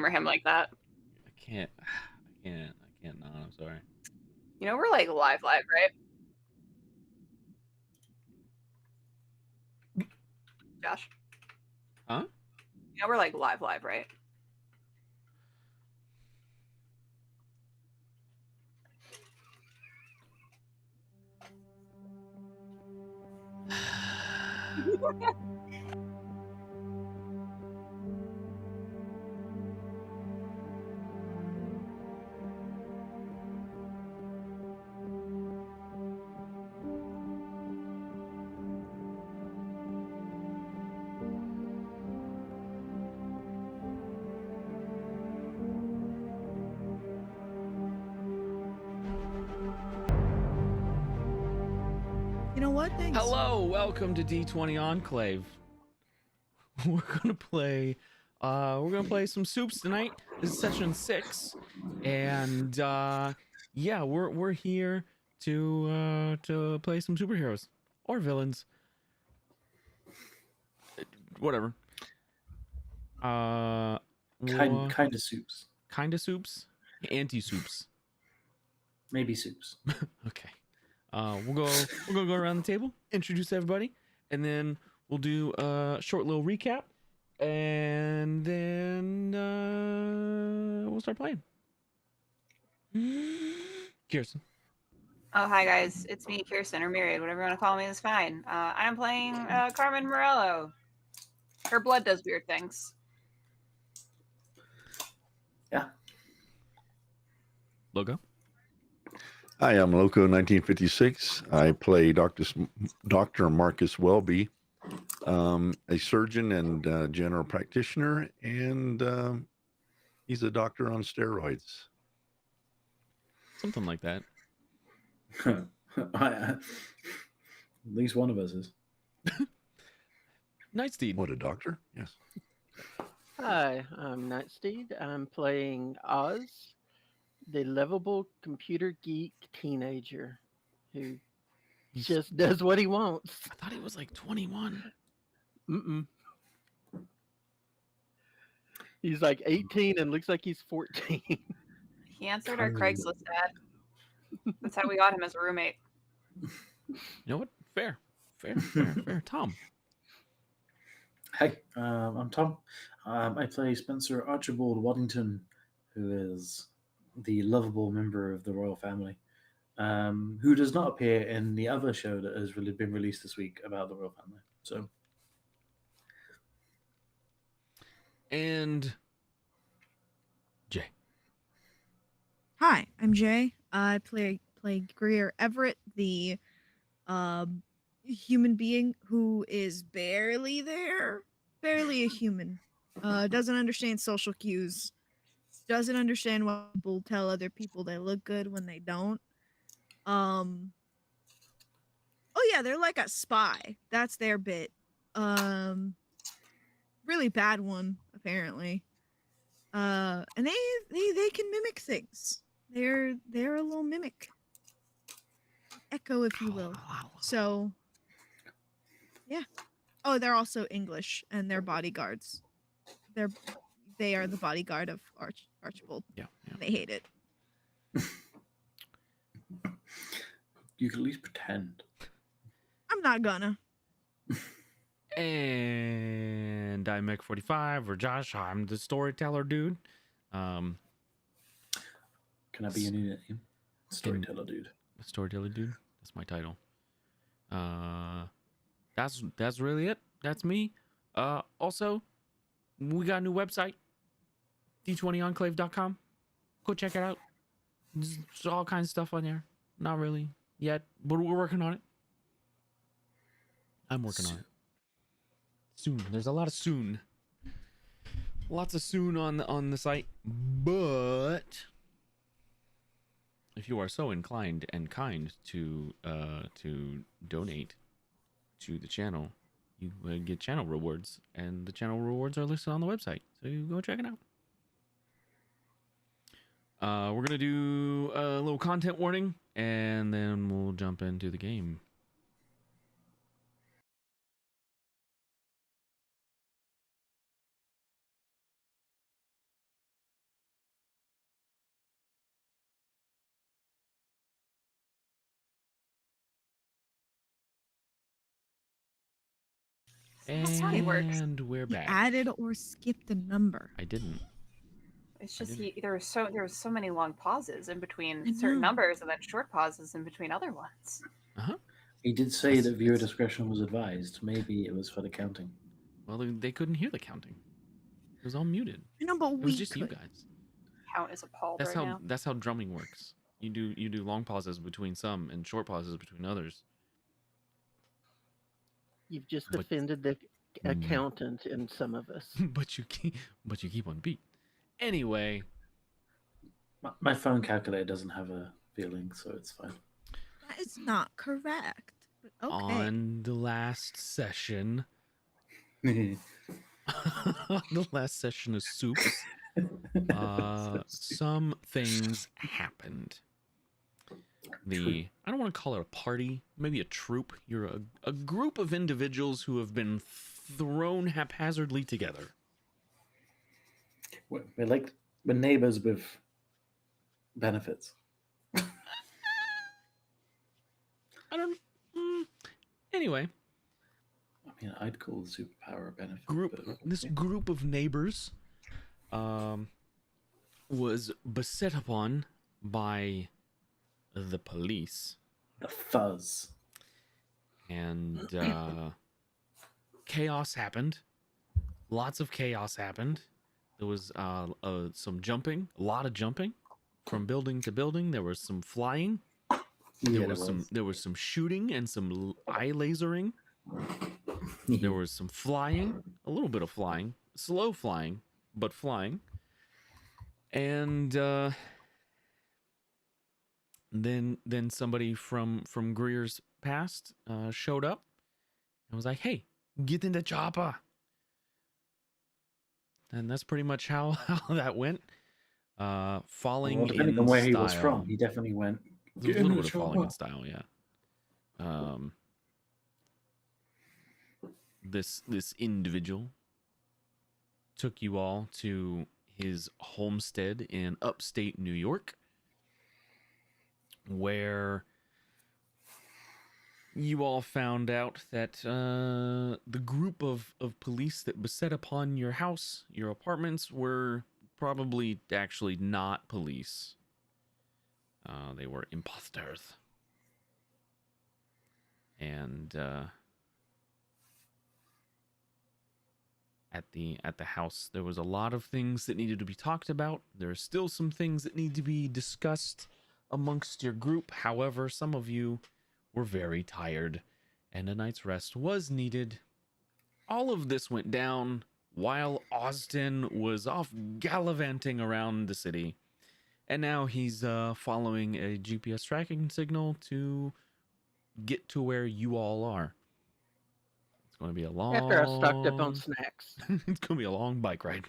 Remember him like that. I can't not. I'm sorry. You know, we're like live, right? Josh. Huh? You know, we're like live, right? You know what? Thanks. Hello, welcome to D20 Enclave. We're gonna play some Supes tonight. This is session 6, and yeah, we're here to play some superheroes or villains, whatever. Kind of Supes. Kind of Supes, anti-Supes. Maybe Supes. Okay. We're gonna go around the table, introduce everybody, and then we'll do a short little recap, and then we'll start playing. Kirsten. Oh, hi guys. It's me, Kirsten, or Myriad, whatever you want to call me is fine. I'm playing Carmen Morello. Her blood does weird things. Yeah. Logo. Hi, I'm Loco 1956. I play Dr. Marcus Welby, a surgeon and general practitioner, and he's a doctor on steroids. Something like that. At least one of us is. Nightsteed. What, a doctor? Yes. Hi, I'm Nightsteed. I'm playing Oz, the lovable computer geek teenager who just does what he wants. I thought he was like 21. Mm-mm. He's like 18 and looks like he's 14. He answered our Craigslist ad. That's how we got him as a roommate. You know what? Fair. Tom. Hey, I'm Tom. I play Spencer Archibald Waddington, who is the lovable member of the royal family, who does not appear in the other show that has really been released this week about the royal family. So, And Jay. Hi, I'm Jay. I play Greer Everett, the human being who is barely a human. Doesn't understand social cues. Doesn't understand why people tell other people they look good when they don't. Oh yeah, they're like a spy. That's their bit. Really bad one apparently. And they can mimic things. They're a little mimic. Echo, if you will. So yeah. Oh, they're also English and they're bodyguards. They are the bodyguard of Archibald. Yeah. They hate it. you can at least pretend. I'm not gonna. And I'm Mech45 or Josh. I'm the storyteller dude. Can I be your new name? Storyteller dude. Storyteller dude. That's my title. That's really it. That's me. Also, we got a new website, d20enclave.com. Go check it out. There's all kinds of stuff on there. Not really yet, but we're working on it. I'm working on it. Soon. There's a lot of soon. Lots of soon on the site. But if you are so inclined and kind to donate to the channel, you get channel rewards, and the channel rewards are listed on the website. So you go check it out. We're gonna do a little content warning, and then we'll jump into the game. That's how he works. And we're He back. added or skipped a number. I didn't. It's I just didn't. there were so many long pauses in I between certain know. numbers, and then short pauses in between other ones. Uh-huh. He did say It's- that viewer it's- discretion was advised. Maybe it was for the counting. Well, they couldn't hear the counting. It was all muted. I know, but It was we just you could. guys. Count is appalled That's right how now. that's how drumming works. You do long pauses between some and short pauses between others. You've just But- offended the Mm. accountant in some of us. but you keep on beat. Anyway, My phone calculator doesn't have a feeling, so it's fine. That is not correct. But okay. on the last session, the last session of Supes, some things happened. I don't want to call it a party, maybe a troop. You're a group of individuals who have been thrown haphazardly together. We're neighbors with benefits. I don't. Anyway, I mean, I'd call the superpower a benefit. this group of neighbors was beset upon by the police, the fuzz. and chaos happened. Lots of chaos happened. There was some jumping, a lot of jumping from building to building. There was some flying. There was some shooting and some eye lasering. There was some flying, a little bit of flying, slow flying, but flying. And then somebody from Greer's past showed up and was like, "Hey, get in the chopper." And that's pretty much how that went. Falling well, depending in on where style. he was from, he definitely went. There's a little bit of falling in style, yeah. This individual took you all to his homestead in upstate New York, where you all found out that the group of police that beset upon your house, your apartments, were probably actually not police. They were imposters. And at the house, there was a lot of things that needed to be talked about. There are still some things that need to be discussed amongst your group. However, some of you were very tired, and a night's rest was needed. All of this went down while Austin was off gallivanting around the city, and now he's following a GPS tracking signal to get to where you all are. It's going to be a long... After I stocked up on snacks. It's going to be a long bike ride.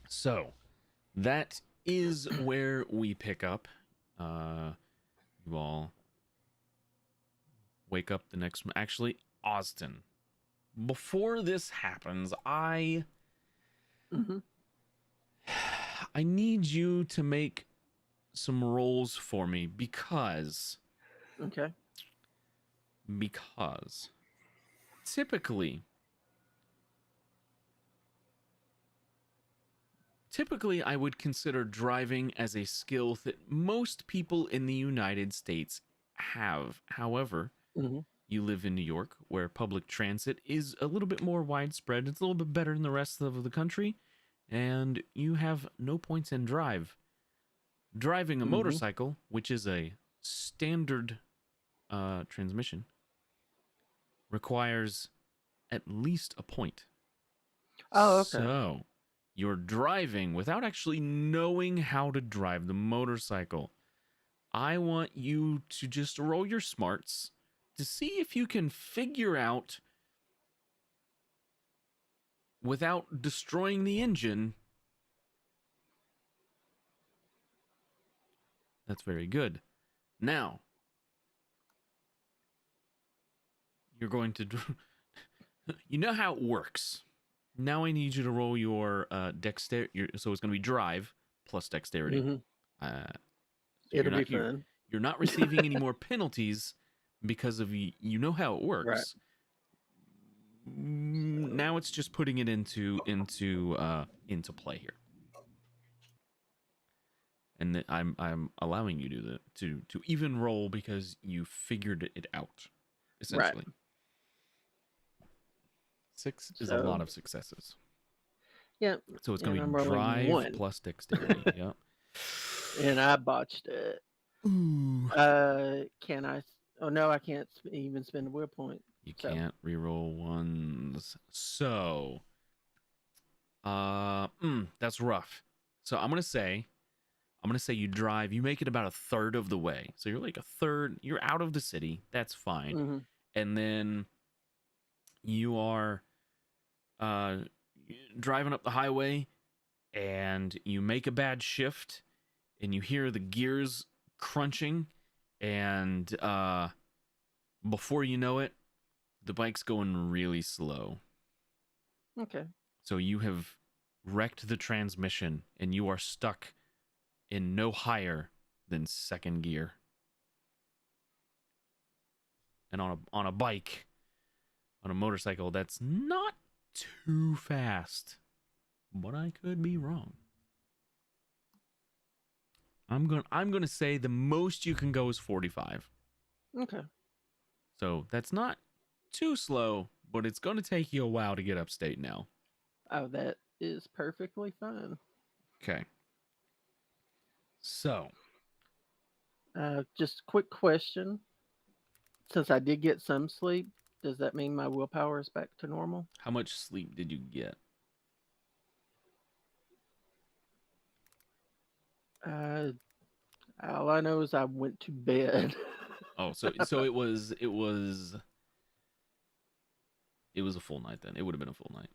So, that is where we pick up. You all wake up the next... Actually, Austin. Before this happens, I need you to make some rolls for me because typically I would consider driving as a skill that most people in the United States have. However, you live in New York, where public transit is a little bit more widespread. It's a little bit better than the rest of the country, and you have no points in drive. Driving a motorcycle, which is a standard transmission, requires at least a point. Oh, okay. So you're driving without actually knowing how to drive the motorcycle. I want you to just roll your smarts to see if you can figure out, without destroying the engine. That's very good. Now, you're going to... You know how it works. Now I need you to roll your dexterity. So it's going to be drive plus dexterity. So It'll be fun. You're not receiving any more penalties because of you know how it works. Now it's just putting it into play here. And I'm allowing you to even roll because you figured it out, essentially. Right. 6 is a lot of successes. Yeah. So it's and going to I'm be rolling drive 1. plus dexterity. Yep. And I botched it. Ooh. Can I? Oh no, I can't even spend a will point. You So. can't reroll ones. So, that's rough. So I'm gonna say you drive. You make it about a third of the way. So you're like a third. You're out of the city. That's fine. Mm-hmm. And then you are driving up the highway, and you make a bad shift, and you hear the gears crunching, and before you know it, the bike's going really slow. Okay. So you have wrecked the transmission, and you are stuck in no higher than second gear. And on a bike, on a motorcycle, that's not too fast. But I could be wrong. I'm gonna say the most you can go is 45. Okay. So that's not too slow, but it's gonna take you a while to get upstate now. Oh, that is perfectly fine. Okay. So, just quick question. Since I did get some sleep, does that mean my willpower is back to normal? how much sleep did you get? All I know is I went to bed. Oh, so it was a full night then. It would have been a full night.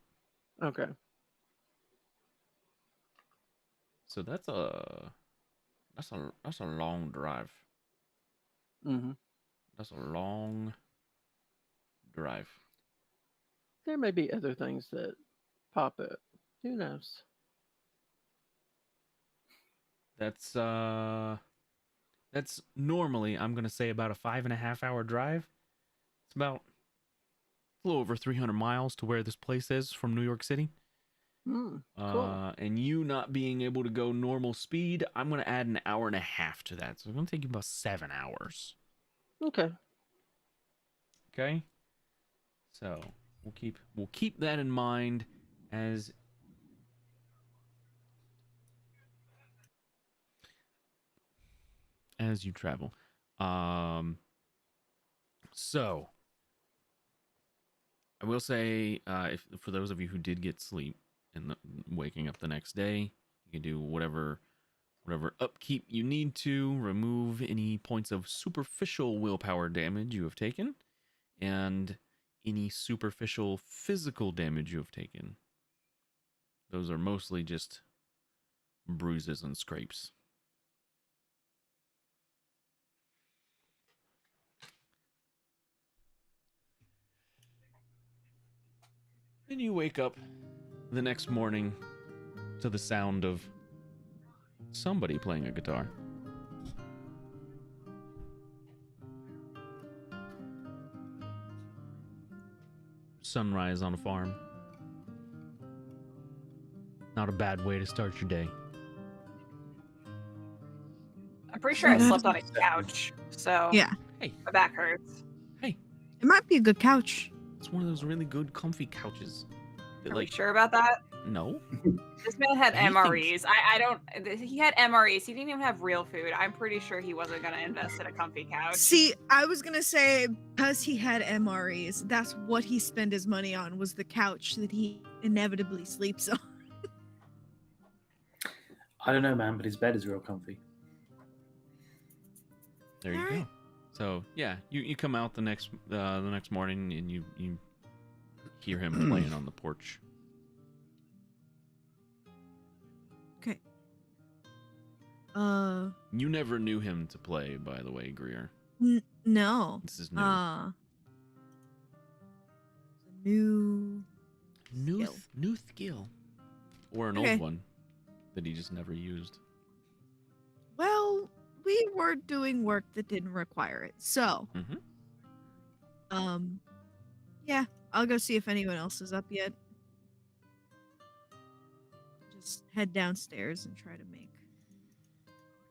Okay. So that's a long drive. Mm-hmm. That's a long drive. There may be other things that pop up. Who knows? That's normally, I'm gonna say, about a 5.5 hour drive. It's about a little over 300 miles to where this place is from New York City. Cool. And you not being able to go normal speed, I'm gonna add an hour and a half to that. So it's gonna take you about 7 hours. Okay. Okay. So we'll keep that in mind as you travel. So I will say, if for those of you who did get sleep and waking up the next day, you can do whatever upkeep you need to remove any points of superficial willpower damage you have taken, and any superficial physical damage you have taken. Those are mostly just bruises and scrapes. Then you wake up the next morning to the sound of somebody playing a guitar. Sunrise on a farm. Not a bad way to start your day. I'm pretty sure I slept on a couch, so Yeah, Hey, my back hurts. hey, it might be a good couch. it's one of those really good comfy couches. That, Are we sure about that? No. This man had He MREs. I don't. He had MREs. He didn't even have real food. I'm pretty sure he wasn't gonna invest in a comfy couch. See, I was gonna say because he had MREs, that's what he spent his money on, was the couch that he inevitably sleeps on. I don't know, man, but his bed is real comfy. There you go. So yeah, you come out the next morning and you hear him playing on the porch. Okay. You never knew him to play, by the way, Greer. No. This is new. New skill. Or an Okay. old one that he just never used. Well, we were doing work that didn't require it. So, Mm-hmm. Yeah, I'll go see if anyone else is up yet. Just head downstairs and try to make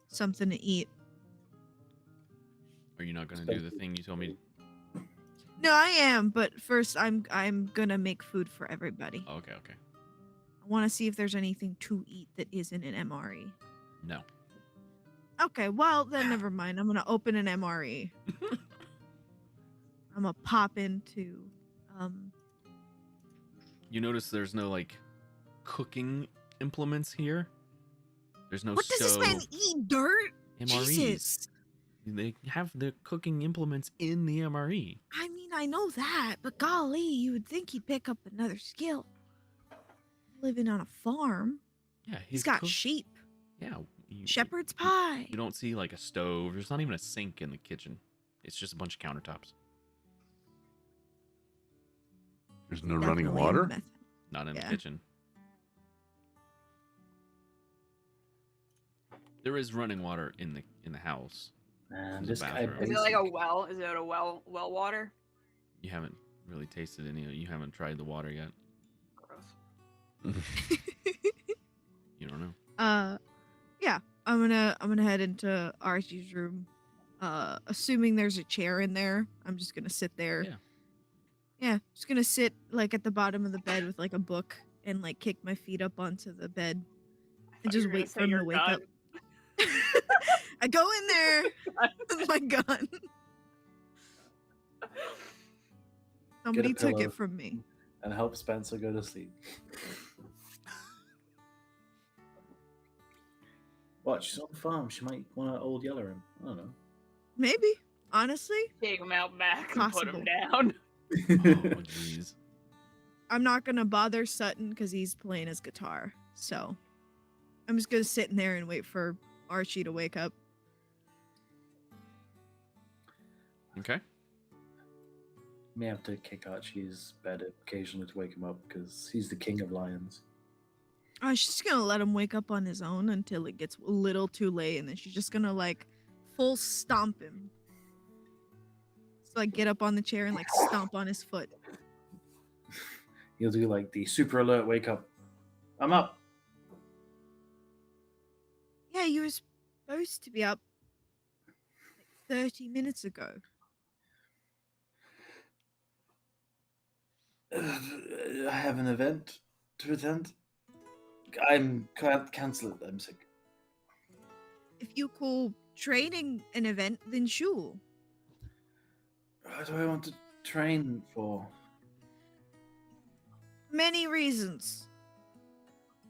something to eat. Are you not gonna do the thing you told me? No, I am, but first I'm gonna make food for everybody. Oh, okay. I want to see if there's anything to eat that isn't an MRE. No. Okay, well then never mind. I'm gonna open an MRE. I'm gonna pop into You notice there's no like cooking implements here. There's no what stove. does this man eat? Dirt? MREs. Jesus. They have the cooking implements in the MRE. I mean, I know that, but golly, you would think he'd pick up another skill. Living on a farm. Yeah, He's got sheep. Yeah. Shepherd's pie. You don't see like a stove. There's not even a sink in the kitchen. It's just a bunch of countertops. There's no Definitely running a water. method. Not in the Yeah. kitchen. There is running water in the house. And The this guy bathroom. Is it like a well? Is it a well water? You haven't really tasted any. You haven't tried the water yet. Gross. You don't know. Yeah, I'm gonna head into Archie's room. Assuming there's a chair in there, I'm just gonna sit there. Yeah. Yeah, just gonna sit like at the bottom of the bed with like a book and like kick my feet up onto the bed and just wait for him to wake up. I go in there with my gun. Somebody took pillow. it from me. and help Spencer go to sleep. What? She's on the farm. She might want to old yeller him. I don't know. Maybe, honestly, Take him out back and put him Possible. down. Oh, jeez. I'm not gonna bother Sutton because he's playing his guitar. So I'm just gonna sit in there and wait for Archie to wake up. Okay. May have to kick Archie's bed occasionally to wake him up because he's the king of lions. Oh, she's just gonna let him wake up on his own until it gets a little too late, and then she's just gonna like full stomp him. So like get up on the chair and like stomp on his foot. He'll do like the super alert wake up. I'm up. Yeah, you were supposed to be up like 30 minutes ago. I have an event to attend. Can't cancel it. I'm sick. If you call training an event, then sure. What do I want to train for? Many reasons.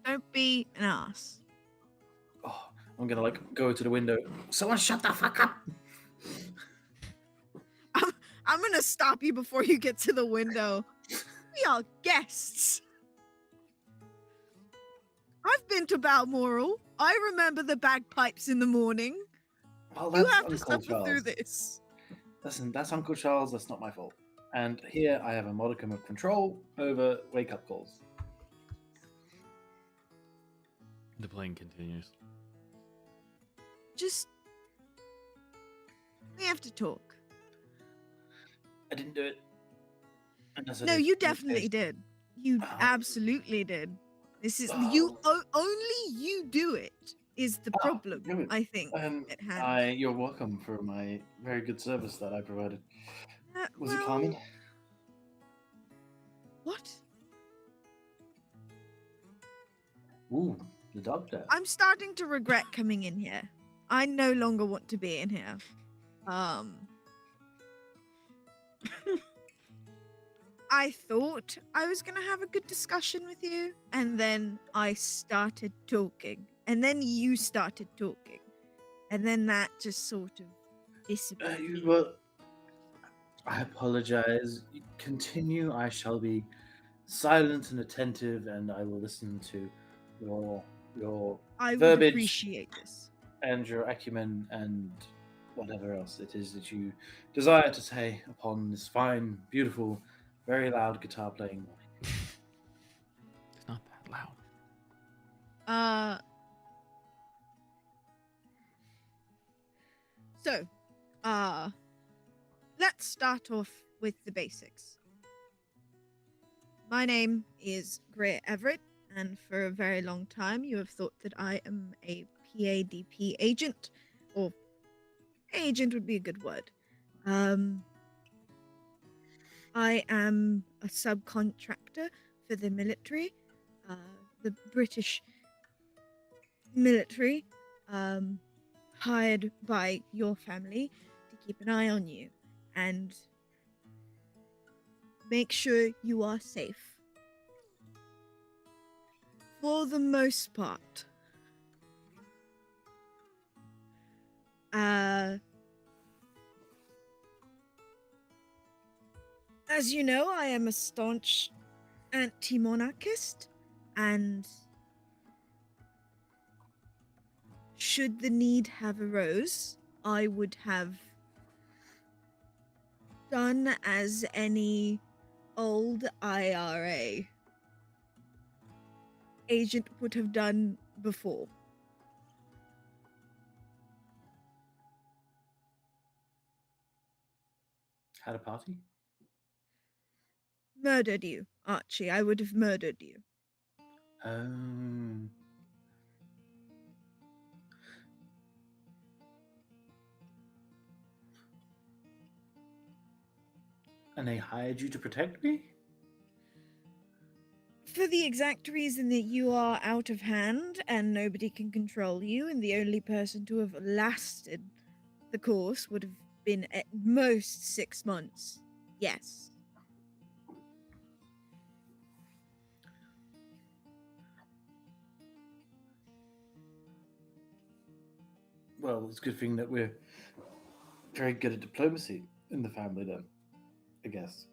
Don't be an ass. Oh, I'm gonna like go to the window. Someone shut the fuck up. I'm gonna stop you before you get to the window. We are guests. I've been to Balmoral. I remember the bagpipes in the morning. Well, You that's have to Uncle suffer Charles. through this. Listen, that's Uncle Charles. That's not my fault. And here I have a modicum of control over wake up calls. The playing continues. Just we have to talk. I didn't do it. Unless I No, did. you In this definitely case- did. You Oh. absolutely did. This is Oh. only you do it is the Oh, problem. good. I think at hand. You're welcome for my very good service that I provided. Was it well, Carmen? What? Ooh, the doctor. I'm starting to regret coming in here. I no longer want to be in here. I thought I was gonna have a good discussion with you, and then I started talking, and then you started talking, and then that just sort of disappeared. Well, I apologize. Continue. I shall be silent and attentive, and I will listen to your I would verbiage. appreciate this. and your acumen and whatever else it is that you desire to say upon this fine, beautiful, very loud guitar playing morning. It's not that loud. So, let's start off with the basics. My name is Greer Everett, and for a very long time you have thought that I am a PADP agent, or agent would be a good word. I am a subcontractor for the military, the British military, hired by your family to keep an eye on you and make sure you are safe. For the most part. As you know, I am a staunch anti-monarchist, and should the need have arose, I would have done as any old IRA agent would have done before. Had a party? Murdered you, Archie. I would have murdered you. Oh. And they hired you to protect me? For the exact reason that you are out of hand and nobody can control you, and the only person to have lasted the course would have been at most 6 months. Yes. Well, it's a good thing that we're very good at diplomacy in the family, then, I guess.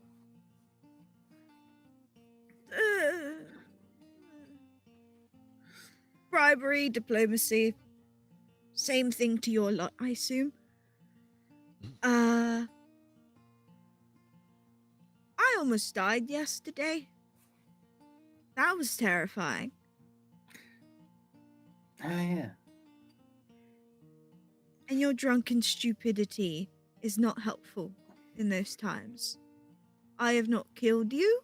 Bribery, diplomacy, same thing to your lot, I assume. I almost died yesterday. That was terrifying. Oh, yeah. And your drunken stupidity is not helpful in those times. I have not killed you,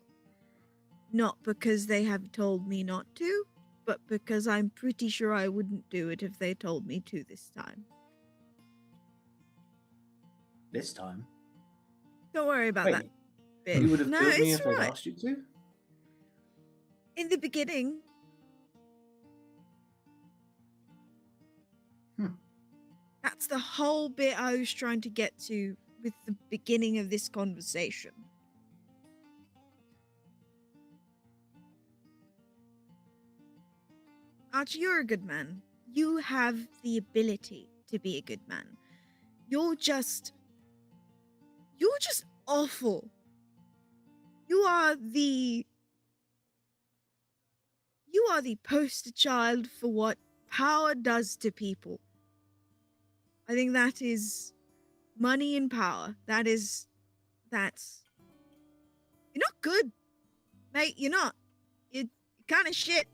not because they have told me not to, but because I'm pretty sure I wouldn't do it if they told me to this time. This time? Don't worry about Wait, that bit. you would have No, killed me it's if I'd right. asked you to? In the beginning. That's the whole bit I was trying to get to with the beginning of this conversation. Archie, you're a good man. You have the ability to be a good man. You're just awful. You are the poster child for what power does to people. I think that is money and power. That's you're not good, mate. You're not. You're kind of shit.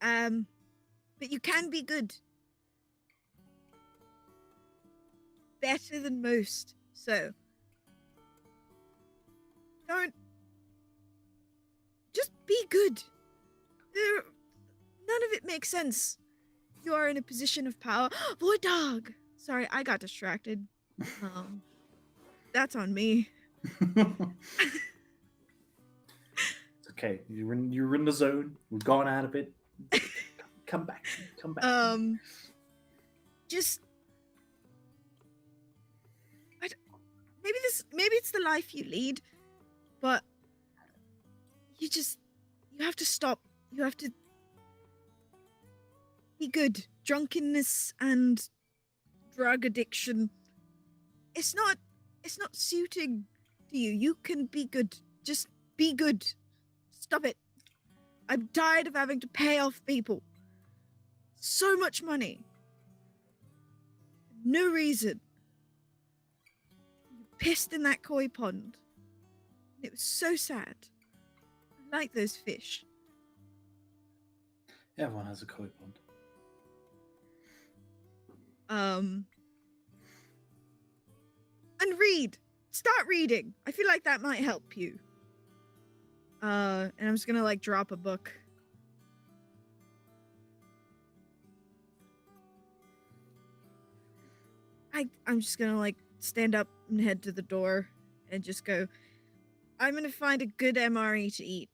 But you can be good. Better than most. So don't just be good. None of it makes sense. You are in a position of power. Void dog. Sorry, I got distracted. That's on me. It's okay. You're in the zone. We've gone out of it. Come back. Come back. Just maybe it's the life you lead, but you have to stop. You have to be good. Drunkenness and drug addiction. It's not suiting to you. You can be good. Just be good. Stop it. I'm tired of having to pay off people. So much money. No reason. You pissed in that koi pond. It was so sad. I like those fish. Everyone has a koi pond. And read. start reading. I feel like that might help you. And I'm just gonna like drop a book. I'm just gonna like stand up and head to the door and just go, I'm gonna find a good MRE to eat.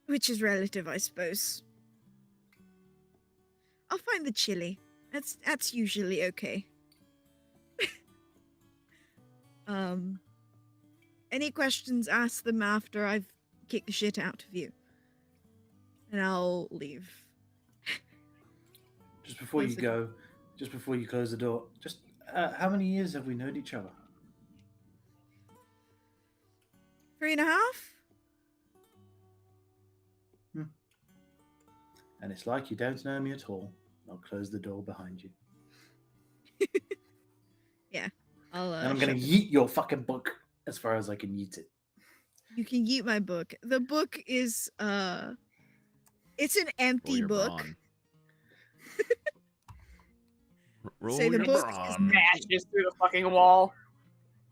Which is relative, I suppose. I'll find the chili. That's usually okay. Any questions, ask them after I've kicked the shit out of you. And I'll leave. Just before Close you the go, just before you close the door, just how many years have we known each other? 3.5? And it's like you don't know me at all. I'll close the door behind you. I'll And I'm gonna shut the- yeet your fucking book as far as I can yeet it. You can eat my book. The book is it's an empty Roll your book. brawn. Roll Say the your book is brawn. Smashes through the fucking wall.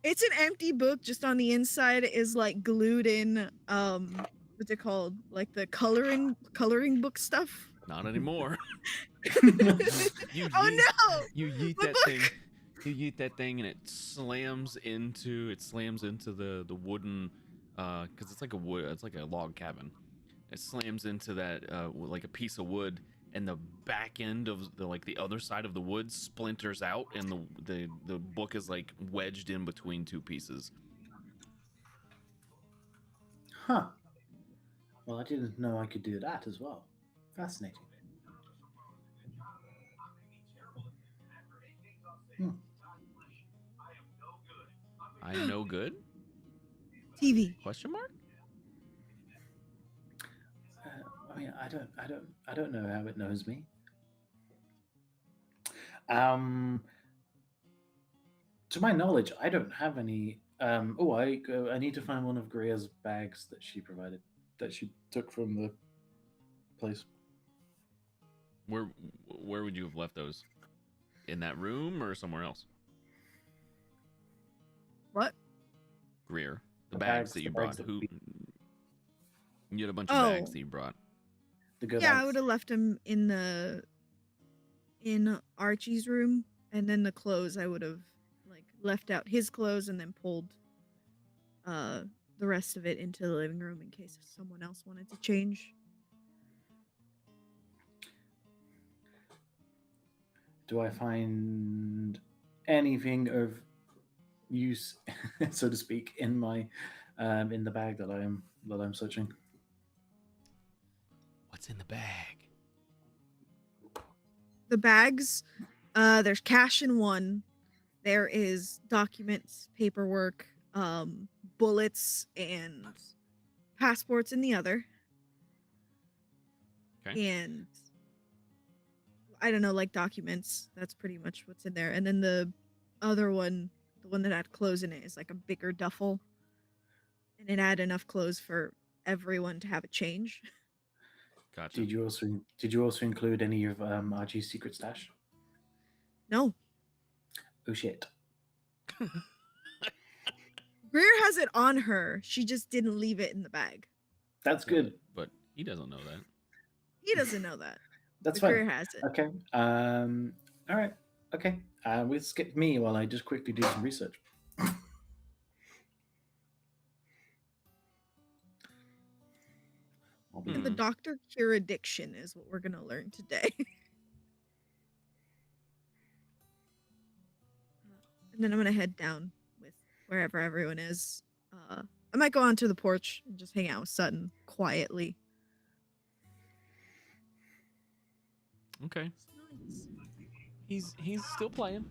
It's an empty book. Just on the inside is like glued in what's it called? Like the coloring book stuff. Not anymore. You Oh yeet, no! You yeet My that book! thing. You yeet that thing, and it slams into the wooden, because it's like a log cabin. It slams into that like a piece of wood, and the back end of the other side of the wood splinters out, and the book is like wedged in between two pieces. Huh. Well, I didn't know I could do that as well. Fascinating. I'm no good? TV. Question mark? I mean, I don't know how it knows me. To my knowledge, I don't have any. I need to find one of Greer's bags that she provided, that she took from the place. Where would you have left those? In that room or somewhere else? What? Greer. The The bags bags- that you the brought. bags that Who? we- You had a bunch of bags Oh. that you brought. The good Yeah, I bags. would have left him in Archie's room, and then the clothes I would have like left out his clothes and then pulled the rest of it into the living room in case someone else wanted to change. Do I find anything of use, so to speak, in my in the bag that I'm searching? What's in the bag? The bags, there's cash in one. There is documents, paperwork, bullets, and passports in the other. Okay. And I don't know, like documents. That's pretty much what's in there. And then the other one, the one that had clothes in it, is like a bigger duffel. And it had enough clothes for everyone to have a change. Gotcha. Did you also include any of RG's secret stash? No. Oh shit. Greer has it on her. She just didn't leave it in the bag. That's good. But he doesn't know that. He doesn't know that. That's but Greer fine. has it. Okay. All right. Okay. We'll skip me while I just quickly do some research. I'll be Can the doctor cure addiction is what we're gonna learn today. And then I'm gonna head down with wherever everyone is. I might go onto the porch and just hang out with Sutton quietly. Okay. He's still playing.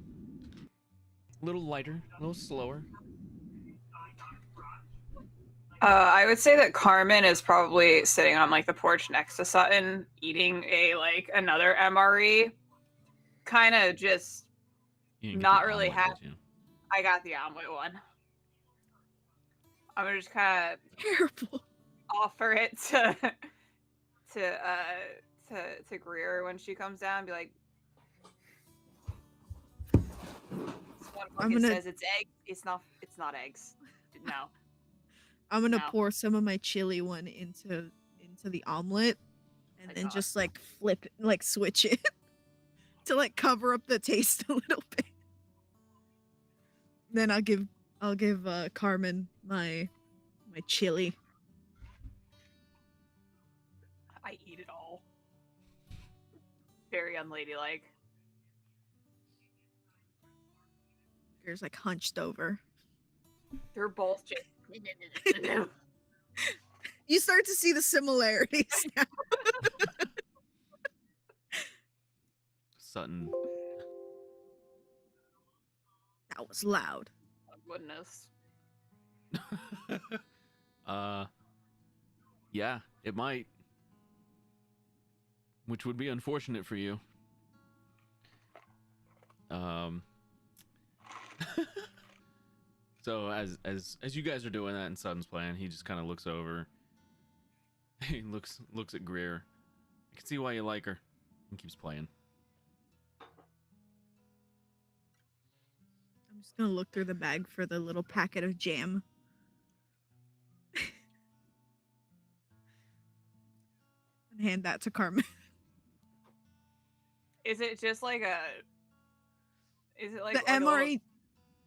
A little lighter, a little slower. I would say that Carmen is probably sitting on like the porch next to Sutton, eating another MRE. Kind of just You didn't get not the really omelet, happy. did you? I got the omelet one. I'm gonna just kind of Terrible. offer it to Greer when she comes down and be like, One I'm fucking gonna- says it's eggs. It's not. It's not eggs. No. I'm gonna No. pour some of my chili one into the omelet, and My then God. just like flip, like switch it to like cover up the taste a little bit. Then I'll give Carmen my chili. I eat it all. Very unladylike. There's like hunched over. They're both just. You start to see the similarities now. Sutton. That was loud. Oh, goodness. Yeah, it might. Which would be unfortunate for you. So as you guys are doing that in Sutton's plan, he just kind of looks over. He looks at Greer. I can see why you like her. And keeps playing. I'm just gonna look through the bag for the little packet of jam. And hand that to Carmen. Is it just like a? Is it like The like a little- MRE.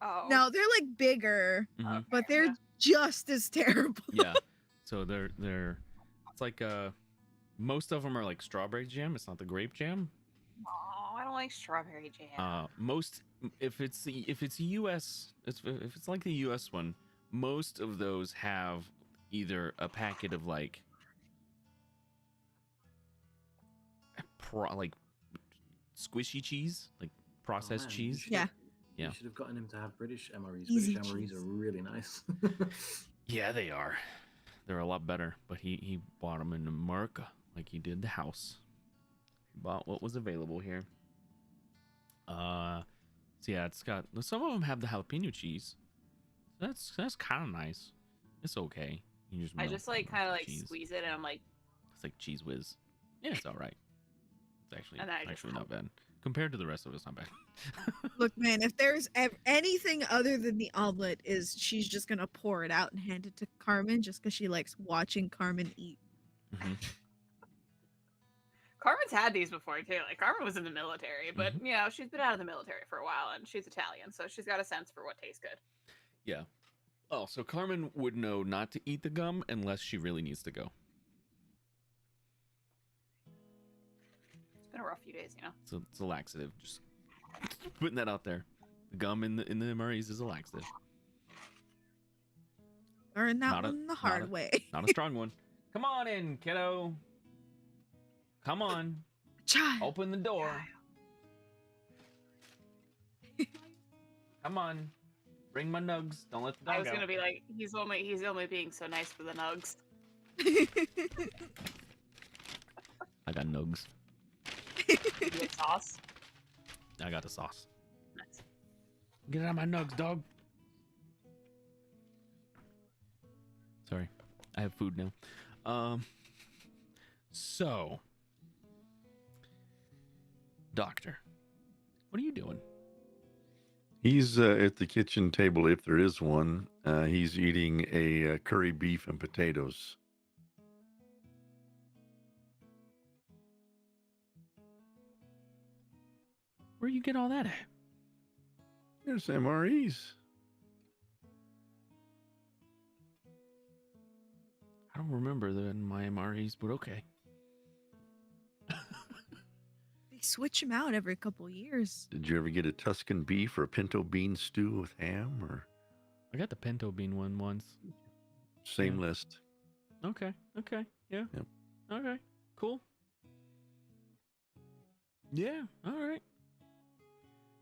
Oh. No, they're like bigger, Mhm. but they're Yeah. just as terrible. Yeah. So they're it's like most of them are like strawberry jam. It's not the grape jam. Oh, I don't like strawberry jam. Most if it's US, if it's like the US one, most of those have either a packet of like like squishy cheese, like processed man, cheese. Yeah. Yeah. You should have gotten him to have British MREs. Easy British MREs cheese. are really nice. Yeah, they are. They're a lot better. But he bought them in America, like he did the house. He bought what was available here. So yeah, it's got some of them have the jalapeno cheese. That's kind of nice. It's okay. You just I melt just like the kind of like cheese. squeeze it, and I'm like, It's like cheese whiz. Yeah, it's all right. It's actually And then I just not bad compared to the rest of it. It's not bad. Look, man, if there's anything other than the omelet, is she's just gonna pour it out and hand it to Carmen just because she likes watching Carmen eat. Mhm. Carmen's had these before too. Like Carmen was in the military, but Mm-hmm. you know she's been out of the military for a while, and she's Italian, so she's got a sense for what tastes good. Yeah. Oh, so Carmen would know not to eat the gum unless she really needs to go. It's been a rough few days, you know. So it's a laxative. Just putting that out there. The gum in the MREs is a laxative. Learn that Not a- one the not hard a- way. Not a strong one. Come on in, kiddo. Come on. Child. Open the door. Come on. Bring my nugs. Don't let the dog I was out. gonna be like, he's only being so nice for the nugs. I got nugs. You get sauce. I got the sauce. Nice. Get out of my nugs, dog. Sorry. I have food now. So, Doctor, what are you doing? He's at the kitchen table, if there is one. He's eating a curry beef and potatoes. Where you get all that at? There's MREs. I don't remember that in my MREs, but okay. They switch them out every couple years. Did you ever get a Tuscan beef or a pinto bean stew with ham, or I got the pinto bean one once. same Yeah. list? Okay. Yeah. Yep. Okay. Cool. Yeah. All right.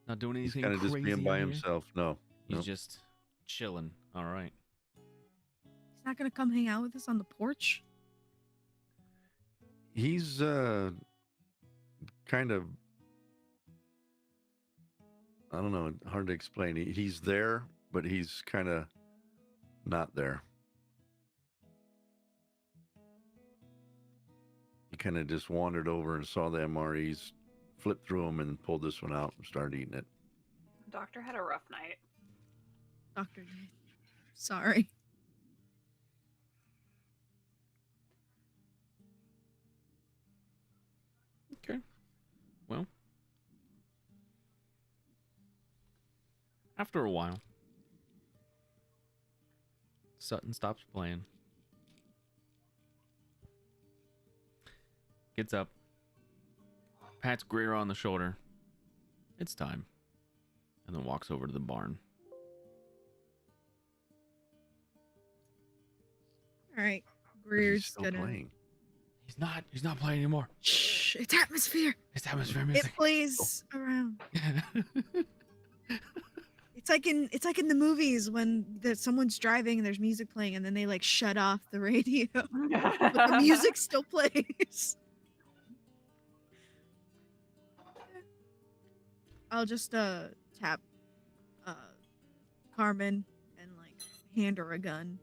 Not doing He's anything kind of just crazy being by out here? himself. No, He's no. just chilling. All right. He's not gonna come hang out with us on the porch. He's kind of, I don't know, hard to explain. He's there, but he's kind of not there. He kind of just wandered over and saw the MREs, flipped through them, and pulled this one out and started eating it. Doctor had a rough night. Doctor did. Sorry. Okay. Well, after a while, Sutton stops playing. Gets up. Pats Greer on the shoulder. It's time. And then walks over to the barn. All right. But Greer's he's still gonna. playing. He's not playing anymore. Shh! It's atmosphere. It's atmosphere It music. plays around. It's like in the movies when someone's driving and there's music playing and then they like shut off the radio, but the music still plays. I'll just tap Carmen and like hand her a gun.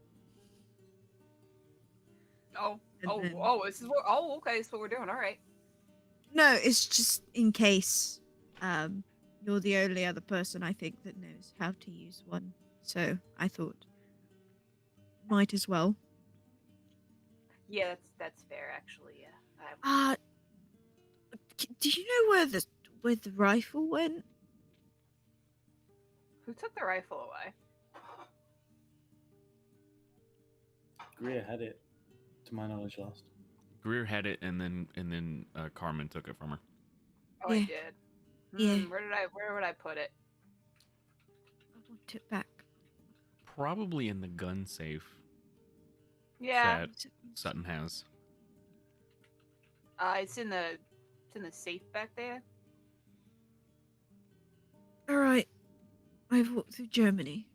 Oh, And oh, then- oh! This is what. Oh, okay. That's what we're doing. All right. No, it's just in case. You're the only other person I think that knows how to use one, so I thought might as well. Yeah, that's fair. Actually, yeah. Do you know where the rifle went? Who took the rifle away? Greer had it, to my knowledge, last. Greer had it, and then Carmen took it from her. Oh, I Yeah. did. Yeah. Where would I put it? I want it back. Probably in the gun safe Yeah. that Sutton has. It's in the safe back there. All right, I've walked through Germany.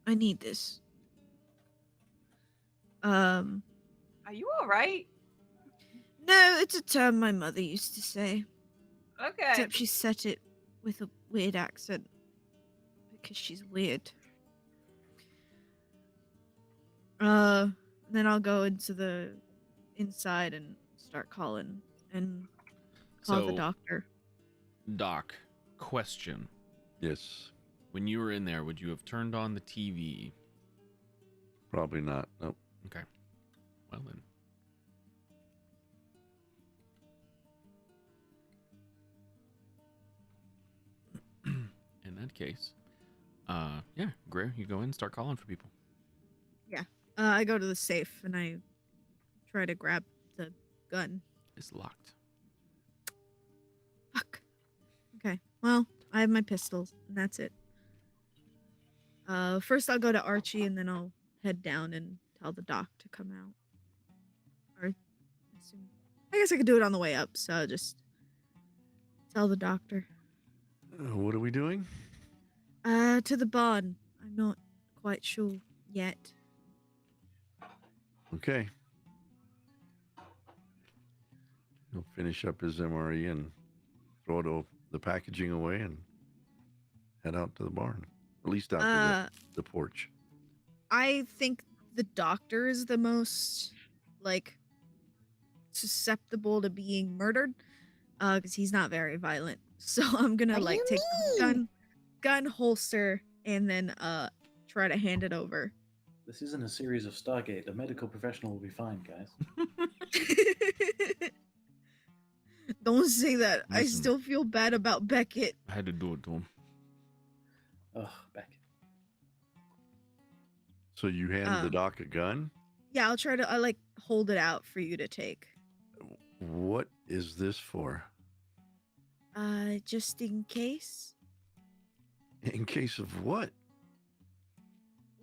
I need this. Are you all right? No, it's a term my mother used to say. Okay. Except she said it with a weird accent because she's weird. Then I'll go into the inside and start calling and call the So- doctor. Doc, question. Yes. When you were in there, would you have turned on the TV? Probably not. Nope. Okay. Well then. In that case, yeah, Greer, you go in and start calling for people. I go to the safe and I try to grab the gun. It's locked. Fuck. Okay. Well, I have my pistols, and that's it. First I'll go to Archie, and then I'll head down and tell the doc to come out. Or, I guess I could do it on the way up, so I'll just tell the doctor. What are we doing? To the barn. I'm not quite sure yet. Okay. He'll finish up his MRE and throw the packaging away and head out to the barn. At least out to the porch. I think the doctor is the most, like, susceptible to being murdered, because he's not very violent. So I'm gonna, What do like, you take the mean? gun holster and then, try to hand it over. This isn't a series of Stargate. A medical professional will be fine, guys. Don't say that. I Listen. still feel bad about Beckett. I had to do it to him. Ugh, back. So you hand the doc a gun? Yeah, I like hold it out for you to take. What is this for? Just in case. In case of what?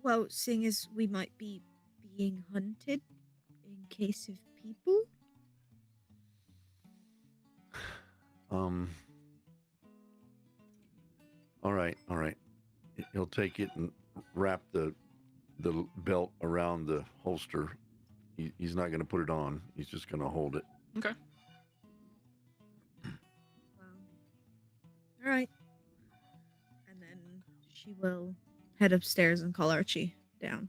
Well, seeing as we might be being hunted in case of people. All right. He'll take it and wrap the belt around the holster. He's not going to put it on. He's just going to hold it. Okay. All right. And then she will head upstairs and call Archie down.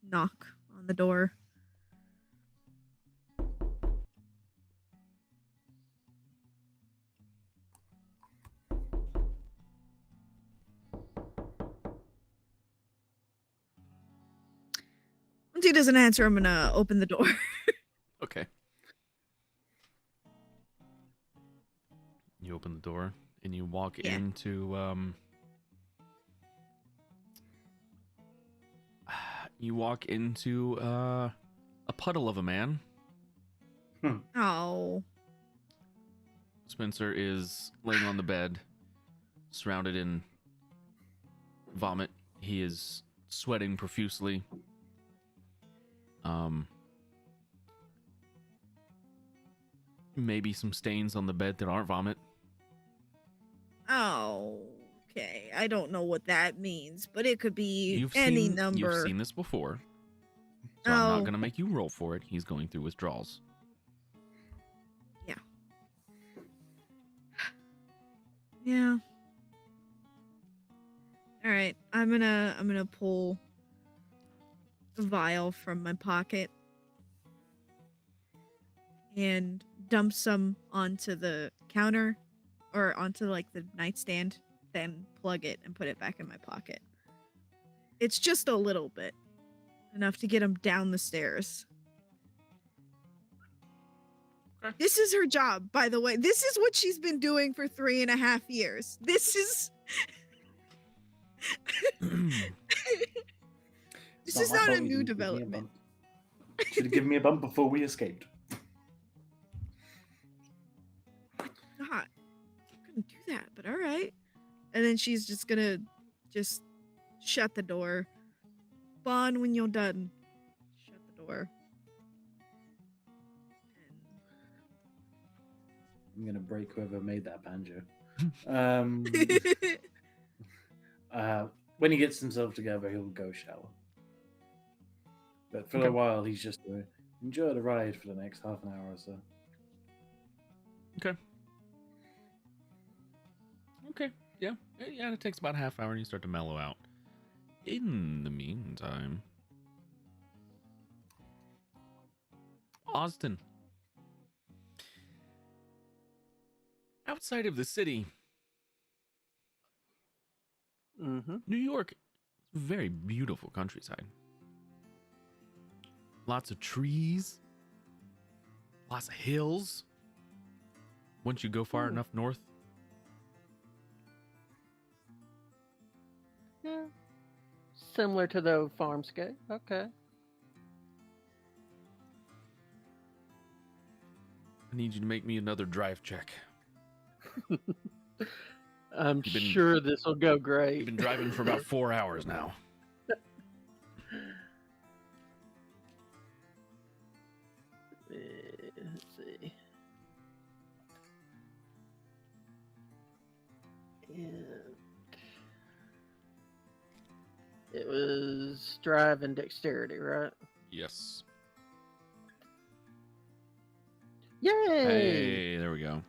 Knock on the door. he doesn't answer, I'm gonna open the door. Okay. You open the door and you walk Yeah. into a puddle of a man. Oh. Spencer is laying on the bed, surrounded in vomit. He is sweating profusely. Maybe some stains on the bed that aren't vomit. Oh. Okay. I don't know what that means, but it could be You've any seen number. this before. So I'm not Oh. going to make you roll for it. He's going through withdrawals. Yeah. All right. I'm gonna pull a vial from my pocket and dump some onto the counter or onto like the nightstand, then plug it and put it back in my pocket. It's just a little bit. Enough to get him down the stairs. Okay. This is her job, by the way. This is what she's been doing for 3.5 years. This is this is not a new development. Should have given me a bump before we escaped. God, I couldn't do that, but all right. And then she's just gonna just shut the door. Bond, when you're done, shut the door. I'm gonna break whoever made that banjo. When he gets himself together, he'll go shower. But for a while, he's just going to enjoy the ride for the next half an hour or so. Okay. Okay. Yeah. Yeah, it takes about a half hour and you start to mellow out. In the meantime, Austin. Outside of the city, New York, very beautiful countryside. Lots of trees, lots of hills. Once you go far enough north. Yeah. Similar to the farmscape. Okay. I need you to make me another drive check. I'm sure this will go great. You've been driving for about 4 hours now. Let's see. It was drive and dexterity, right? Yes. Yay! Hey, there we go.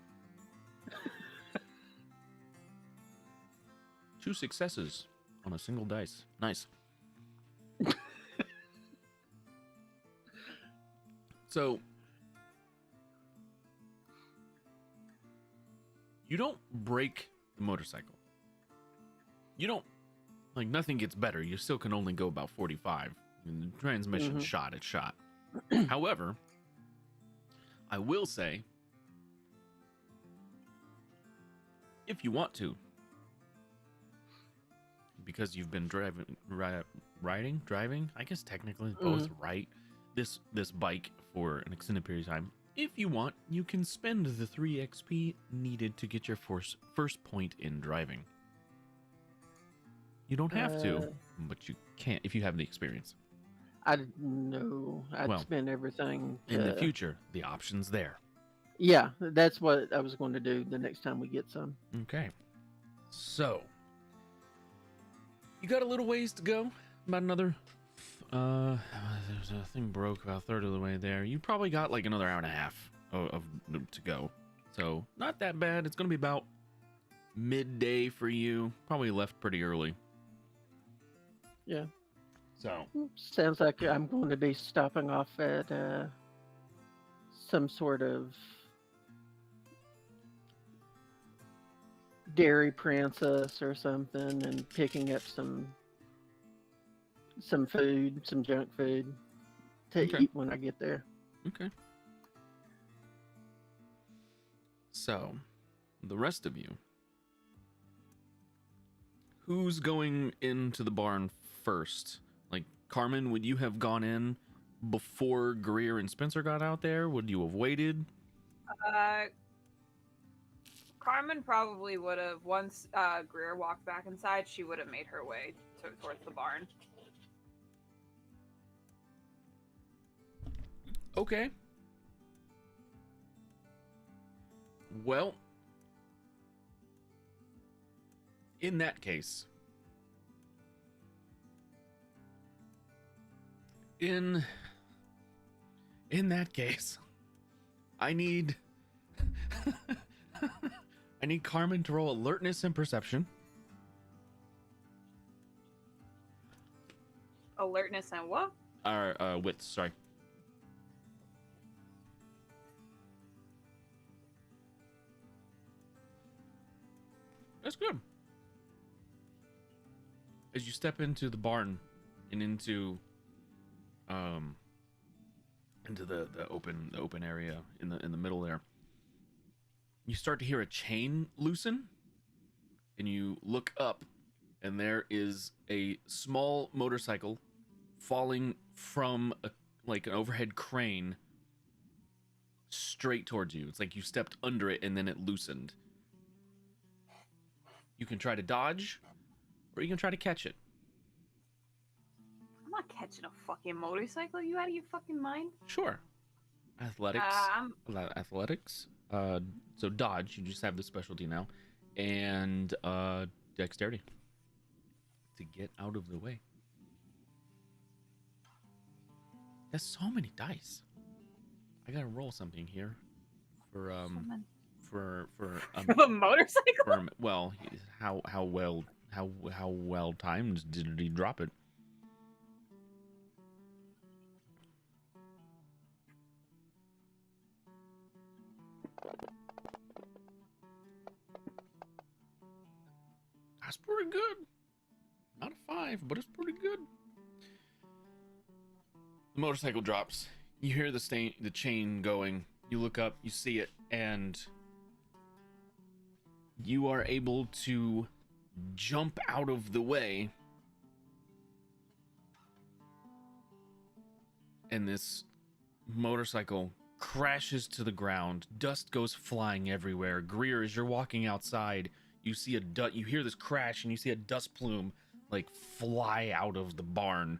2 successes on a single dice. Nice. So, you don't break the motorcycle. You don't, like, nothing gets better. You still can only go about 45. And the transmission's shot, it's shot. However, I will say, if you want to, because you've been driving, I guess technically both, right? This bike for an extended period of time. If you want, you can spend the 3 XP needed to get your first point in driving. You don't have to, but you can't if you have the experience. I didn't know. I'd spend everything. In the future, the option's there. Yeah, that's what I was going to do the next time we get some. Okay. So, you got a little ways to go. About another... there's a thing broke about a third of the way there. You probably got like another hour and a half to go. So, not that bad. It's going to be about midday for you. Probably left pretty early. Yeah. So. Sounds like I'm going to be stopping off at some sort of dairy princess or something and picking up some food, some junk food. to Okay. eat when I get there. Okay. So, the rest of you. Who's going into the barn first? Like, Carmen, would you have gone in before Greer and Spencer got out there? Would you have waited? Carmen probably would have, once Greer walked back inside, she would have made her way towards the barn. Okay. Well, in that case, in that case, I need I need Carmen to roll alertness and perception. Alertness and what? Or wits, sorry. That's good. As you step into the barn and into the open area in the middle there, you start to hear a chain loosen, and you look up, and there is a small motorcycle falling from an overhead crane straight towards you. It's like you stepped under it and then it loosened. You can try to dodge, or you can try to catch it. I'm not catching a fucking motorcycle. You out of your fucking mind? Sure. Athletics. I'm Athletics. So dodge. You just have the specialty now, and dexterity to get out of the way. There's so many dice. I gotta roll something here for for a motorcycle. well, how well timed did he drop it? That's pretty good. Not a 5, but it's pretty good. The motorcycle drops. You hear the chain going. You look up, you see it, and you are able to jump out of the way. And this motorcycle crashes to the ground. Dust goes flying everywhere. Greer, as you're walking outside, you see you hear this crash, and you see a dust plume like fly out of the barn.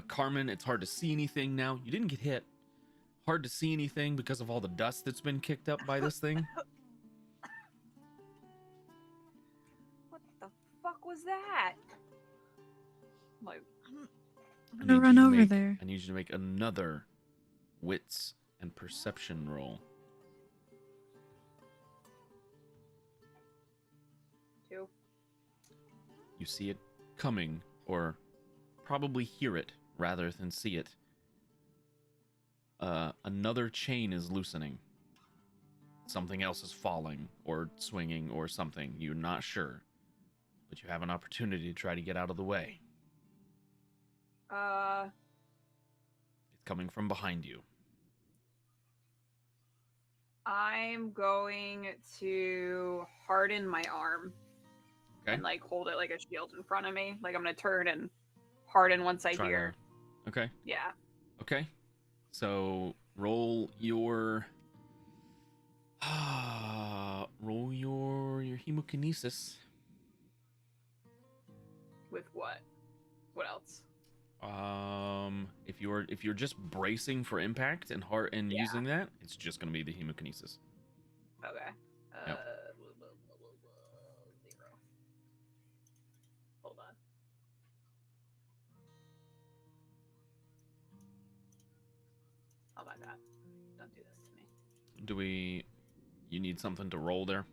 Carmen, it's hard to see anything now. You didn't get hit. Hard to see anything because of all the dust that's been kicked up by this thing. What the fuck was that? Like, I'm gonna run over there. I need you to make another wits and perception roll. 2. You see it coming, or probably hear it rather than see it. Another chain is loosening. Something else is falling or swinging or something. You're not sure, but you have an opportunity to try to get out of the way. It's coming from behind you. I'm going to harden my arm. Okay. And like hold it like a shield in front of me. Like I'm gonna turn and harden once I hear. Okay. Yeah. Okay. So roll your your hemokinesis. With what? What else? If you're just bracing for impact and Yeah. using that, it's just gonna be the hemokinesis. Okay. Yep. 0. Hold on. Oh my god. Don't do this to me. You need something to roll there?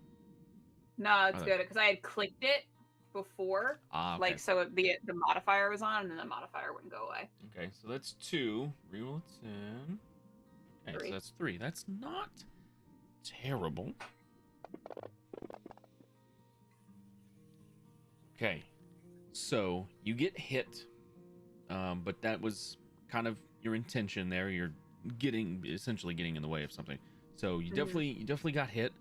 No, it's Okay. good because I had clicked it before. Okay. Like so the modifier was on and then the modifier wouldn't go away. Okay, so that's 2. Reroll it 10. Okay, 3. so that's 3. That's not terrible. Okay, so you get hit, but that was kind of your intention there. You're essentially getting in the way of something. So you Mhm. definitely got hit.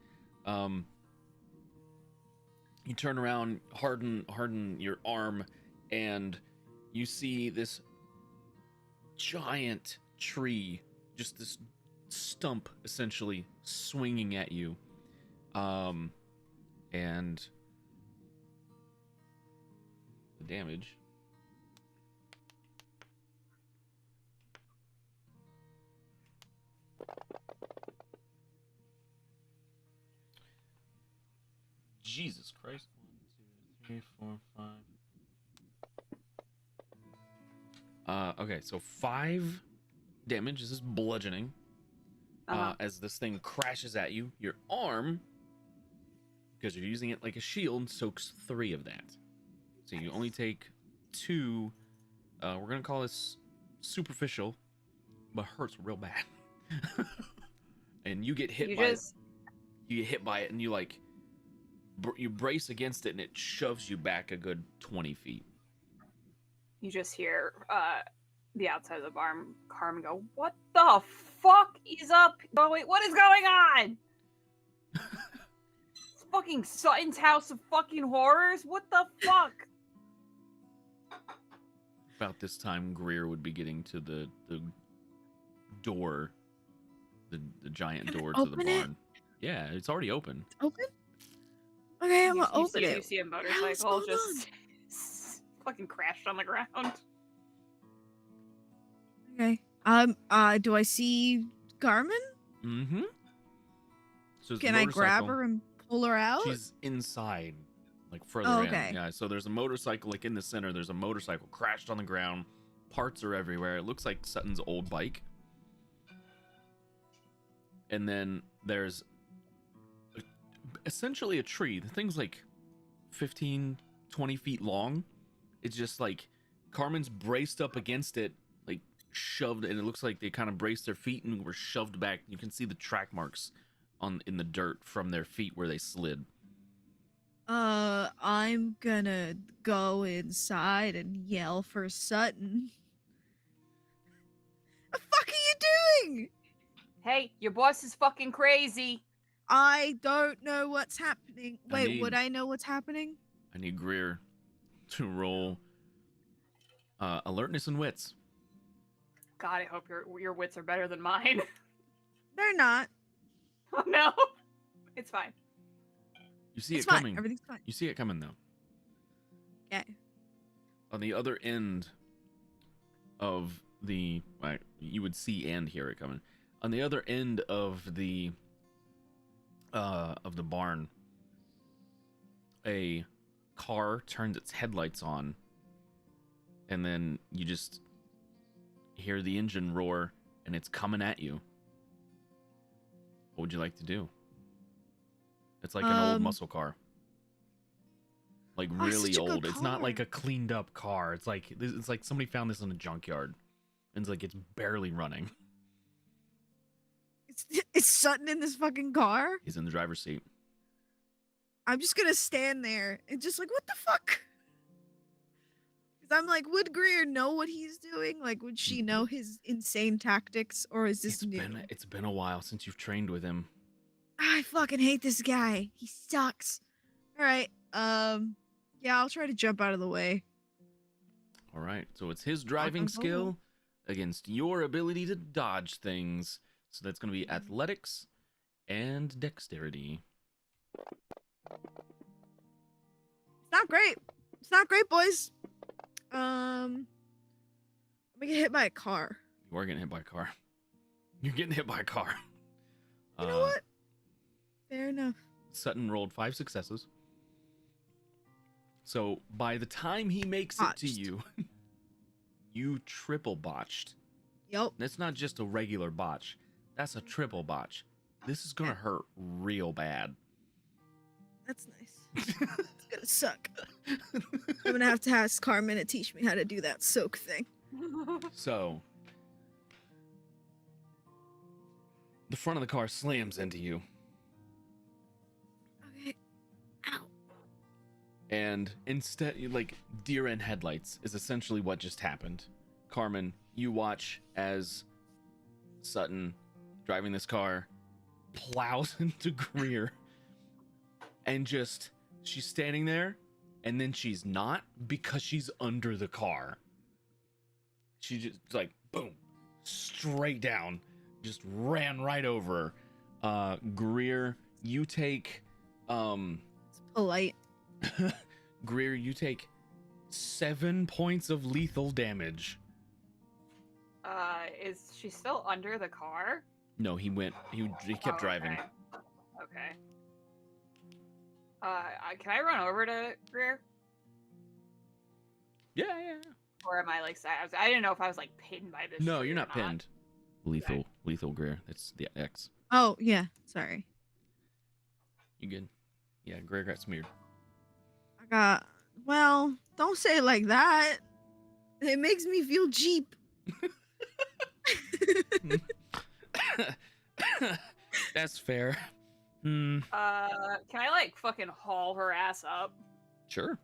You turn around, harden your arm, and you see this giant tree, just this stump essentially swinging at you. And the damage. Jesus Christ. 1, 2, 3, 4, 5. Okay, so 5 damage. This is bludgeoning. As this thing crashes at you, your arm, because you're using it like a shield, soaks 3 of that. So you only take 2. We're gonna call this superficial, but hurts real bad. And you get hit You by it. just You get hit by it, and you like you brace against it, and it shoves you back a good 20 feet. you just hear the outside of the barn, Carmen go, "What the fuck is up? Going? What is going on? It's fucking Sutton's House of fucking Horrors. What the fuck?" About this time, Greer would be getting to the door, the giant Can I door to the open it? barn. Yeah, it's already open. Open? Okay, I'm You, gonna you open see, it. you see a What the hell is motorcycle going on? just fucking crashed on the ground. Okay. Do I see Carmen? Mm-hmm. So it's Can a I grab motorcycle. her and pull her out? She's inside, like further Oh, in. okay. Yeah, so there's a motorcycle, like in the center, there's a motorcycle crashed on the ground. Parts are everywhere. It looks like Sutton's old bike. And then there's essentially a tree. The thing's like 15, 20 feet long. It's just like Carmen's braced up against it, like shoved, and it looks like they kind of braced their feet and were shoved back. You can see the track marks in the dirt from their feet where they slid. I'm gonna go inside and yell for Sutton. The fuck are you doing? Hey, your boss is fucking crazy. I don't know what's happening. Wait, would need- I know what's happening? I need Greer to roll alertness and wits. God, I hope your wits are better than mine. They're not. Oh no, it's fine. You see It's it fine. coming. Everything's fine. You see it coming though. Okay. On the other end of the, right, you would see and hear it coming. On the other end of the barn, a car turns its headlights on, and then you just hear the engine roar, and it's coming at you. What would you like to do? It's like an old muscle car. Like Oh, really such a good old. It's not like car. a cleaned up car. It's like somebody found this in a junkyard. And it's like it's barely running. It's Sutton in this fucking car? He's in the driver's seat. I'm just gonna stand there and just like, what the fuck? Because I'm like, would Greer know what he's doing? Like, would she know his insane tactics, or is this new? It's been a while since you've trained with him. I fucking hate this guy. He sucks. All right. Yeah, I'll try to jump out of the way. All right. So it's his driving skill against your ability to dodge things. So that's going to be athletics and dexterity. It's not great. It's not great, boys. I'm gonna get hit by a car. You are getting hit by a car. You're getting hit by a car. You know what? Fair enough. Sutton rolled 5 successes. So by the time he makes it to Botched. you, you triple botched. Yep. That's not just a regular botch. That's a triple botch. This is going to hurt real bad. That's nice. It's gonna suck. I'm gonna have to ask Carmen to teach me how to do that soak thing. So, the front of the car slams into you. Okay. Ow. And instead, like, deer in headlights is essentially what just happened. Carmen, you watch as Sutton, driving this car, plows into Greer, and she's standing there, and then she's not because she's under the car. She just like boom, straight down, just ran right over her. Greer, you take It's polite. Greer, you take 7 points of lethal damage. Is she still under the car? No, he kept driving. Okay. Can I run over to Greer? Yeah. Or am I like, I didn't know if I was like pinned by this. No, tree you're or not pinned. Lethal Greer. That's the X. Oh yeah, sorry. You good? Yeah, Greer got smeared. Well, don't say it like that. It makes me feel cheap. That's fair. Can I like fucking haul her ass up? Sure.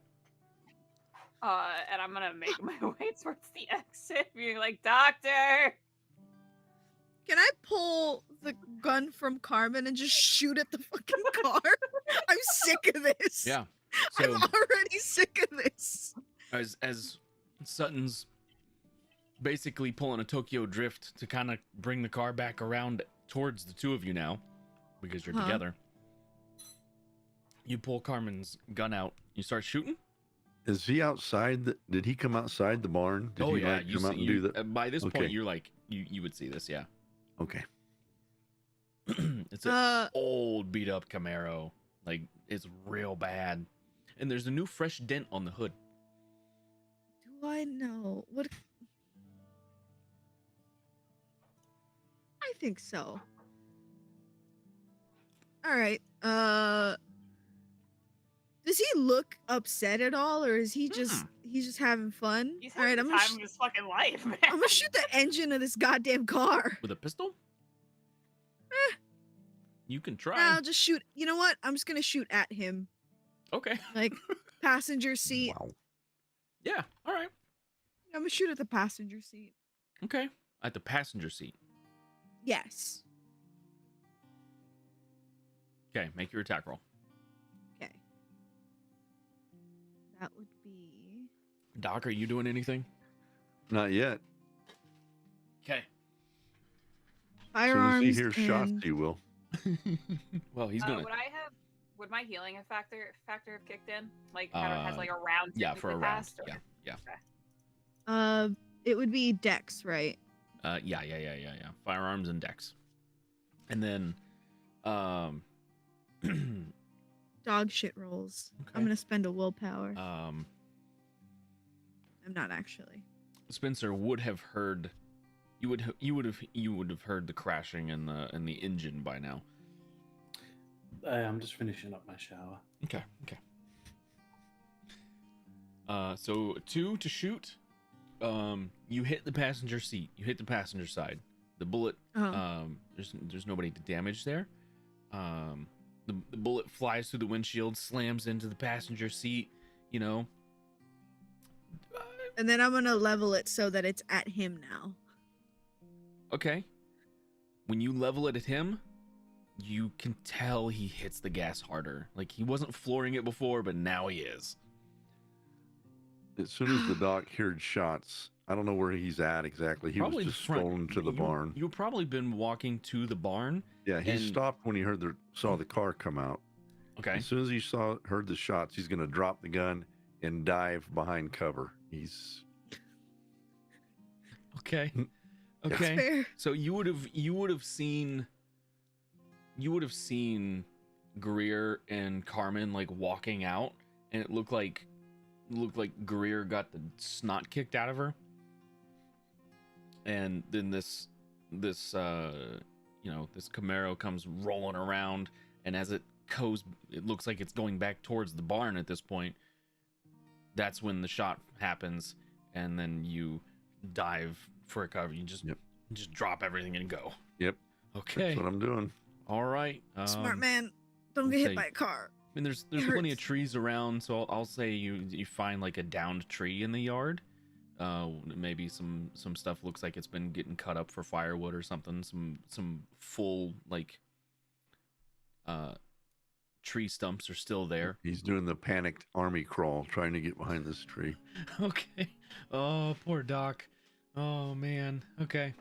And I'm gonna make my way towards the exit, being like, Doctor! Can I pull the gun from Carmen and just shoot at the fucking car? I'm sick of this. Yeah. I'm So already sick of this. as Sutton's basically pulling a Tokyo drift to kind of bring the car back around towards the two of you now, because you're together. You pull Carmen's gun out. You start shooting. Is he outside? Did he come outside the barn? Did he like, come out and do that? By this Okay. point, you're like you would see this. Yeah. Okay. It's an old beat up Camaro. Like it's real bad. And there's a new fresh dent on the hood. Do I know what? I think so. All right. Does he look upset at all, or is he just he's just having fun? He's All right, having the time of his fucking life, man. I'm gonna shoot the engine of this goddamn car. With a pistol? You can try. I'll just shoot. You know what? I'm just gonna shoot at him, Okay. like passenger seat. Wow. Yeah. All right. I'm gonna shoot at the passenger seat. Okay. At the passenger seat. Yes. Okay. Make your attack roll. Okay. That would be. Doc, are you doing anything? Not yet. Okay. As soon as Firearms. he hears shots, and- he will. Well, he's gonna. Would my healing factor have kicked in? Like, has like a round? Yeah, for a typically round. passed, or- Yeah. It would be Dex, right? Yeah. Firearms and dex. And then, Dog shit rolls. Okay. I'm gonna spend a willpower. um, I'm not actually. Spencer would have heard. You would have heard the crashing and the engine by now. I'm just finishing up my shower. Okay. So 2 to shoot. You hit the passenger seat. You hit the passenger side. The bullet. There's nobody to damage there. The bullet flies through the windshield, slams into the passenger seat. You know. And then I'm gonna level it so that it's at him now. Okay. When you level it at him, you can tell he hits the gas harder. Like he wasn't flooring it before, but now he is. As soon as the doc heard shots, I don't know where he's at exactly. He Probably was the just front. strolling to the barn. You've probably been walking to the barn. Yeah, he and- stopped when he saw the car come out. Okay. As soon as he heard the shots, he's going to drop the gun and dive behind cover. He's Okay. That's Okay. fair. So you would have seen Greer and Carmen like walking out, and it looked like Greer got the snot kicked out of her, and then this Camaro comes rolling around, and as it goes, it looks like it's going back towards the barn at this point. That's when the shot happens, and then you dive for a cover. You just drop everything and go. Yep. Okay. That's what I'm doing. All right. Smart man. Don't let's get hit say- by a car. I mean, there's It plenty of hurts. trees around, so I'll say you find like a downed tree in the yard. Maybe some stuff looks like it's been getting cut up for firewood or something. Some full like tree stumps are still there. He's doing the panicked army crawl, trying to get behind this tree. Okay. Oh, poor Doc. Oh man. Okay.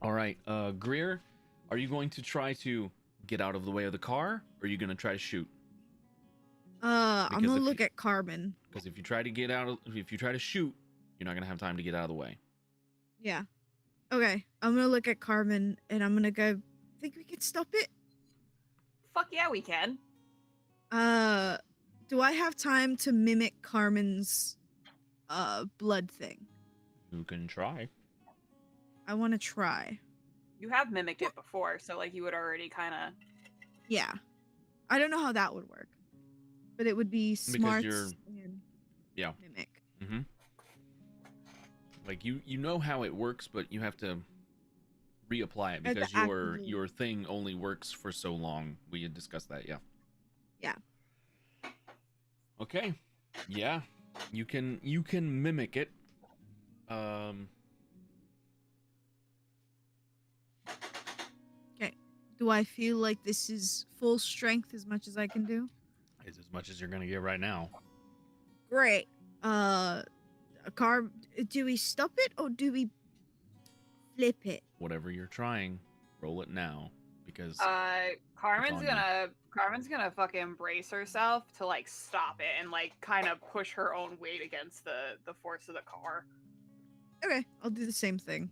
All right. Greer, are you going to try to get out of the way of the car, or are you going to try to shoot? I'm Because gonna if look you- at Carmen. Because if you try to shoot, you're not going to have time to get out of the way. Yeah. Okay. I'm gonna look at Carmen and I'm gonna go. Think we could stop it? Fuck yeah, we can. Do I have time to mimic Carmen's blood thing? You can try. I want to try. You have mimicked it before, so like you would already kind of. Yeah. I don't know how that would work, but it would be smart you're- and Yeah. mimic. Mm-hmm. Like you know how it works, but you have to reapply it I have to because actively- your thing only works for so long. We had discussed that, yeah. Yeah. Okay. Yeah. You can mimic it. Okay. Do I feel like this is full strength as much as I can do? It's as much as you're gonna get right now. Great. A car. Do we stop it or do we flip it? Whatever you're trying, roll it now. Because Carmen's on you. gonna fucking brace herself to like stop it and like kind of push her own weight against the force of the car. Okay, I'll do the same thing.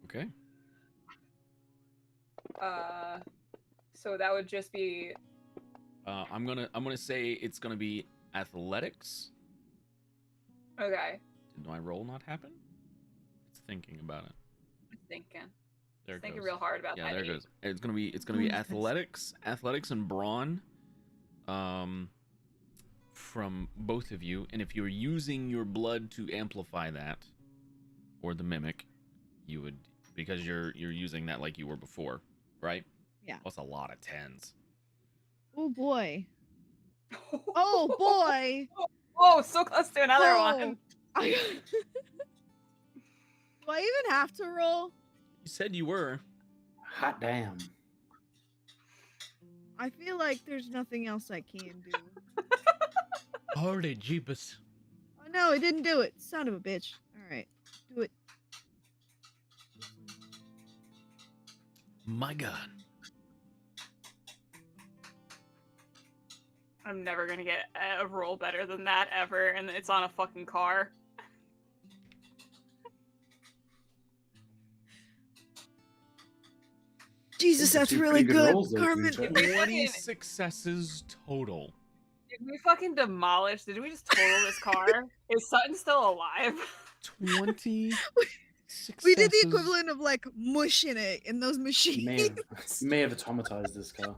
okay. So that would just be I'm gonna say it's gonna be athletics. okay. Did my roll not happen? It's thinking about it. I'm thinking. There it Thinking goes. real hard about Yeah, that. there it 8. goes. It's gonna be Oh, yes. athletics and brawn, from both of you. And if you're using your blood to amplify that, or the mimic, you would, because you're using that like you were before, right? Yeah. That's a lot of 10s. Oh boy. Oh boy. Oh, so close to another one. Do I even have to roll? You said you were. Hot damn. I feel like there's nothing else I can do. Holy jeepus. Oh no, it didn't do it. Son of a bitch. Alright. Do it. My God. I'm never gonna get a roll better than that ever, and it's on a fucking car. Jesus, Those are that's two really pretty good good, rolls there, Carmen. Teresa. 20 successes total. Did we fucking demolish? Did we just total this car? Is Sutton still alive? 20 We did the successes. equivalent of like mushing it in those You machines. may have automatized this car.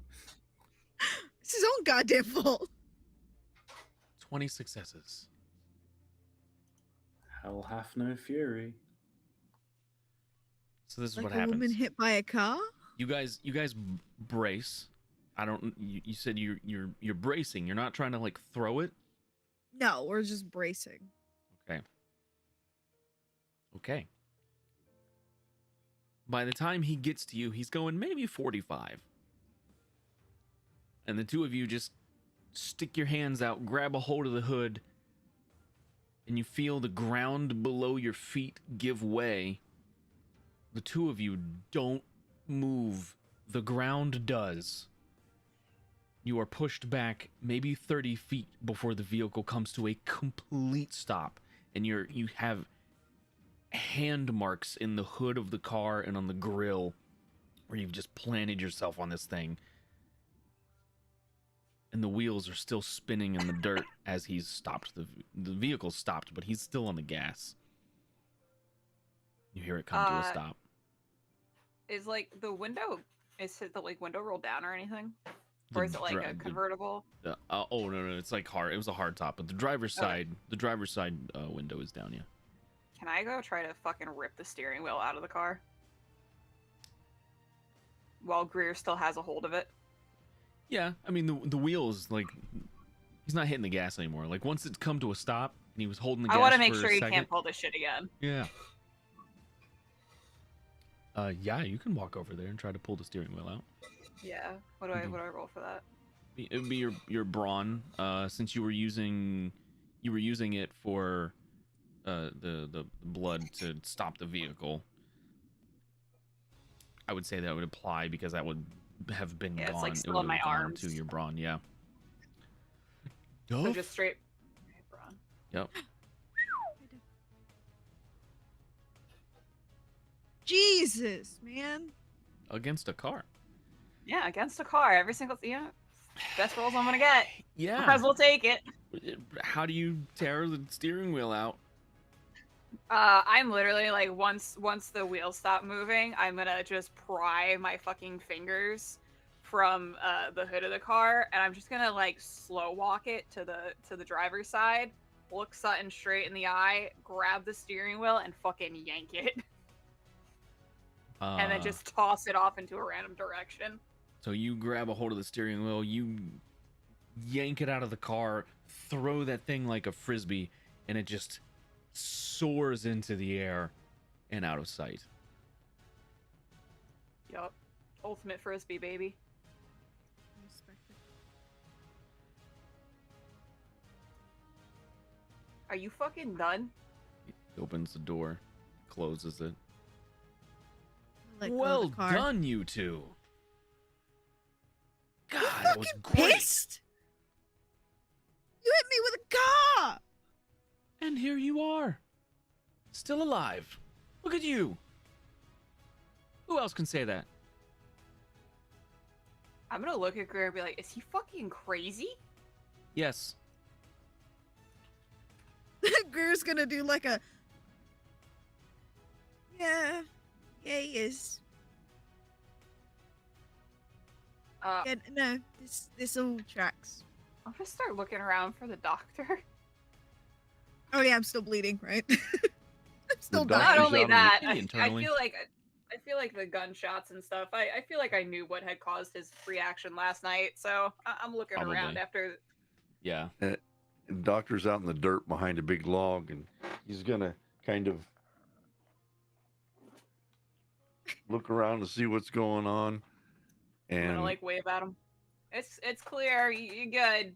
It's his own goddamn fault. 20 successes. Hell hath no fury. So this is Like what a woman happens. hit by a car. You guys brace. I don't. You said you're bracing. You're not trying to like throw it. No, we're just bracing. Okay. Okay. By the time he gets to you, he's going maybe 45. And the two of you just stick your hands out, grab a hold of the hood, and you feel the ground below your feet give way. The two of you don't move. The ground does. You are pushed back maybe 30 feet before the vehicle comes to a complete stop, and you have hand marks in the hood of the car and on the grill where you've just planted yourself on this thing. And the wheels are still spinning in the dirt as he's stopped. The vehicle stopped, but he's still on the gas. You hear it come to a stop. Is like the window? Is it the like window rolled down or anything? Or is it like a convertible? Oh no, it's like hard. It was a hard top, but the driver's Okay. side window is down. Yeah. Can I go try to fucking rip the steering wheel out of the car? While Greer still has a hold of it. Yeah, I mean the wheels, like, He's not hitting the gas anymore. Like once it's come to a stop and he was holding the gas I want to make for sure a he second. can't pull this shit again. Yeah. Yeah, you can walk over there and try to pull the steering wheel out. Yeah. What do I roll for that? It would be your brawn. Since you were using it for the blood to stop the vehicle. I would say that would apply because that would have been Yeah, gone. it's like It still would in my have gone arms. to your brawn. Yeah. So Duff? just straight. Brawn. Yep. Jesus, man. Against a car. Yeah, against a car. Every single best rolls I'm gonna get. Yeah. Might as well take it. How do you tear the steering wheel out? I'm literally like once the wheels stop moving, I'm gonna just pry my fucking fingers from the hood of the car, and I'm just gonna like slow walk it to the driver's side, look Sutton straight in the eye, grab the steering wheel, and fucking yank it, and then just toss it off into a random direction. So you grab a hold of the steering wheel, you yank it out of the car, throw that thing like a frisbee, and it just soars into the air and out of sight. Yup. Ultimate frisbee, baby. Respect it. Are you fucking done? He opens the door, closes it. Let go of Well the car. done, you two. God, You that was fucking great. pissed? You hit me with a car. And here you are, still alive. Look at you. Who else can say that? I'm gonna look at Greer and be like, is he fucking crazy? Yes. Greer's gonna do like a. Yeah, he is. Yeah, no, this all tracks. I'm gonna start looking around for the doctor. Oh yeah, I'm still bleeding, right? I'm still doctor's dying. Not only out of the- that, Maybe I internally. feel like the gunshots and stuff. I feel like I knew what had caused his reaction last night, so I'm looking around Probably. after. Yeah. The doctor's out in the dirt behind a big log, and he's gonna kind of look around to see what's going on. I'm And gonna like wave at him. It's clear. You're good.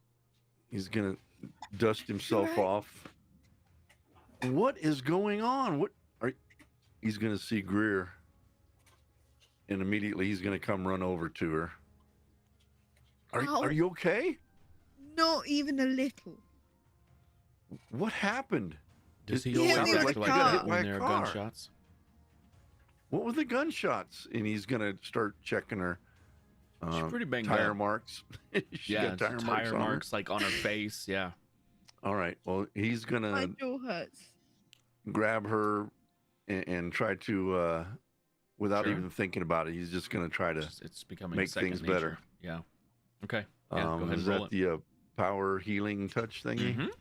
he's gonna dust himself Right. off. What is going on? He's gonna see Greer, and immediately he's gonna come run over to her. Ow. Are you okay? Not even a little. What happened? Does he It always sounded act like like you got that hit by when a there are car. gunshots? What were the gunshots? And he's gonna start checking her She's pretty banged tire up. marks. She Yeah, got tire marks on her. like on her face. Yeah. All right. Well, he's My gonna jaw hurts. grab her and try to, without Sure. even thinking about it, he's just gonna try to. It's becoming make second things nature. better. Yeah. Okay. Yeah, go ahead Is and roll that it. the power healing touch thingy? Mhm.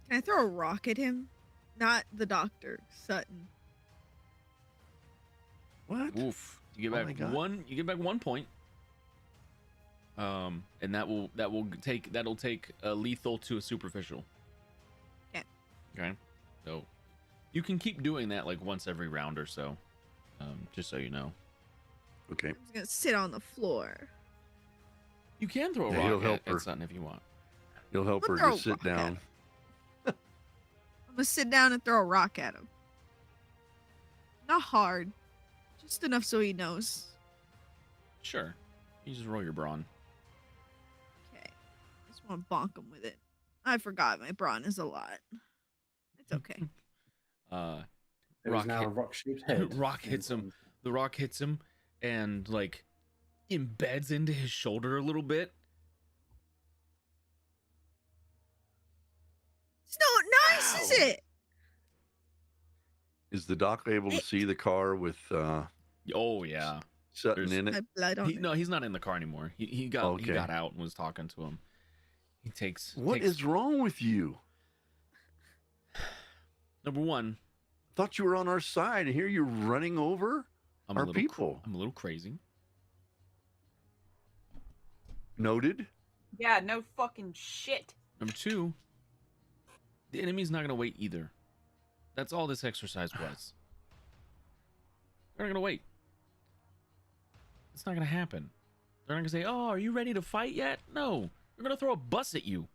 Can I throw a rock at him? Not the doctor, Sutton. What? Oof. You get Oh my back God. one. You get back 1 point. And that'll take a lethal to a superficial. Okay. Okay. So, you can keep doing that like once every round or so. Just so you know. Okay. I'm just gonna sit on the floor. You can throw a Yeah, rock he'll help at her. something if you want. You'll help We'll her throw just a sit rock at down. him. I'm gonna sit down and throw a rock at him. Not hard, just enough so he knows. Sure. You just roll your brawn. Okay. I just want to bonk him with it. I forgot my brawn is a lot. It's okay. There Rock is now hit- a rock-shaped head. Rock hits him. The rock hits him and like embeds into his shoulder a little bit. It's not nice, is Ow. it? Is the doc able to see the car with Oh yeah. Sutton There's- in My it? blood on it. No, he's not in the car anymore. He got Okay. out and was talking to him. He takes What is wrong with you? number one. Thought you were on our side, and here you're running over I'm our a little people. I'm a little crazy. Noted. Yeah, no fucking shit. Number two, the enemy's not going to wait either. That's all this exercise was. They're not going to wait. It's not going to happen. They're not going to say, oh, are you ready to fight yet? No. They're going to throw a bus at you.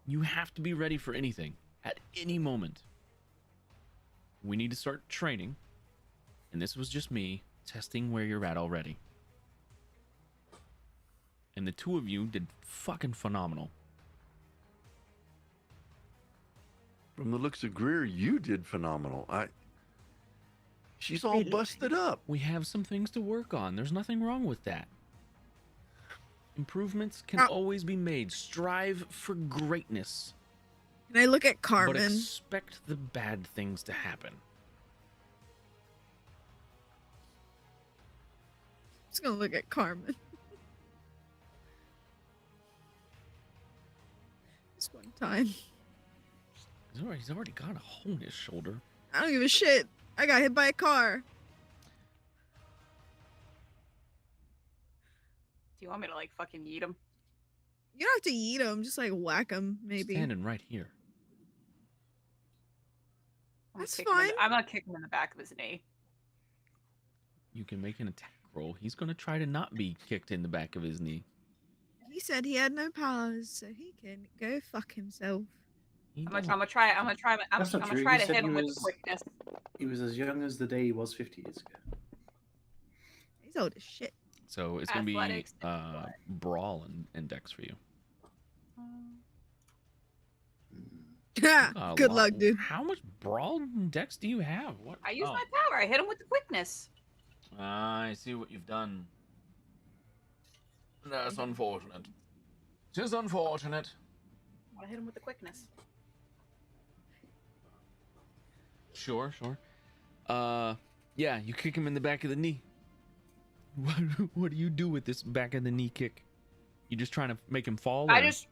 You have to be ready for anything at any moment. We need to start training. And this was just me testing where you're at already. And the two of you did fucking phenomenal. From the looks of Greer, you did phenomenal. She's all Really? busted up. We have some things to work on. There's nothing wrong with that. Improvements can always be made. Strive for greatness. Can I look at But Carmen? expect the bad things to happen. Just gonna look at Carmen. Just one time. He's already got a hole in his shoulder. I don't give a shit. I got hit by a car. Do you want me to like fucking eat him? You don't have to eat him. Just like whack him, maybe. Standing right here. That's I'm gonna kick him in the back of his knee. You can make an attack roll. He's going to try to not be kicked in the back of his knee. He said he had no powers, so he can go fuck himself. He I'm doesn't. gonna try That's not to true. try He to said hit he him with was- quickness. He was as young as the day he was 50 years ago. He's old as shit. So it's going to be Athletics. brawl and dex for you. Hmm. A Good lot- luck, dude. How much brawl and dex do you have? What? I used oh. my power. I hit him with the quickness. I see what you've done. That's unfortunate. Tis unfortunate. I hit him with the quickness. Sure. Yeah, you kick him in the back of the knee. What do you do with this back of the knee kick? You just trying to make him fall? I or- just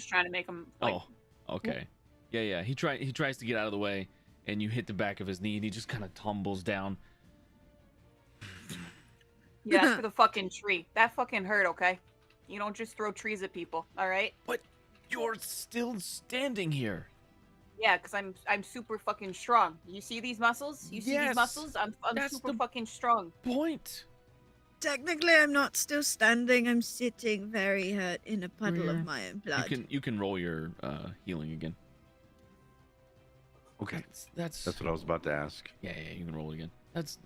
trying to make him like Oh, okay. Yeah. He tries to get out of the way, and you hit the back of his knee, and he just kind of tumbles down. yeah, that's for the fucking tree. That fucking hurt, okay? You don't just throw trees at people, all right? But you're still standing here. Yeah, because I'm super fucking strong. You see these muscles? You see Yes, these muscles? I'm that's super the- fucking strong. Point. Technically, I'm not still standing. I'm sitting very hurt in a puddle Greer, of my own blood. You can roll your healing again. Okay, That's that's what I was about to ask. yeah, you can roll it again. That's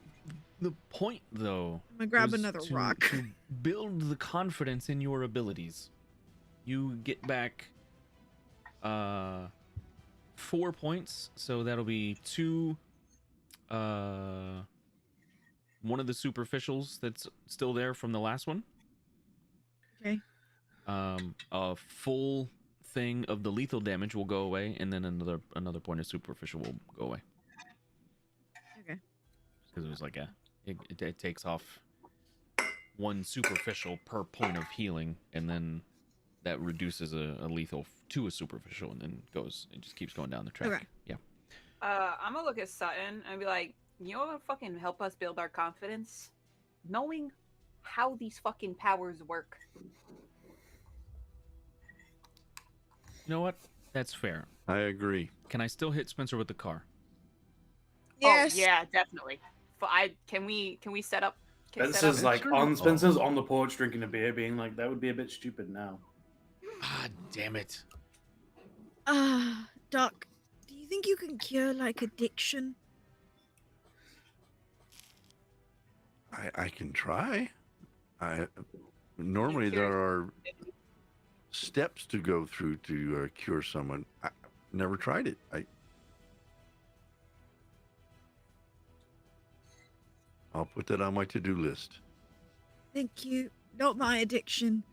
the point, though. I'm gonna grab was another to- rock. to build the confidence in your abilities. You get back 4 points, so that'll be 2 one of the superficials that's still there from the last one. Okay. A full thing of the lethal damage will go away, and then another point of superficial will go away. Okay. Because it was like it takes off 1 superficial per point of healing, and then that reduces a lethal to a superficial, and then it just keeps going down the track. Okay. Yeah. I'm gonna look at Sutton and be like, you know what would fucking help us build our confidence? Knowing how these fucking powers work. You know what? That's fair. I agree. Can I still hit Spencer with the car? Yes. Oh, yeah, definitely. Can we set up? Can we set Spencer's up- like on Spencer's on the porch drinking a beer, being like, "That would be a bit stupid now." Ah, damn it. Doc, do you think you can cure like addiction? I can try. Normally there are steps to go through to cure someone. I never tried it. I'll put that on my to-do list. Thank you. Not my addiction.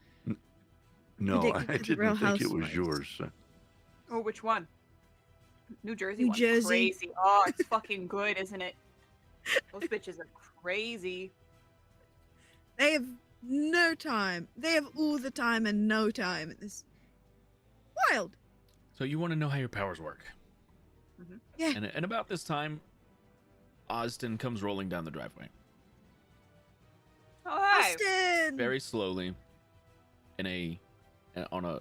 No, Addicted I to the Real didn't think it was Housewives. yours. Oh, which one? New Jersey. New one's Jersey. Crazy. Oh, it's fucking good, isn't it? Those bitches are crazy. They have no time. They have all the time and no time at this. Wild. So you want to know how your powers work? Yeah. And about this time, Austin comes rolling down the driveway Oh, hi. Austin. very slowly, in on a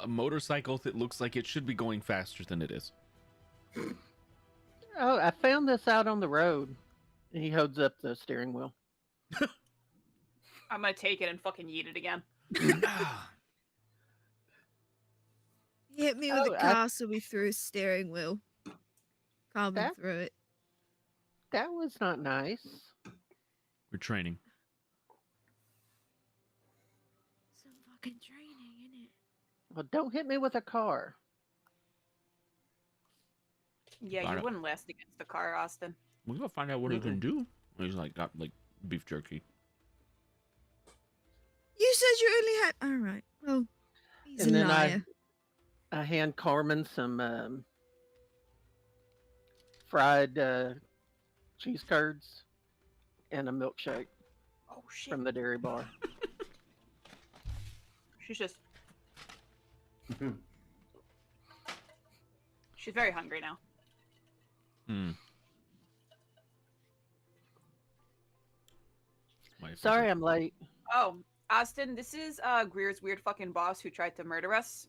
motorcycle that looks like it should be going faster than it is. Oh, I found this out on the road. And he holds up the steering wheel. I'm gonna take it and fucking yeet it again. He hit me with Oh, a car, so we threw a steering wheel. Carbon That- through it. That was not nice. We're training. Some fucking training, innit? Well, don't hit me with a car. Yeah, Got you it. wouldn't last against the car, Austin. We're gonna find out what he can do. He's like got like beef jerky. You said you only had. All right. Well, he's And a then liar. I hand Carmen some fried cheese curds and a milkshake Oh shit. from the dairy bar. She's just. She's very hungry now. Hmm. My Sorry, favorite. I'm late. Oh, Austin, this is Greer's weird fucking boss who tried to murder us.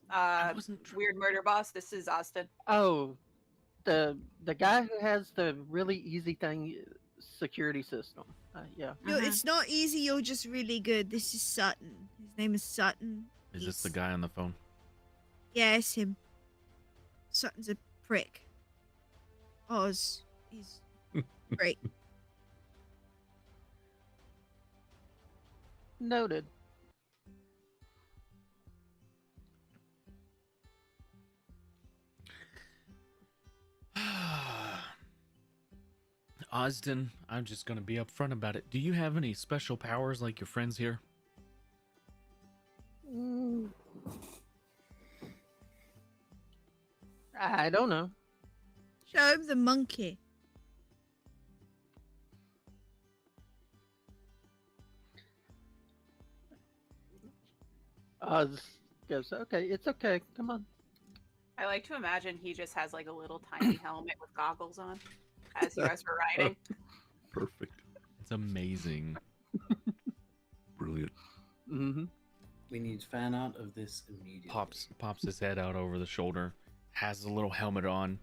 Weird murder boss. This is Austin. Oh, the guy who has the really easy thing security system. Yeah. No, it's not easy. You're just really good. This is Sutton. His name is Sutton. Is this the He's- guy on the phone? Yeah, it's him. Sutton's a prick. Oz. He's great. Noted. Osden, I'm just gonna be upfront about it. Do you have any special powers like your friends here? Mm. I don't know. Show him the monkey. Oz goes, okay, it's okay. Come on. I like to imagine he just has like a little tiny helmet with goggles on as you guys were riding. Perfect. It's amazing. Brilliant. Mm-hmm. We need fan art of this immediately. Pops his head out over the shoulder, has a little helmet on,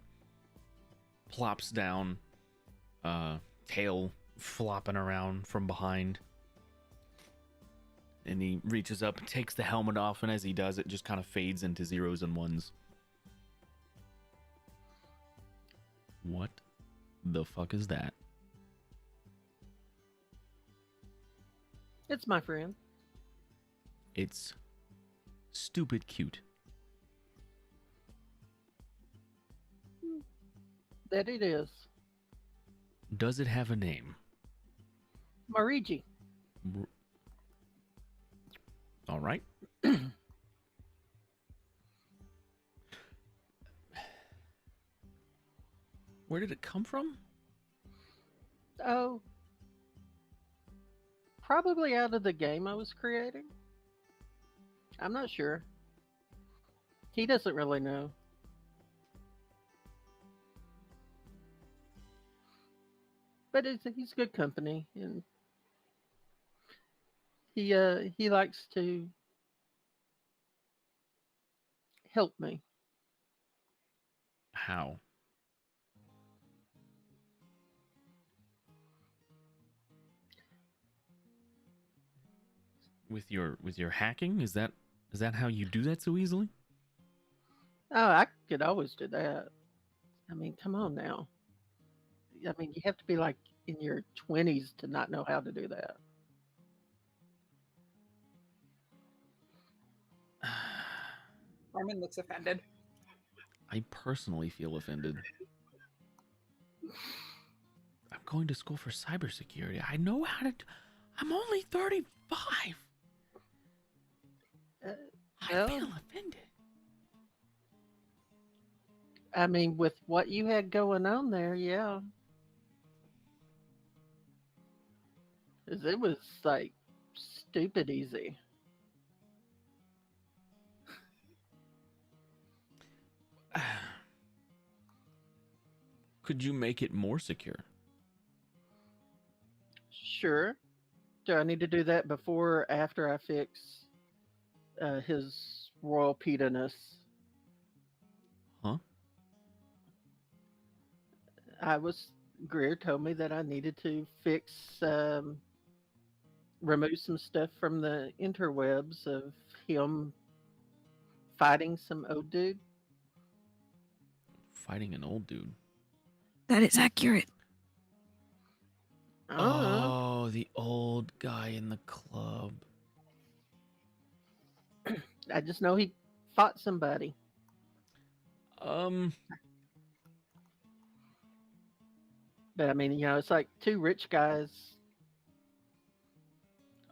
plops down, tail flopping around from behind. And he reaches up and takes the helmet off, and as he does, it just kind of fades into zeros and ones. What the fuck is that? It's my friend. It's stupid cute. That it is. Does it have a name? Marigi. All right. Where did it come from? Oh. Probably out of the game I was creating. I'm not sure. He doesn't really know. But he's good company, and he likes to help me. How? With your hacking? Is that how you do that so easily? Oh, I could always do that. I mean, come on now. I mean, you have to be like in your 20s to not know how to do that. Armin looks offended. I personally feel offended. I'm going to school for cybersecurity. I know how to. I'm only 35. I well- feel offended. I mean, with what you had going on there, yeah. 'Cause it was like stupid easy. Could you make it more secure? Sure. Do I need to do that before or after I fix his royal petaness. Huh? I was Greer told me that I needed to remove some stuff from the interwebs of him fighting some old dude. Fighting an old dude. That is accurate. Uh, Oh, the old guy in the club. I just know he fought somebody. Um, But I mean, it's like two rich guys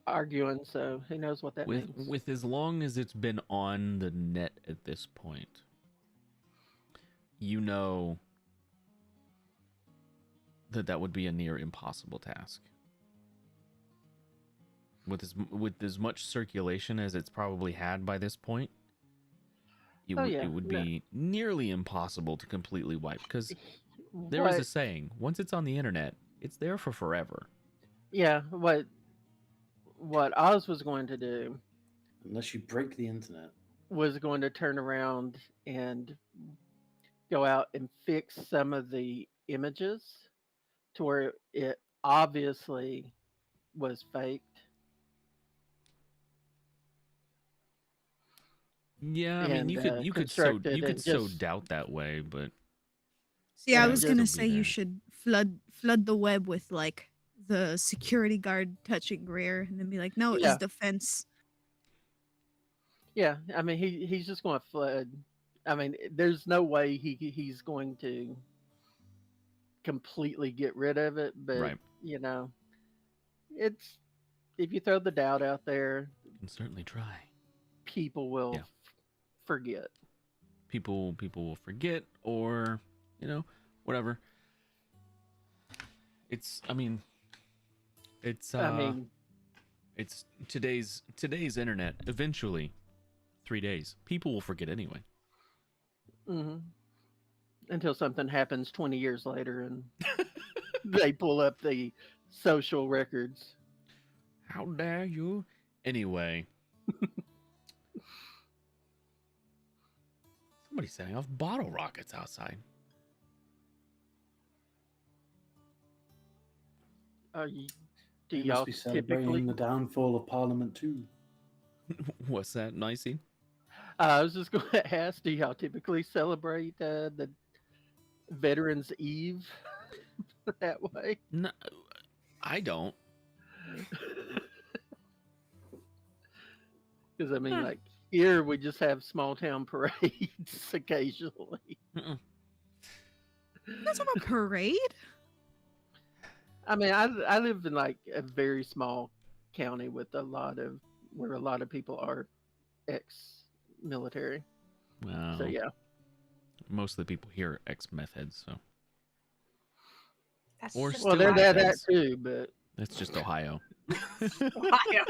arguing, so who knows what that means. with as long as it's been on the net at this point, you know that would be a near impossible task. With as much circulation as it's probably had by this point, it would No. be nearly impossible to completely wipe, because there is a saying, once it's on the internet, it's there for forever. Yeah, what Oz was going to do Unless you break the internet. was going to turn around and go out and fix some of the images to where it obviously was faked. Yeah, I mean, And you could constructed and so just doubt that way, but See, I and was just gonna still be say you there. should flood the web with like the security guard touching Greer, and then be like, no, it's yeah, defense. yeah. I mean, he's just going to flood. I mean, there's no way he's going to completely get rid of it, but Right. it's if you throw the doubt out there, Can certainly try. people will Yeah. forget. People will forget, or whatever. It's I mean it's I mean, it's today's internet. Eventually, 3 days, people will forget anyway. mhm. Until something happens 20 years later and they pull up the social records. How dare you? Anyway, somebody's setting off bottle rockets outside. Do They y'all must be celebrating typically? the downfall of Parliament too. What's that, Nicey? I was just going to ask, do y'all typically celebrate the Veterans Eve that way? No, I don't. Because I mean, Huh. like here we just have small town parades occasionally. Mm-mm. You guys have a parade? I mean, I live in like a very small county with where a lot of people are ex-military. Well, So yeah, most of the people here are ex-meth heads, so That's Or just well, still they're meth that heads. too, but That's just Ohio. Ohio.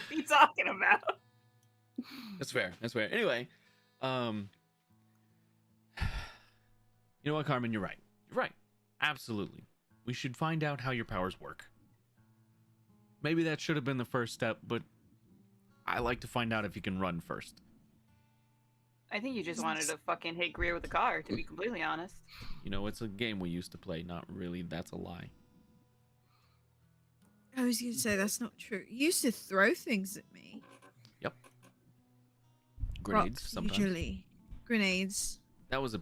What are you talking about? That's fair. That's fair. Anyway, you know what, Carmen? You're right. You're right. Absolutely. We should find out how your powers work. Maybe that should have been the first step, but I like to find out if you can run first. I think you just wanted to fucking hit Greer with a car, to be completely honest. It's a game we used to play. Not really. That's a lie. I was gonna say that's not true. You used to throw things at me. Yep. Grenades, Rocks, sometimes. usually. Grenades. That was a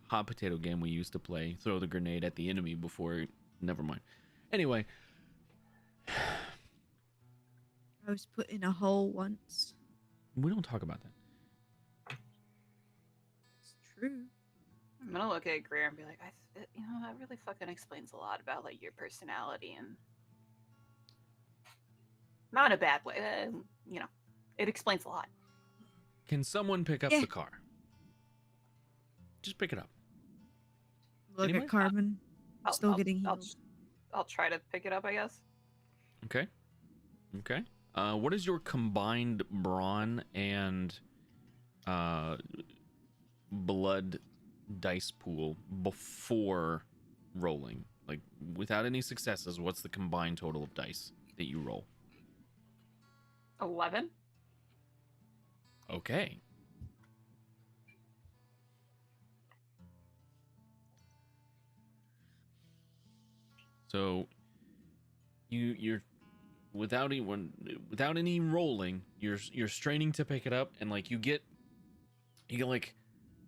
hot potato game we used to play. Throw the grenade at the enemy before... Never mind. Anyway. I was put in a hole once. We don't talk about that. It's true. I'm gonna look at Greer and be like, that really fucking explains a lot about like your personality, and not in a bad way. It explains a lot. Can someone pick up Yeah. the car? Just pick it up. Look Anyway, at Carmen. I'll- Still I'll- getting I'll, healed. I'll try to pick it up, I guess. Okay. Okay. What is your combined brawn and blood dice pool before rolling? Like, without any successes, what's the combined total of dice that you roll? 11. Okay. So you're without any rolling, you're straining to pick it up, and like you get like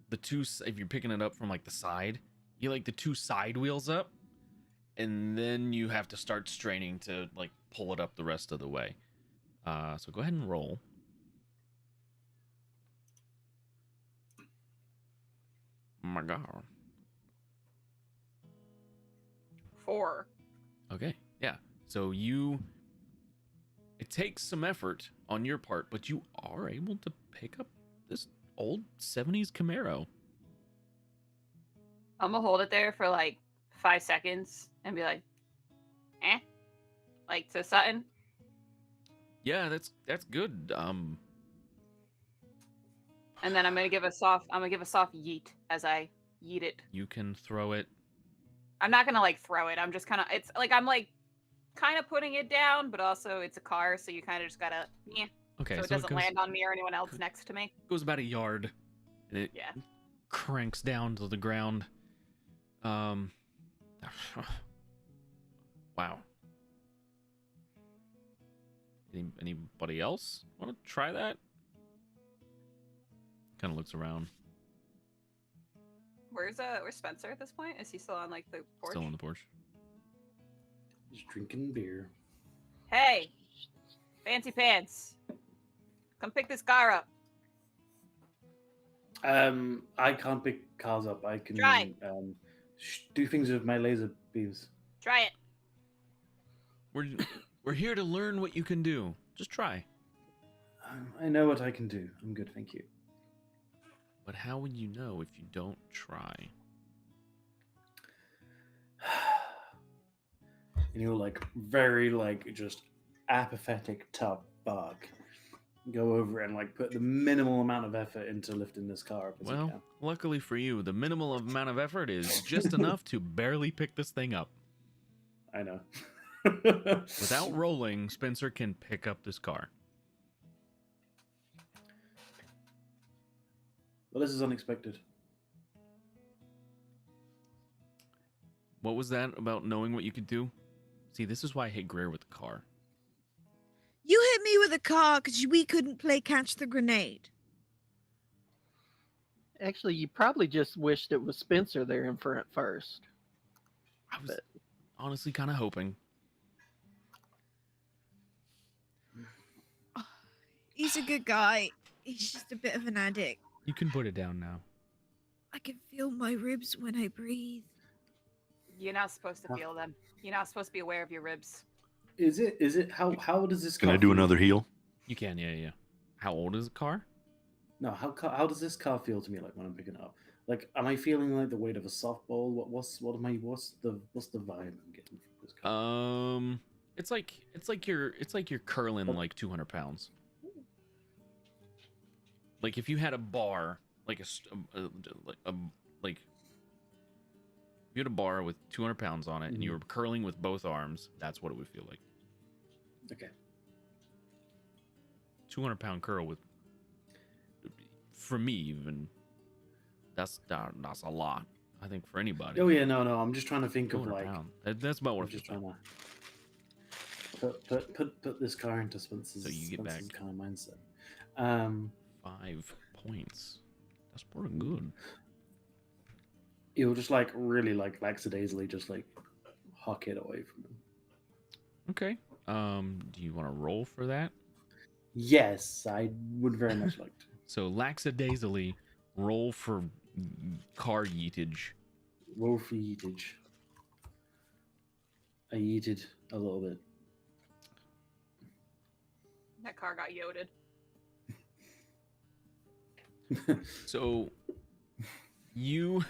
the two, if you're picking it up from like the side, you get like the two side wheels up, and then you have to start straining to like pull it up the rest of the way. So go ahead and roll. Oh my god. 4. Okay, yeah. So it takes some effort on your part, but you are able to pick up this old 70s Camaro. I'm gonna hold it there for like 5 seconds and be like, like to Sutton. Yeah, that's good. And then I'm gonna give a soft yeet as I yeet it. You can throw it. I'm not gonna like throw it. I'm just kind of, it's like I'm like kind of putting it down, but also it's a car, so you kind of just gotta Okay, so it doesn't land on me or anyone else next to me. Goes about a yard, and it Yeah. cranks down to the ground. Wow. Anybody else want to try that? Kind of looks around. Where's Spencer at this point? Is he still on like the porch? Still on the porch. Just drinking beer. Hey, Fancy Pants, come pick this car up. I can't pick cars up. I can Try. do things with my laser beams. Try it. We're here to learn what you can do. Just try. I know what I can do. I'm good, thank you. But how would you know if you don't try? And you're like very like just apathetic tough bug. Go over and like put the minimal amount of effort into lifting this car up as you Well, can. luckily for you, the minimal amount of effort is just enough to barely pick this thing up. I know. Without rolling, Spencer can pick up this car. Well, this is unexpected. What was that about knowing what you could do? See, this is why I hate Greer with the car. You hit me with a car because we couldn't play catch the grenade. Actually, you probably just wished it was Spencer there in front first. I was honestly kind of hoping. He's a good guy. He's just a bit of an addict. You can put it down now. I can feel my ribs when I breathe. You're not supposed to feel them. You're not supposed to be aware of your ribs. Is it how does this Can car I do feel? another heal? You can, yeah. How old is the car? No, how does this car feel to me like when I'm picking it up? Like, am I feeling like the weight of a softball? What's the vibe I'm getting from this car? It's like you're curling like 200 pounds. Like if you had a bar, like if you had a bar with 200 pounds on it, and you were curling with both arms, that's what it would feel like. Okay. 200-pound curl with, for me even, that's a lot. I think for anybody. Oh yeah, no. I'm just trying to think of 200 like. pound. That's about I'm worth just it. trying to put this car into Spencer's, So you get back kind of mindset. 5 points. That's pretty good. He'll just like really like lackadaisically just like huck it away from him. Okay. Do you want to roll for that? Yes, I would very much like to. So lackadaisically roll for car yeetage. Roll for yeetage. I yeeted a little bit. That car got yoted. So you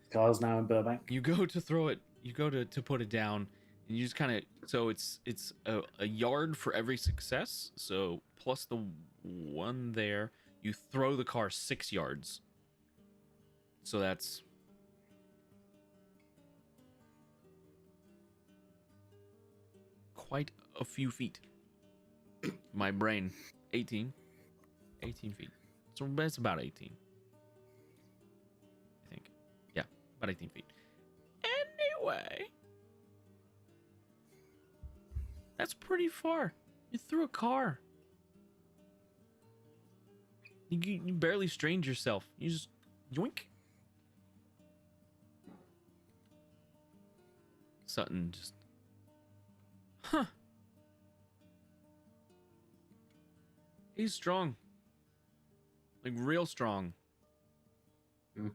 Car's now in Burbank. you go to throw it, you go to put it down, and you just kind of, so it's a yard for every success, so plus the one there, you throw the car 6 yards, so that's quite a few feet. My brain. 18. 18 feet. So that's about 18. I think. Yeah, about 18 feet. Anyway. That's pretty far. You threw a car. You barely strained yourself. You just yoink. Sutton just, huh. He's strong. Like real strong. Hmm.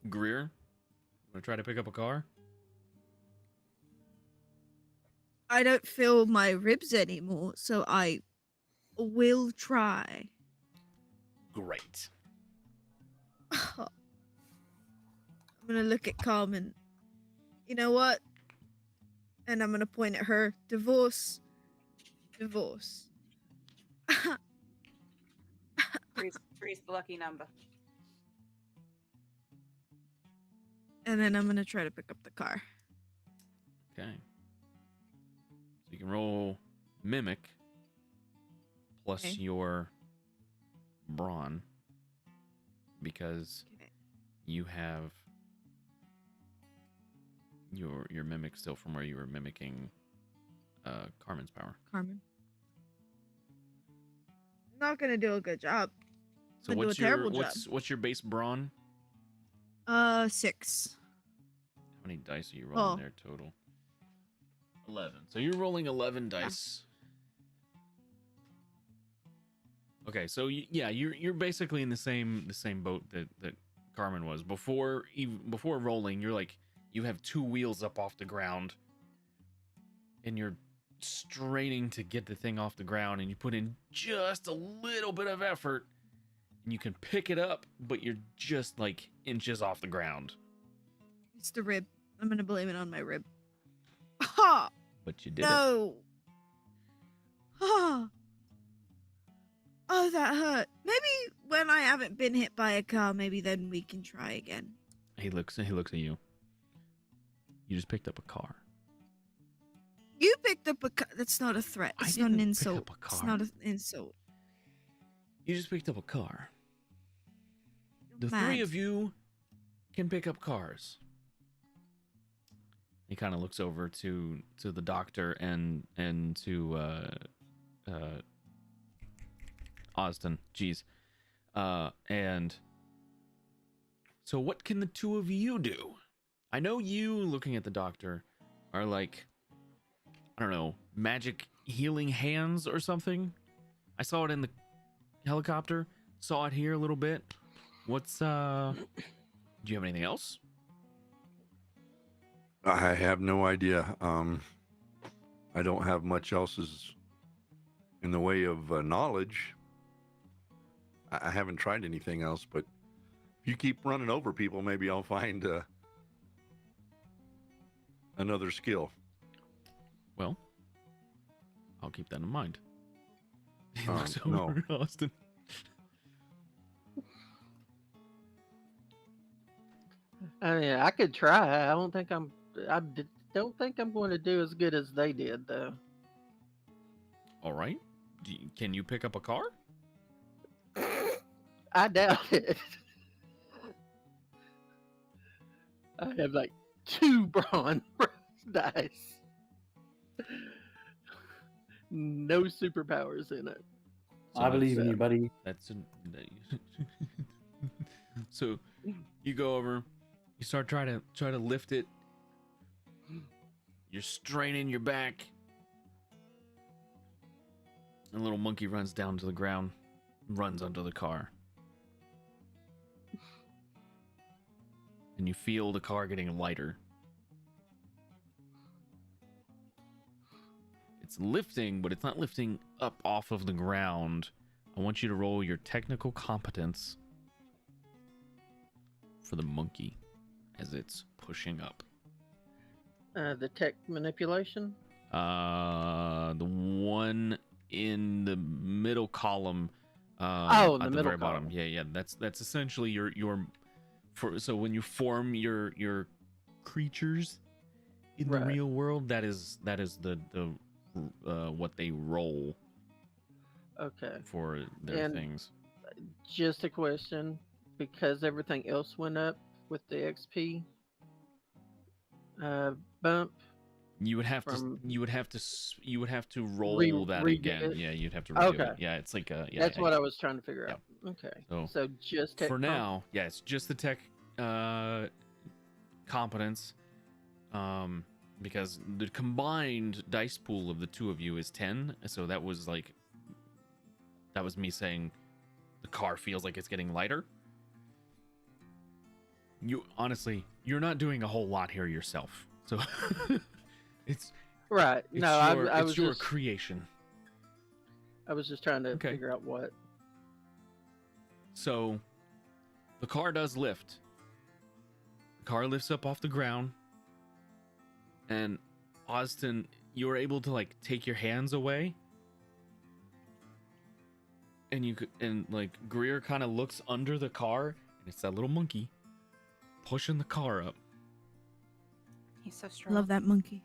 Greer, you want to try to pick up a car? I don't feel my ribs anymore, so I will try. Great. I'm gonna look at Carmen. You know what? And I'm gonna point at her. Divorce. Divorce. Three's the lucky number. And then I'm gonna try to pick up the car. Okay. So you can roll Mimic plus Okay. your Brawn because Okay. you have your Mimic still from where you were mimicking Carmen's power. Carmen. Not gonna do a good job. So Gonna do a terrible job. what's your base Brawn? 6. How many dice are you rolling Oh. there total? 11. So you're rolling 11 dice. Okay, so you're basically in the same boat that Carmen was before rolling. You're like you have 2 wheels up off the ground, and you're straining to get the thing off the ground, and you put in just a little bit of effort, and you can pick it up, but you're just like inches off the ground. It's the rib. I'm gonna blame it on my rib. Ha! But you did it. No. Ha! Oh, that hurt. Maybe when I haven't been hit by a car, maybe then we can try again. He looks at you. You just picked up a car. You picked up a car. That's not a threat. I It's not an didn't pick insult. up a It's car. not an insult. You just picked up a car. You're The mad. 3 of you can pick up cars. He kind of looks over to the doctor and to Austin. Jeez. And so what can the 2 of you do? I know you, looking at the doctor, are like, I don't know, magic healing hands or something. I saw it in the helicopter. Saw it here a little bit. What's do you have anything else? I have no idea. I don't have much else in the way of knowledge. I haven't tried anything else, but if you keep running over people, maybe I'll find another skill. Well, I'll keep that in mind. He Oh, looks over no. at Austin. I mean, I could try. Don't think I'm going to do as good as they did, though. All right. Can you pick up a car? I doubt it. I have like 2 brawn dice. No superpowers in it. So I believe in that's- you, buddy. That's so you go over, you start try to lift it. You're straining your back. A little monkey runs down to the ground, runs under the car. And you feel the car getting lighter. It's lifting, but it's not lifting up off of the ground. I want you to roll your technical competence for the monkey as it's pushing up. The tech manipulation. The one in the middle column. Oh, in at the the middle very bottom. column. Yeah. That's essentially your so when you form your creatures in the Right. real world, that is the what they roll Okay. for their And things. just a question, because everything else went up with the XP bump You would have to from roll that redo again. it. Yeah, you'd have to redo Okay, it. Yeah, it's like that's what I was trying to figure Yep. out. Okay, So, so just tech for now, yeah, it's just the tech competence. Because the combined dice pool of the two of you is 10. So that was me saying the car feels like it's getting lighter. You honestly, you're not doing a whole lot here yourself. So it's right. it's No, I was your just creation. I was just trying to Okay. figure out what. So the car does lift. The car lifts up off the ground. And Austin, you're able to like take your hands away. And like Greer kind of looks under the car, and it's that little monkey pushing the car up. He's so strong. Love that monkey.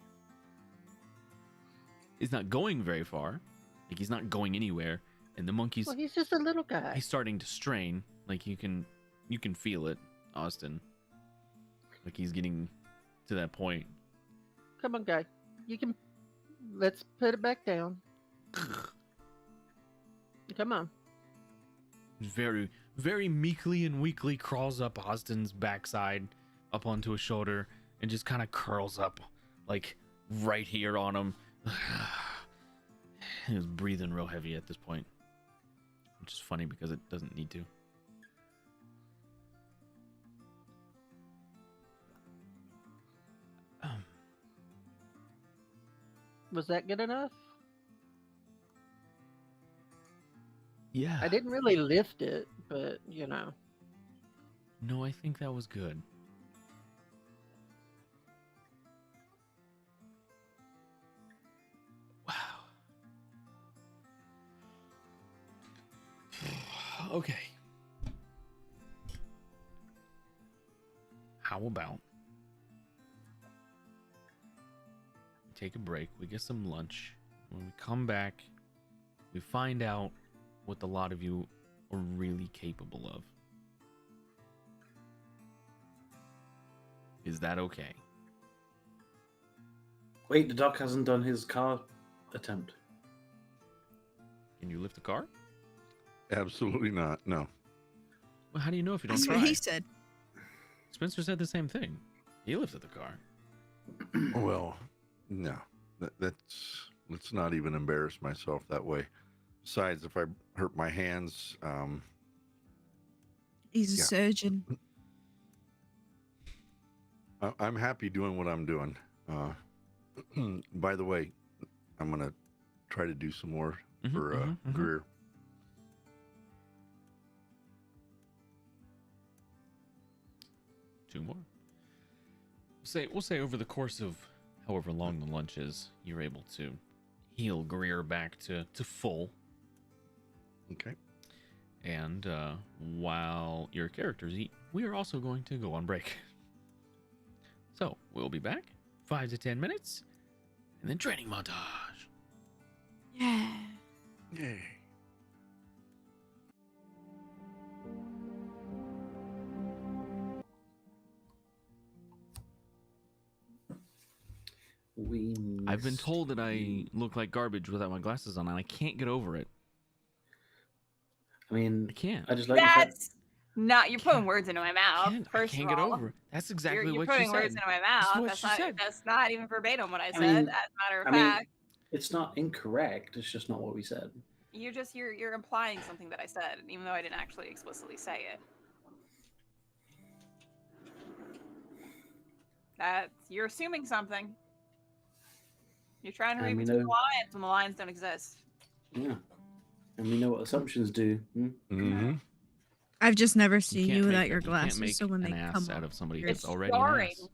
He's not going very far. Like he's not going anywhere. And the monkey's Well, he's just a little guy. he's starting to strain. Like you can feel it, Austin. Like he's getting to that point. Come on, guy. You can. Let's put it back down. Come on. Very, very meekly and weakly crawls up Austin's backside, up onto his shoulder, and just kind of curls up, like right here on him. He was breathing real heavy at this point, which is funny because it doesn't need to. Was that good enough? Yeah. I didn't really lift it, but you know. No, I think that was good. Wow. Okay. How about we take a break, we get some lunch. When we come back, we find out what the lot of you are really capable of. Is that okay? Wait, the doc hasn't done his car attempt. Can you lift a car? Absolutely not. No. Well, how do you know if you don't That's try? what he said. Spencer said the same thing. He lifted the car. Well, no. Let's not even embarrass myself that way. Besides, if I hurt my hands, He's a Yeah. surgeon. I'm happy doing what I'm doing. By the way, I'm gonna try to do some more for Greer. Two more. We'll say over the course of however long the lunch is, you're able to heal Greer back to full. Okay. And while your characters eat, we are also going to go on break. So we'll be back 5 to 10 minutes, and then training montage. Yeah. Yay. I've been told that I look like garbage without my glasses on, and I can't get over it. I mean, I can't. I just like the fact. That's not. You're putting words into my I mouth. can't First get of all, over it. That's exactly you're what putting she words said. into my That's mouth. what That's she not. said. That's not even verbatim what I said. mean- As a matter of I mean- fact, It's not incorrect. It's just not what we said. you're implying something that I said, even though I didn't actually explicitly say it. You're assuming something. You're trying to read And we between the know- lines when the lines don't exist. Yeah. And we know what assumptions do. Mm-hmm. I've just never You seen can't you make without it- your you can't glasses, make so when they an ass come out up, of somebody you're- that's It's already jarring. an ass.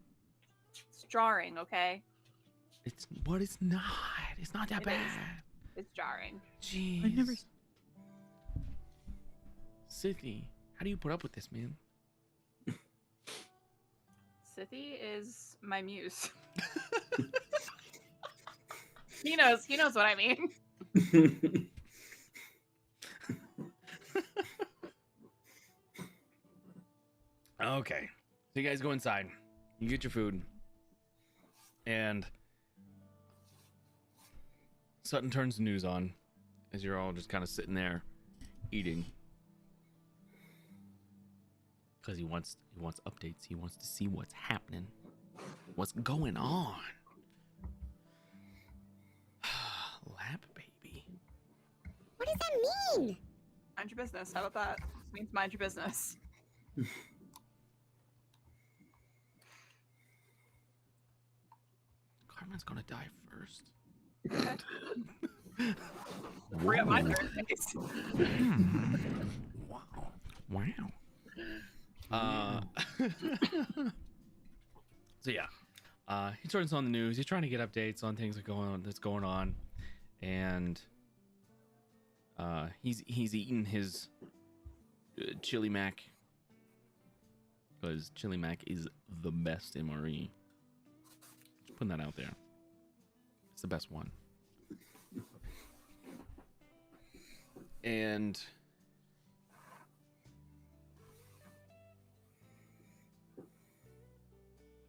It's jarring, okay? It's not. It's not that It bad. is. It's jarring. Jeez. I've never. Sithy, how do you put up with this, man? Sithy is my muse. He knows what I mean. Okay. So you guys go inside. You get your food. And Sutton turns the news on as you're all just kind of sitting there eating. Because he wants updates. He wants to see what's happening. What's going on. Lap baby. What does that mean? Mind your business. How about that? This means mind your business. Carmen's gonna die first. Forget my Thursdays. Wow. So yeah, he turns on the news. He's trying to get updates on things that's going on, and he's eating his chili mac because chili mac is the best MRE. Just putting that out there. It's the best one. And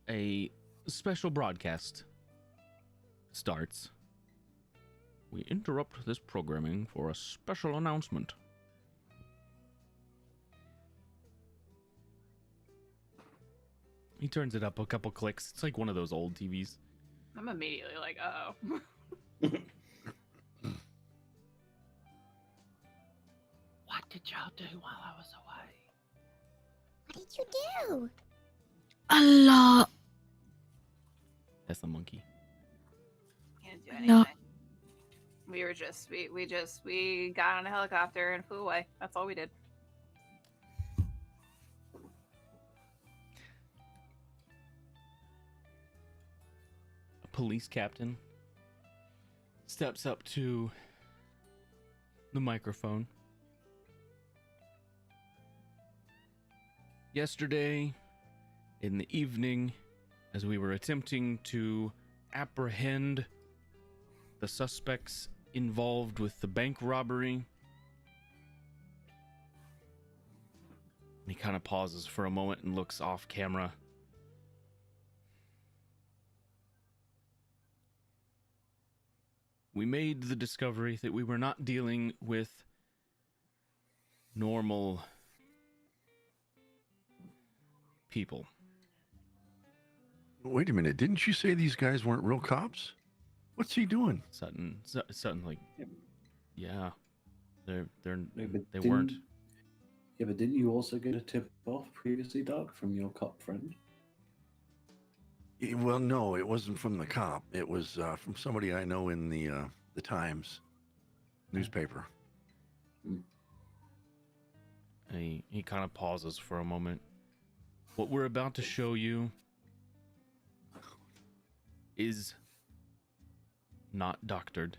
a special broadcast starts. We interrupt this programming for a special announcement. He turns it up a couple clicks. It's like one of those old TVs. I'm immediately like, uh-oh. What did y'all do while I was away? What did you do? A lot. That's the monkey. Can't do No. anything. We were just we got on a helicopter and flew away. That's all we did. A police captain steps up to the microphone. Yesterday, in the evening, as we were attempting to apprehend the suspects involved with the bank robbery, he kind of pauses for a moment and looks off camera. We made the discovery that we were not dealing with normal people. Wait a minute. Didn't you say these guys weren't real cops? What's he doing? Sutton like, yeah, they But weren't. Yeah, but didn't you also get a tip off previously, Doc, from your cop friend? Well, no, it wasn't from the cop. It was from somebody I know in the Times newspaper. He kind of pauses for a moment. What we're about to show you is not doctored.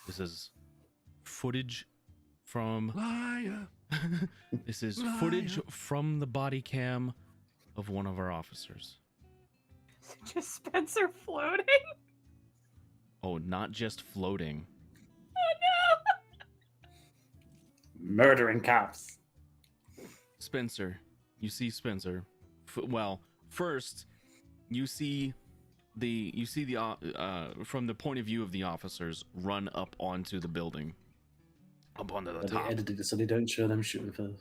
This is footage from Liar. this is Liar. footage from the body cam of one of our officers. Just Spencer floating. Oh, not just floating. Murdering cops. Spencer, you see Spencer. Well, first you see the from the point of view of the officers run up onto the building, up onto the But top. they edited it so they don't show them shooting first.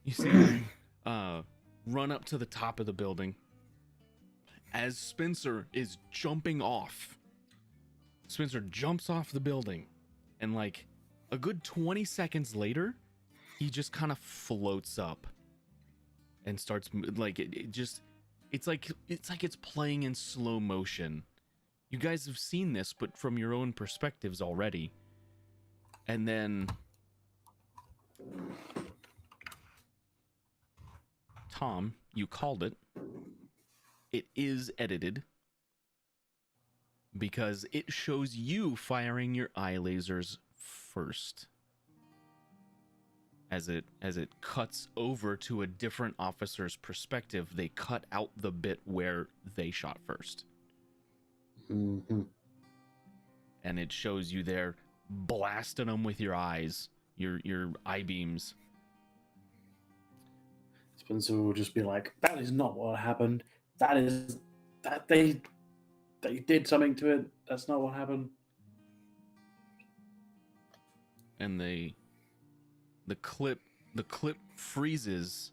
You see them run up to the top of the building. As Spencer is jumping off, Spencer jumps off the building, and like a good 20 seconds later, he just kind of floats up and starts like it's like it's playing in slow motion. You guys have seen this, but from your own perspectives already. And then Tom, you called it. It is edited because it shows you firing your eye lasers first. As it cuts over to a different officer's perspective, they cut out the bit where they shot first. Mm-hmm. and it shows you there blasting them with your eyes, your eye beams. Spencer will just be like, "That is not what happened. That they did something to it. That's not what happened." And the clip freezes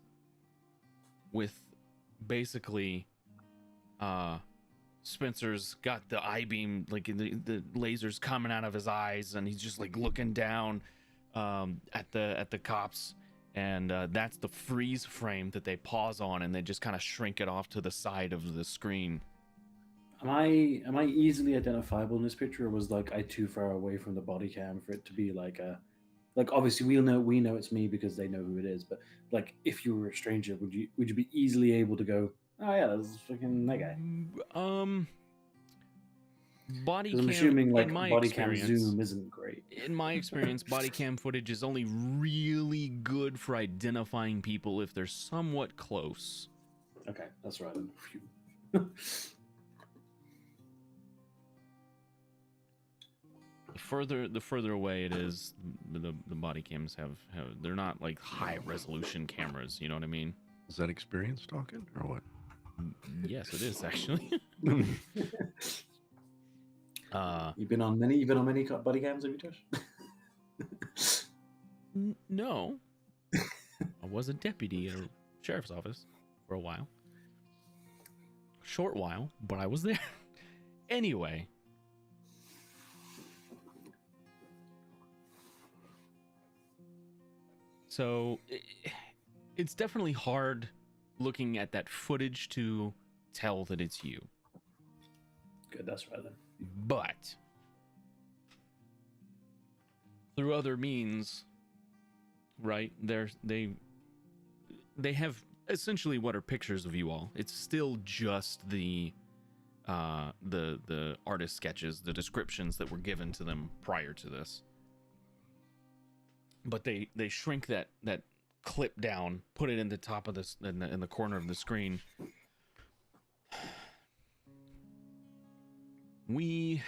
with basically Spencer's got the eye beam, like the lasers coming out of his eyes, and he's just like looking down at the cops, and that's the freeze frame that they pause on, and they just kind of shrink it off to the side of the screen. Am I easily identifiable in this picture, or was like I too far away from the body cam for it to be like a obviously we know it's me because they know who it is, but like if you were a stranger, would you be easily able to go, oh yeah, that's fucking that guy? Body cam, I'm assuming like in my body cam experience, zoom isn't great. In my experience, body cam footage is only really good for identifying people if they're somewhat close. Okay, that's right. Phew. The further away it is, the body cams have they're not like high resolution cameras. You know what I mean? Is that experience talking or what? Yes, it is actually. You've been on many body cams, have you, Josh? No, I was a deputy at a sheriff's office for a while, short while, but I was there. Anyway. So it's definitely hard looking at that footage to tell that it's you. Good, that's right then. But through other means, right? They have essentially what are pictures of you all. It's still just the artist sketches, the descriptions that were given to them prior to this. But they shrink that clip down, put it in the top of this in the corner of the screen. We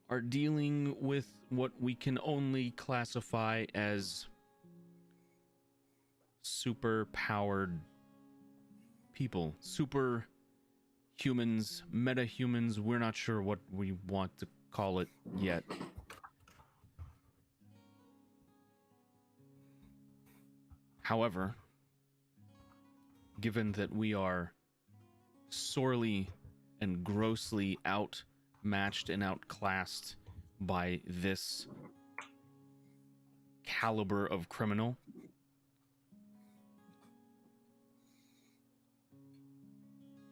are dealing with what we can only classify as super powered people, super humans, meta humans. We're not sure what we want to call it yet. However, given that we are sorely and grossly outmatched and outclassed by this caliber of criminal,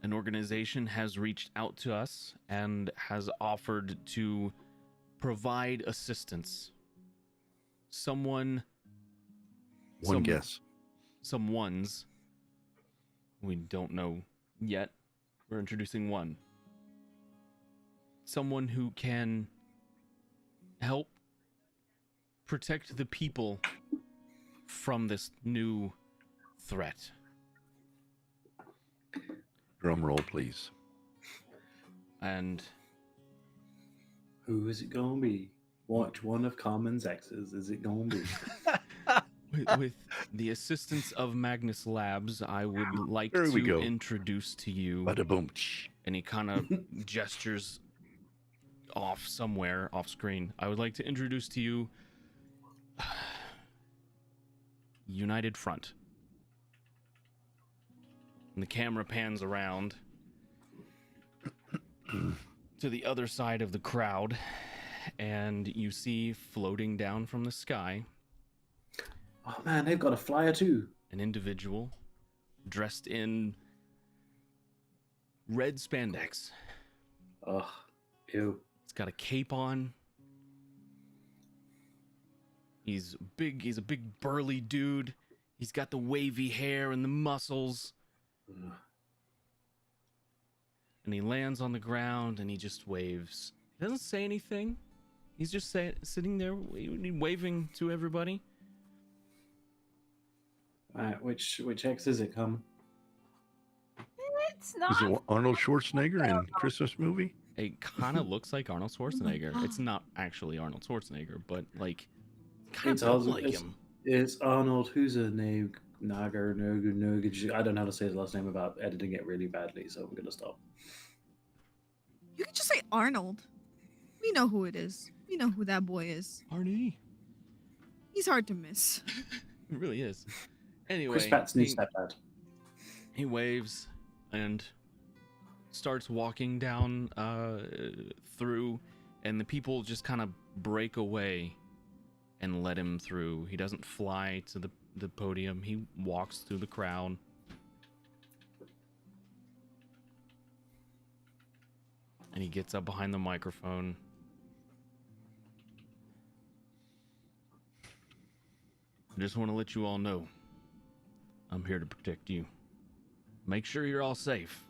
an organization has reached out to us and has offered to provide assistance. Someone's, we don't know yet. We're introducing one. Someone who can help protect the people from this new threat. Drum roll, please. And who is it gonna be? Which one of Carmen's exes is it gonna be? With the assistance of Magnus Labs, I would like to introduce to you. Bada-boom. And he kind of gestures off somewhere off screen. I would like to introduce to you United Front. And the camera pans around to the other side of the crowd, and you see floating down from the sky. Oh man, they've got a flyer too. An individual dressed in red spandex. Ugh, ew. He's got a cape on. He's big. He's a big burly dude. He's got the wavy hair and the muscles. Ugh. And he lands on the ground and he just waves. He doesn't say anything. He's just sitting there waving to everybody. Alright, which X is it, Carmen? It's not. Is it Arnold Schwarzenegger in Christmas movie? It kind of looks like Arnold Schwarzenegger. It's not actually Arnold Schwarzenegger, but like kind It's of also like him. it's Arnold. Who's a name? Nagar, Nogu. I don't know how to say his last name without editing it really badly, so I'm gonna stop. You can just say Arnold. We know who it is. We know who that boy is. Arnie. He's hard to miss. It really is. Anyway, Chris Pratt's new stepdad. he waves and starts walking down through, and the people just kind of break away and let him through. He doesn't fly to the podium. He walks through the crowd. And he gets up behind the microphone. I just want to let you all know I'm here to protect you. Make sure you're all safe.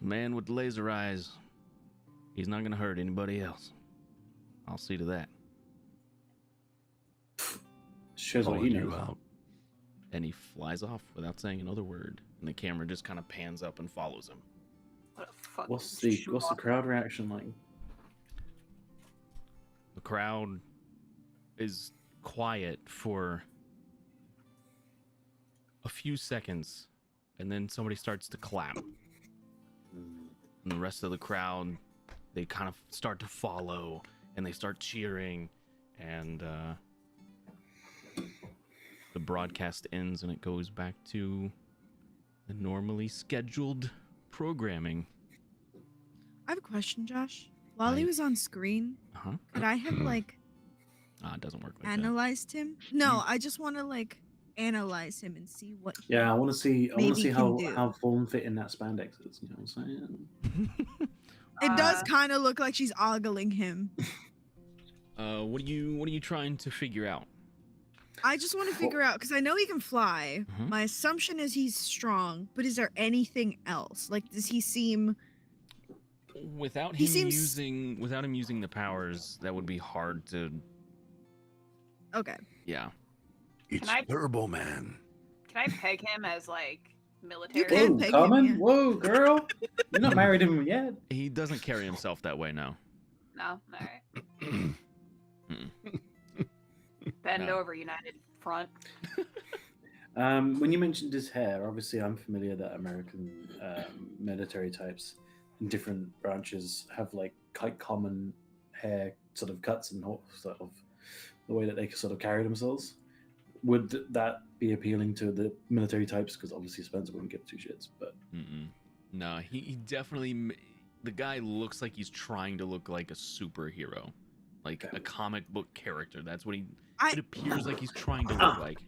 The man with laser eyes, he's not going to hurt anybody else. I'll see to that. Shows what Calling he you knows. out. And he flies off without saying another word. And the camera just kind of pans up and follows him. What a fucking What's the schmuck. crowd reaction like? The crowd is quiet for a few seconds, and then somebody starts to clap. And the rest of the crowd, they kind of start to follow, and they start cheering, and the broadcast ends, and it goes back to the normally scheduled programming. I have a question, Josh. While he Right. was on screen, Uh-huh. could I have like It doesn't work like that. analyzed him? No, I just want to like analyze him and see what. He Yeah, I want to see. I want maybe to see can do. how form fitting that spandex is. You know what I'm saying? It does Uh, kind of look like she's ogling him. What are you trying to figure out? I just want to figure out because I know he can fly. Mhm. My assumption is he's strong, but is there anything else? Like, does he seem? Without He him seems- using the powers, that would be hard to. Okay. Yeah. It's I- Turbo Man. Can I peg him as like military? can Whoa, peg him, Carmen! yeah. Whoa, girl! You're not married him yet. He doesn't carry himself that way now. No, all right. Bend No. over, united front. When you mentioned his hair, obviously I'm familiar that American military types in different branches have like quite common hair sort of cuts and sort of the way that they sort of carry themselves. Would that be appealing to the military types? Because obviously Spencer wouldn't give two shits. But No, he definitely. The guy looks like he's trying to look like a superhero, like a comic book character. That's what he. It appears like he's trying to look like.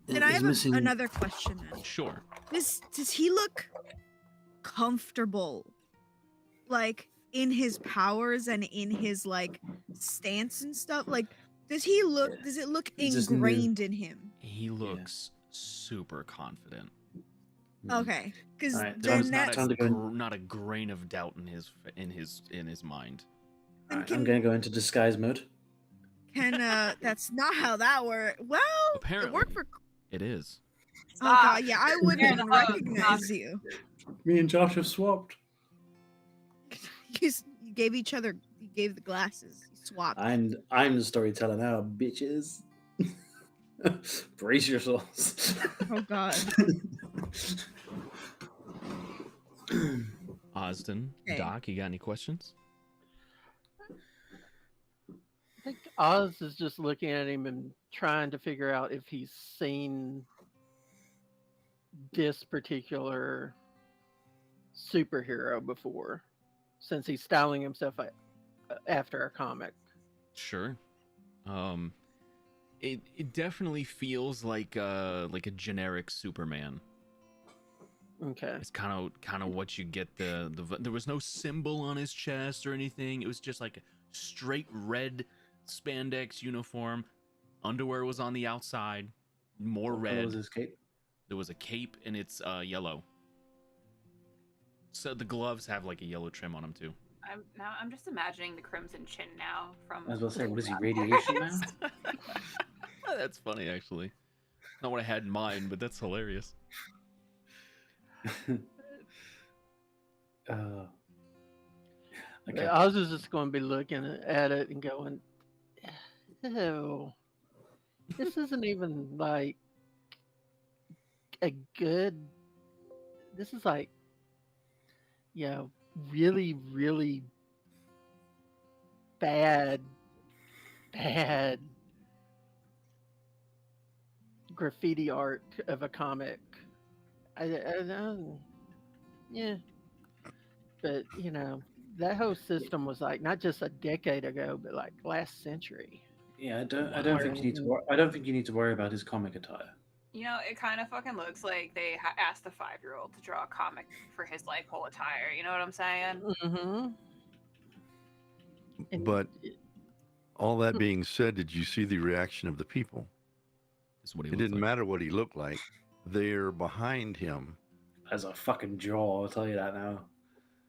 Then I he's have missing- another question. Then Sure. does he look comfortable, like in his powers and in his like stance and stuff? Like, does he look? Yeah. Does it look He's just new. ingrained in him? He looks super confident. Okay, because Alright, then Tom's that's time to go in. Not a grain of doubt in his mind. then Alright, I'm going to go into disguise mode. can that's not how that works. Well, Apparently. it worked for. It is. Oh god, yeah, I Fair wouldn't enough. recognize you. Me and Josh have swapped. You gave each other. You gave the glasses. You swapped. I'm the storyteller now, bitches. Brace yourselves. Oh god. Osden, Okay. Doc, you got any questions? I think Oz is just looking at him and trying to figure out if he's seen this particular superhero before, since he's styling himself after a comic. Sure. It definitely feels like a generic Superman. Okay. It's kind of what you get there was no symbol on his chest or anything. It was just like a straight red spandex uniform. Underwear was on the outside, more What color red. was his cape? There was a cape and it's yellow. So the gloves have like a yellow trim on them too. I'm just imagining the crimson chin now from. I was about to say, what is he, radiation now? That's funny actually. Not what I had in mind, but that's hilarious. Okay. I was just going to be looking at it and going, ew, this isn't even like a good. This is like, really, really bad, bad graffiti art of a comic. I know, yeah, but that whole system was like not just a decade ago, but like last century. Yeah, I Wow. don't think you need to. I don't think you need to worry about his comic attire. You know, it kind of fucking looks like they asked a 5-year-old to draw a comic for his like whole attire. You know what I'm saying? Mm-hmm. And But all that being said, did you see the reaction of the people? This is what he It looks didn't like. matter what he looked like. They're behind him. As a fucking jaw, I'll tell you that now.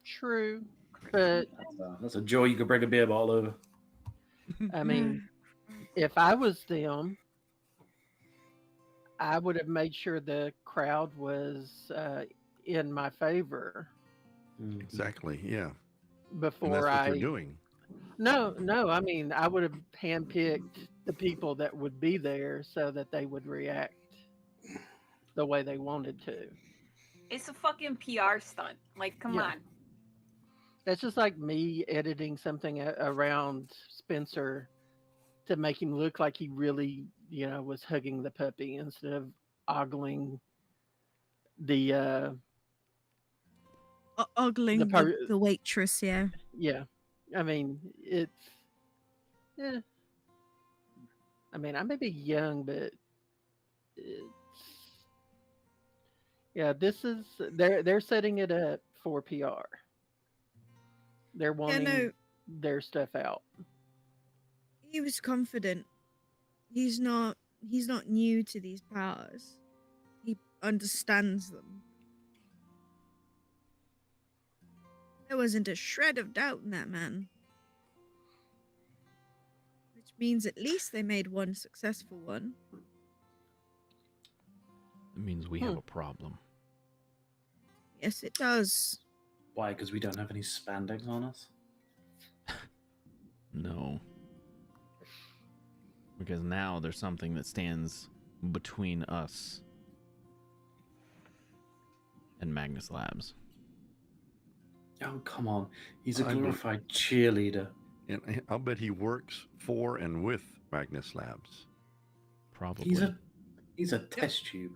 true, but That's a jaw you could break a beer bottle over. I mean, if I was them, I would have made sure the crowd was in my favor Mhm. Exactly. Yeah. And that's before what they're doing. No, no. I mean, I would have handpicked the people that would be there so that they would react the way they wanted to. It's a fucking PR stunt. Like, come Yeah. on. That's just like me editing something around Spencer to make him look like he really, was hugging the puppy instead of ogling the Ogling per- the waitress, yeah. yeah. I mean, it's yeah. I mean, I may be young, but it's yeah. This is they're setting it up for PR. They're Yeah, wanting no, their stuff out. he was confident. He's not new to these powers. He understands them. There wasn't a shred of doubt in that man. Which means at least they made one successful one. It means we have a problem. Yes, it does. Why? Because we don't have any spandex on us? No. Because now there's something that stands between us and Magnus Labs. Oh, come on. He's a I don't- glorified cheerleader. And I'll bet he works for and with Magnus Labs. Probably. He's a test tube.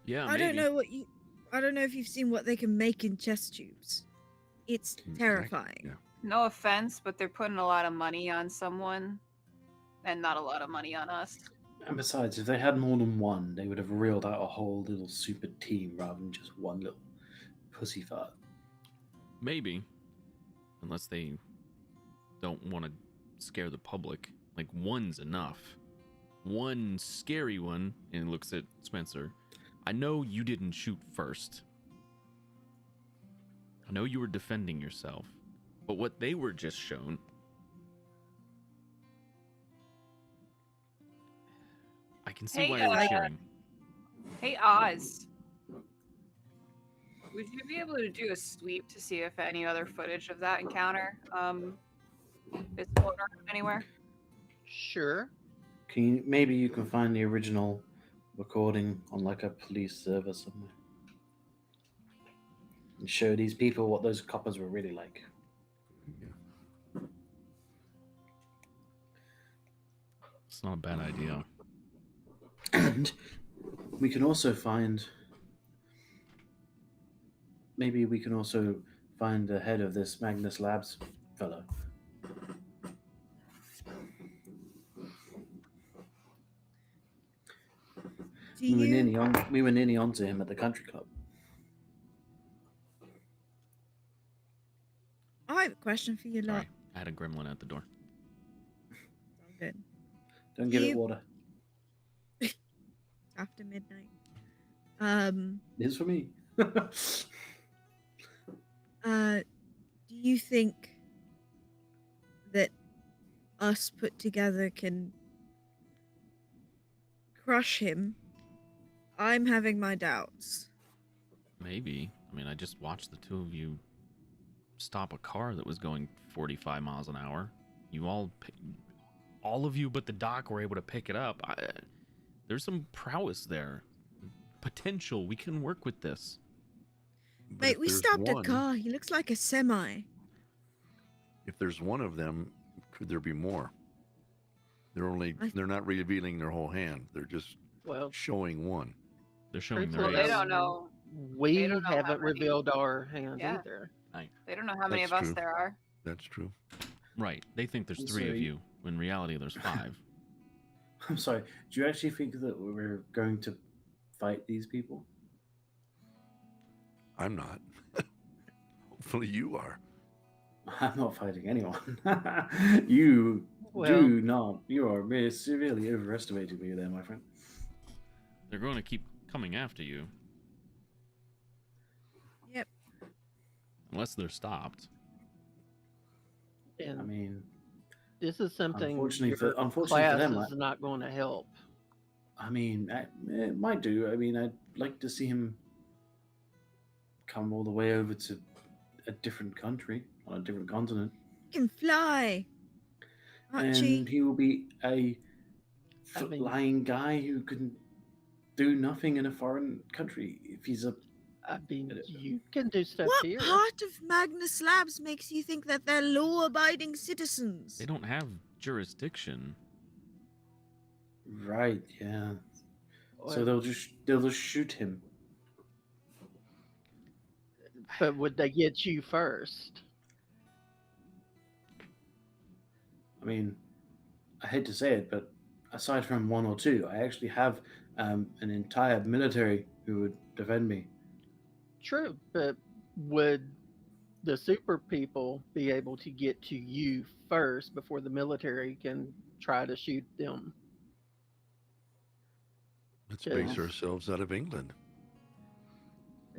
Yeah, I don't know if you've seen what they can make in chest tubes. It's terrifying. Yeah. No offense, but they're putting a lot of money on someone and not a lot of money on us. And besides, if they had more than one, they would have reeled out a whole little super team rather than just one little pussy fart. Maybe. Unless they don't want to scare the public. Like, one's enough. One scary one, and looks at Spencer. I know you didn't shoot first. I know you were defending yourself. But what they were just shown... I can see Hey, why you're cheering. Hey, Oz. Would you be able to do a sweep to see if any other footage of that encounter is floating around anywhere? Sure. Maybe you can find the original recording on like a police server somewhere. And show these people what those coppers were really like. It's not a bad idea. And we can also find... Maybe we can also find the head of this Magnus Labs fellow. We were nearly onto him at the country club. I have a question for you lot. Sorry, I had a gremlin at the door. It's all good. Don't give it water. After midnight. It is for me. Do you think that us put together can crush him? I'm having my doubts. Maybe. I mean, I just watched the two of you stop a car that was going 45 miles an hour. You all of you but the doc were able to pick it up. There's some prowess there. Potential. We can work with this. But Mate, if we there's stopped a one- car. He looks like a semi. If there's one of them, could there be more? I- They're not revealing their whole hand. They're just Well, showing one. They're showing their Well, truthfully, they ace. don't know. we They don't know how haven't many- revealed our hand Yeah. either. They don't know how many That's of us true. there are. That's true. Right. They think there's I'm 3 of sorry. you. When in reality, there's 5. I'm sorry. Do you actually think that we're going to fight these people? I'm not. Hopefully you are. I'm not fighting anyone. You Well, do not. You are really severely overestimating me there, my friend. They're going to keep coming after you. Yep. Unless they're stopped. and I mean, this is something unfortunately your for class them, is not going to help. it might do. I mean, I'd like to see him come all the way over to a different country on a different continent, He can fly. Archie. and he will be a I mean- flying guy who can do nothing in a foreign country. If he's a I mean, you can do stuff What here. part of Magnus Labs makes you think that they're law-abiding citizens? They don't have jurisdiction. right, yeah. So Well, they'll just shoot him. but would they get you first? I mean, I hate to say it, but aside from one or two, I actually have an entire military who would defend me. True, but would the super people be able to get to you first before the military can try to shoot them? Let's Yeah. base ourselves out of England.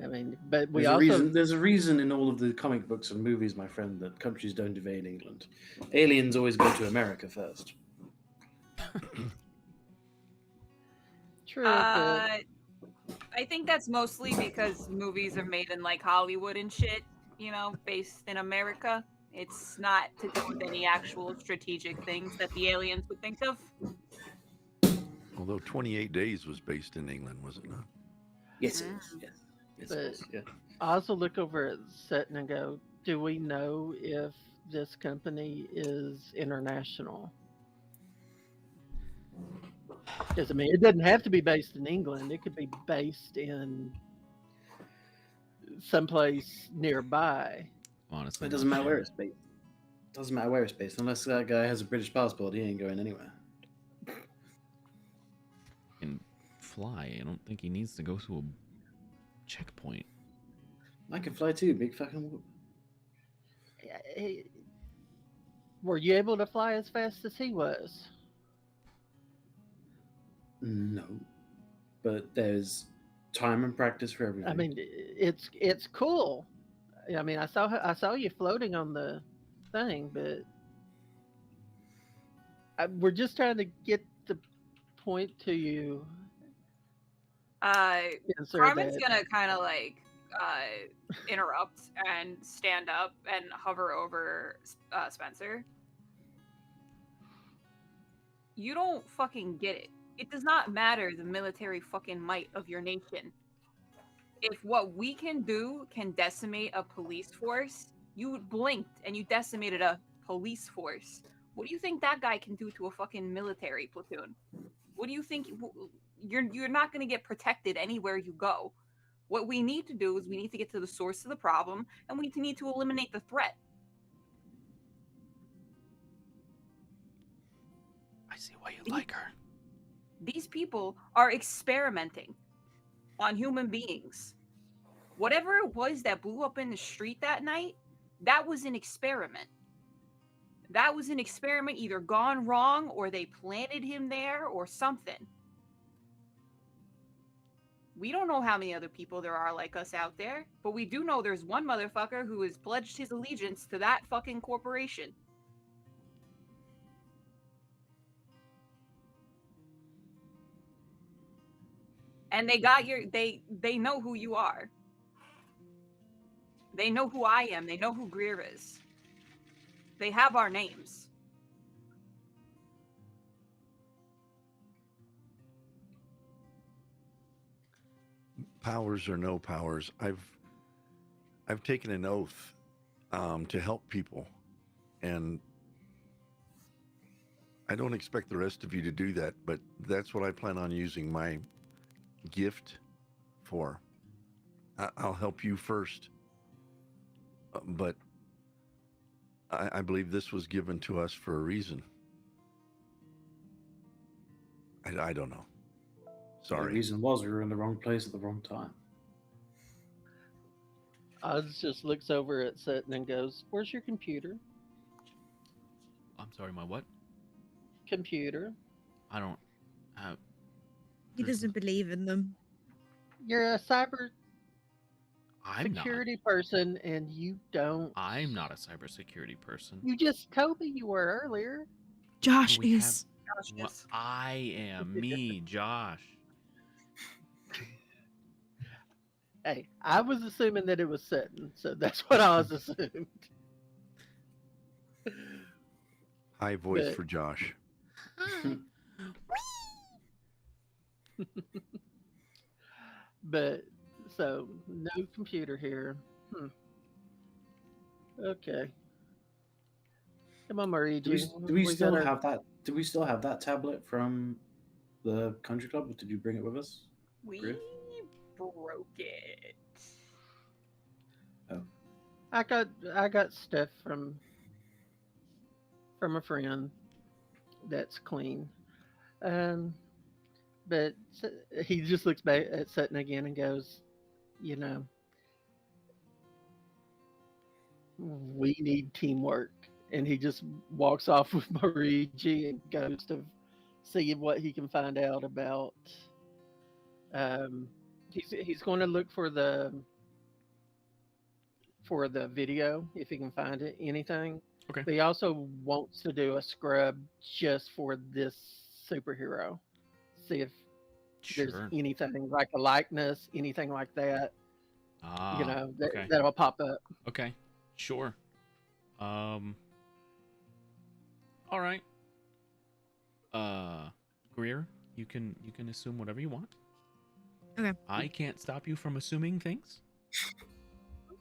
I mean, but we There's a also reason. There's a reason in all of the comic books and movies, my friend, that countries don't invade England. Aliens always go to America first. true, but I think that's mostly because movies are made in like Hollywood and shit, you know, based in America. It's not to do with any actual strategic things that the aliens would think of. Although 28 Days was based in England, was it not? Yes, it is. Yes, yes, But- it is, yeah. I also look over at Sutton and go, do we know if this company is international? Because, I mean, it doesn't have to be based in England. It could be based in someplace nearby. Honestly. It doesn't matter where it's based. Doesn't matter where it's based. Unless that guy has a British passport, he ain't going anywhere. Can fly. I don't think he needs to go to a checkpoint. I can fly too, big fucking whoop. Were you able to fly as fast as he was? No. But there's time and practice for everything. I mean, it's cool. I mean, I saw you floating on the thing, but we're just trying to get the point to you. Spencer, Carmen's that- gonna kind of like interrupt and stand up and hover over Spencer. You don't fucking get it. It does not matter the military fucking might of your nation. If what we can do can decimate a police force, you blinked and you decimated a police force. What do you think that guy can do to a fucking military platoon? What do you think? You're not going to get protected anywhere you go. What we need to do is we need to get to the source of the problem, and we need to eliminate the threat. I see why you like her. These people are experimenting on human beings. Whatever it was that blew up in the street that night, that was an experiment. That was an experiment either gone wrong or they planted him there or something. We don't know how many other people there are like us out there, but we do know there's one motherfucker who has pledged his allegiance to that fucking corporation. And they got your they know who you are. They know who I am. They know who Greer is. They have our names. Powers or no powers, I've taken an oath to help people, and I don't expect the rest of you to do that, but that's what I plan on using my gift for. I'll help you first, but I believe this was given to us for a reason. I don't know. The Sorry. reason was we were in the wrong place at the wrong time. Oz just looks over at Sutton and goes, "Where's your computer?" I'm sorry, my what? Computer. I don't have. He There's doesn't believe in them. You're a cyber I'm not. security person, and you don't. I'm not a cybersecurity person. You just told me you were earlier. Josh We is. Gosh, Well, yes. I am me, Josh. Hey, I was assuming that it was Sutton, so that's what I was assumed. High voice But- for Josh. But so no computer here. Okay. Come on, Mariji. Do we still gotta- have that? Do we still have that tablet from the country club? Or did you bring it with us? We Greer? broke it. I got stuff from a friend that's clean. But he just looks back at Sutton again and goes, you know, we need teamwork. And he just walks off with Mariji and goes to see what he can find out about. He's going to look for the video if he can find it, anything. Okay. But he also wants to do a scrub just for this superhero. See if there's Sure. anything like a likeness, anything like that. Ah, You know, okay. that'll pop up. Okay. Sure. All right. Greer, you can assume whatever you want. Okay. I can't stop you from assuming things.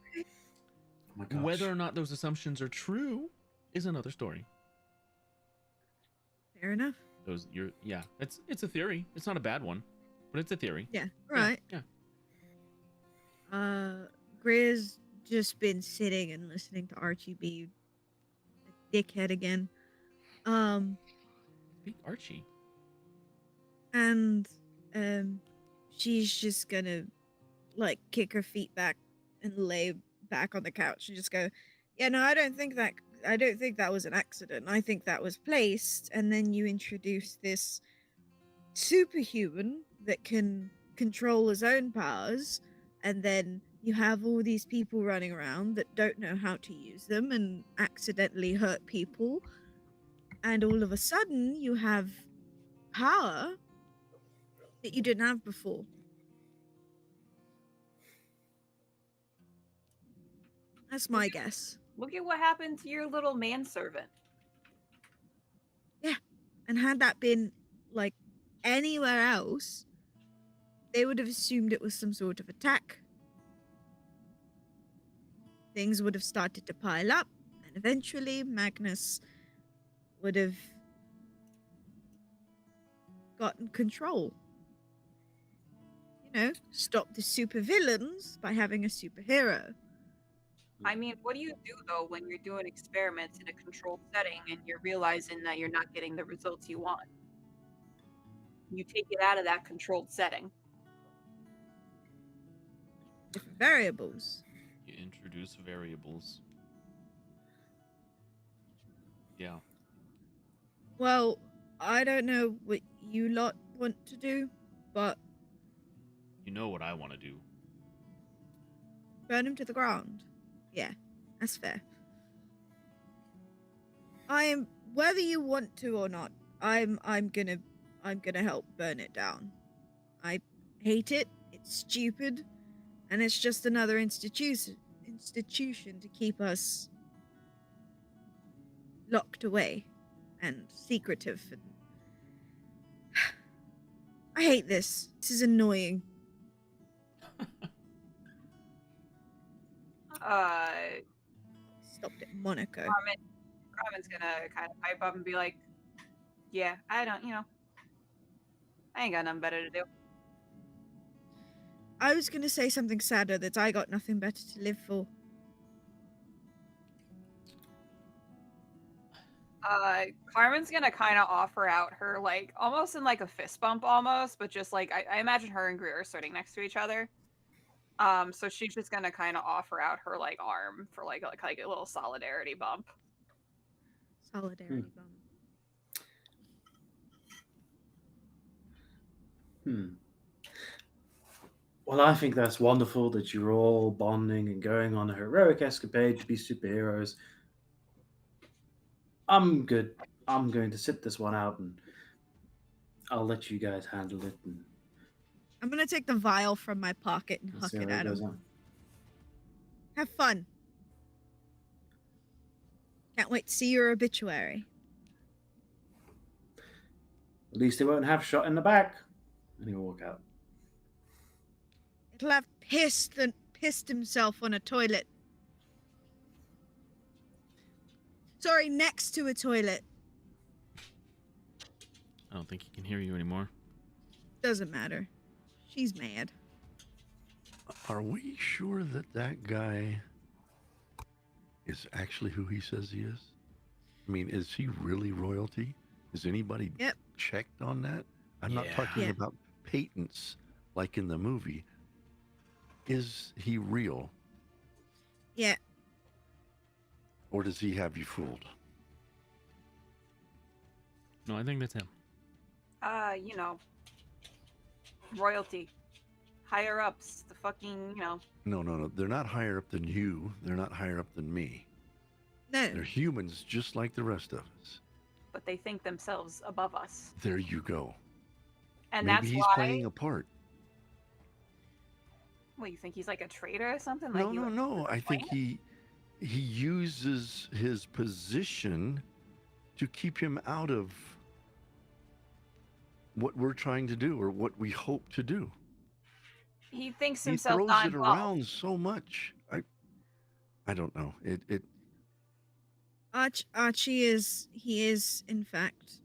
Oh my gosh. Whether or not those assumptions are true is another story. Fair enough. It's a theory. It's not a bad one, but it's a theory. Yeah. Yeah, Right. Yeah. Greer's just been sitting and listening to Archie be a dickhead again. Speak Archie. And she's just gonna like kick her feet back and lay back on the couch and just go, yeah, no, I don't think that was an accident. I think that was placed. And then you introduce this superhuman that can control his own powers, and then you have all these people running around that don't know how to use them and accidentally hurt people, and all of a sudden you have power that you didn't have before. That's my guess. Look at what happened to your little manservant. And had that been like anywhere else, they would have assumed it was some sort of attack. Things would have started to pile up, and eventually Magnus would have gotten control. You know, stop the supervillains by having a superhero. I mean, what do you do though when you're doing experiments in a controlled setting and you're realizing that you're not getting the results you want? You take it out of that controlled setting. Different variables. You introduce variables. Yeah. Well, I don't know what you lot want to do, but You know what I want to do. burn him to the ground. Yeah, that's fair. Whether you want to or not, I'm gonna help burn it down. I hate it. It's stupid, and it's just another institution to keep us locked away and secretive. And I hate this. This is annoying. Stopped at Monaco. Carmen's gonna kind of pipe up and be like, "Yeah, I don't, I ain't got nothing better to do." I was gonna say something sadder, that I got nothing better to live for. Carmen's gonna kind of offer out her, like, almost in like a fist bump almost, but just like I imagine her and Greer are sitting next to each other. So she's just gonna kind of offer out her like arm for like a little solidarity bump. Solidarity bump. Well, I think that's wonderful that you're all bonding and going on a heroic escapade to be superheroes. I'm good. I'm going to sit this one out, and I'll let you guys handle it, and I'm gonna take the vial from my pocket and we'll huck see it how at goes him. on. Have fun. Can't wait to see your obituary. At least they won't have shot in the back. And he'll walk out. It'll have pissed himself on a toilet. Sorry, next to a toilet. I don't think he can hear you anymore. Doesn't matter. She's mad. Are we sure that that guy is actually who he says he is? I mean, is he really royalty? Has anybody checked on that? I'm not talking about patents like in the movie. Is he real? Yeah. Or does he have you fooled? No, I think that's him. Royalty. Higher ups, the fucking, No. They're not higher up than you. They're not higher up than me. No. They're humans just like the rest of us. But they think themselves above us. There you go. And Maybe that's he's why... playing a part. What, you think he's like a traitor or something? No. I think he uses his position to keep him out of what we're trying to do or what we hope to do. He thinks He himself throws not it involved. around so much. I don't know. Archie is in fact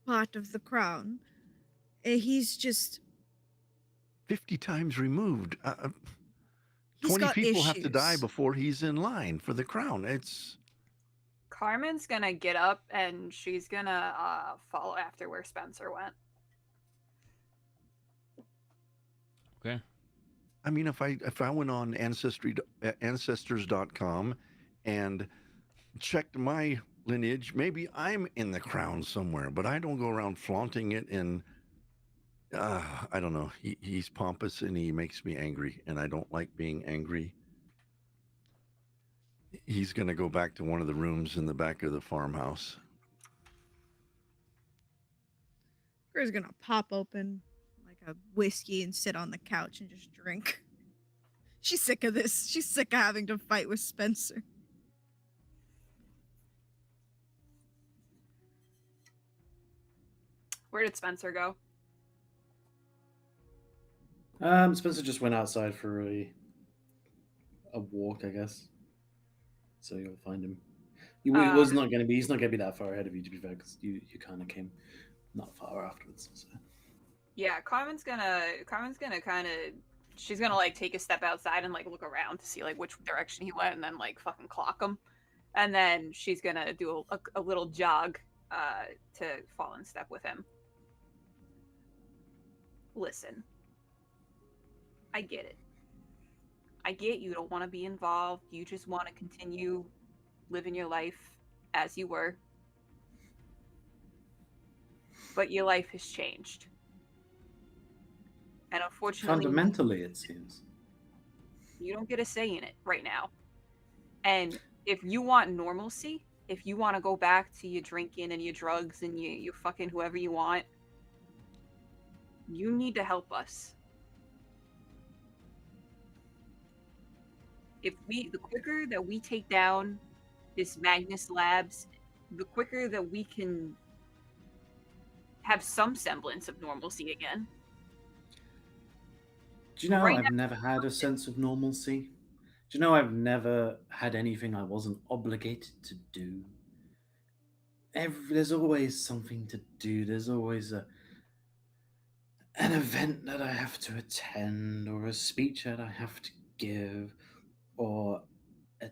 part of the crown. He's just 50 times removed. He's 20 got people have to die issues. before he's in line for the crown. It's Carmen's gonna get up and she's gonna follow after where Spencer went. Okay. I mean, if I went on ancestors.com and checked my lineage, maybe I'm in the crown somewhere, but I don't go around flaunting it. And I don't know. He's pompous and he makes me angry, and I don't like being angry. He's going to go back to one of the rooms in the back of the farmhouse. Girl's gonna pop open like a whiskey and sit on the couch and just drink. She's sick of this. She's sick of having to fight with Spencer. Where did Spencer go? Spencer just went outside for a walk, I guess. So you'll find him. He's not going to be that far ahead of you, to be fair, because you kind of came not far afterwards. So. Yeah, Carmen's gonna kind of, she's gonna like take a step outside and like look around to see like which direction he went, and then like fucking clock him, and then she's gonna do a little jog to fall in step with him. Listen, I get it. I get you don't want to be involved. You just want to continue living your life as you were. But your life has changed. And unfortunately, fundamentally, it seems. You don't get a say in it right now. And if you want normalcy, if you want to go back to your drinking and your drugs and you fucking whoever you want, You need to help us. The quicker that we take down this Magnus Labs, the quicker that we can have some semblance of normalcy again. Do you know Right I've never had a sense of normalcy? Do you know I've never had anything I wasn't obligated to do? There's always something to do. There's always an event that I have to attend, or a speech that I have to give, or a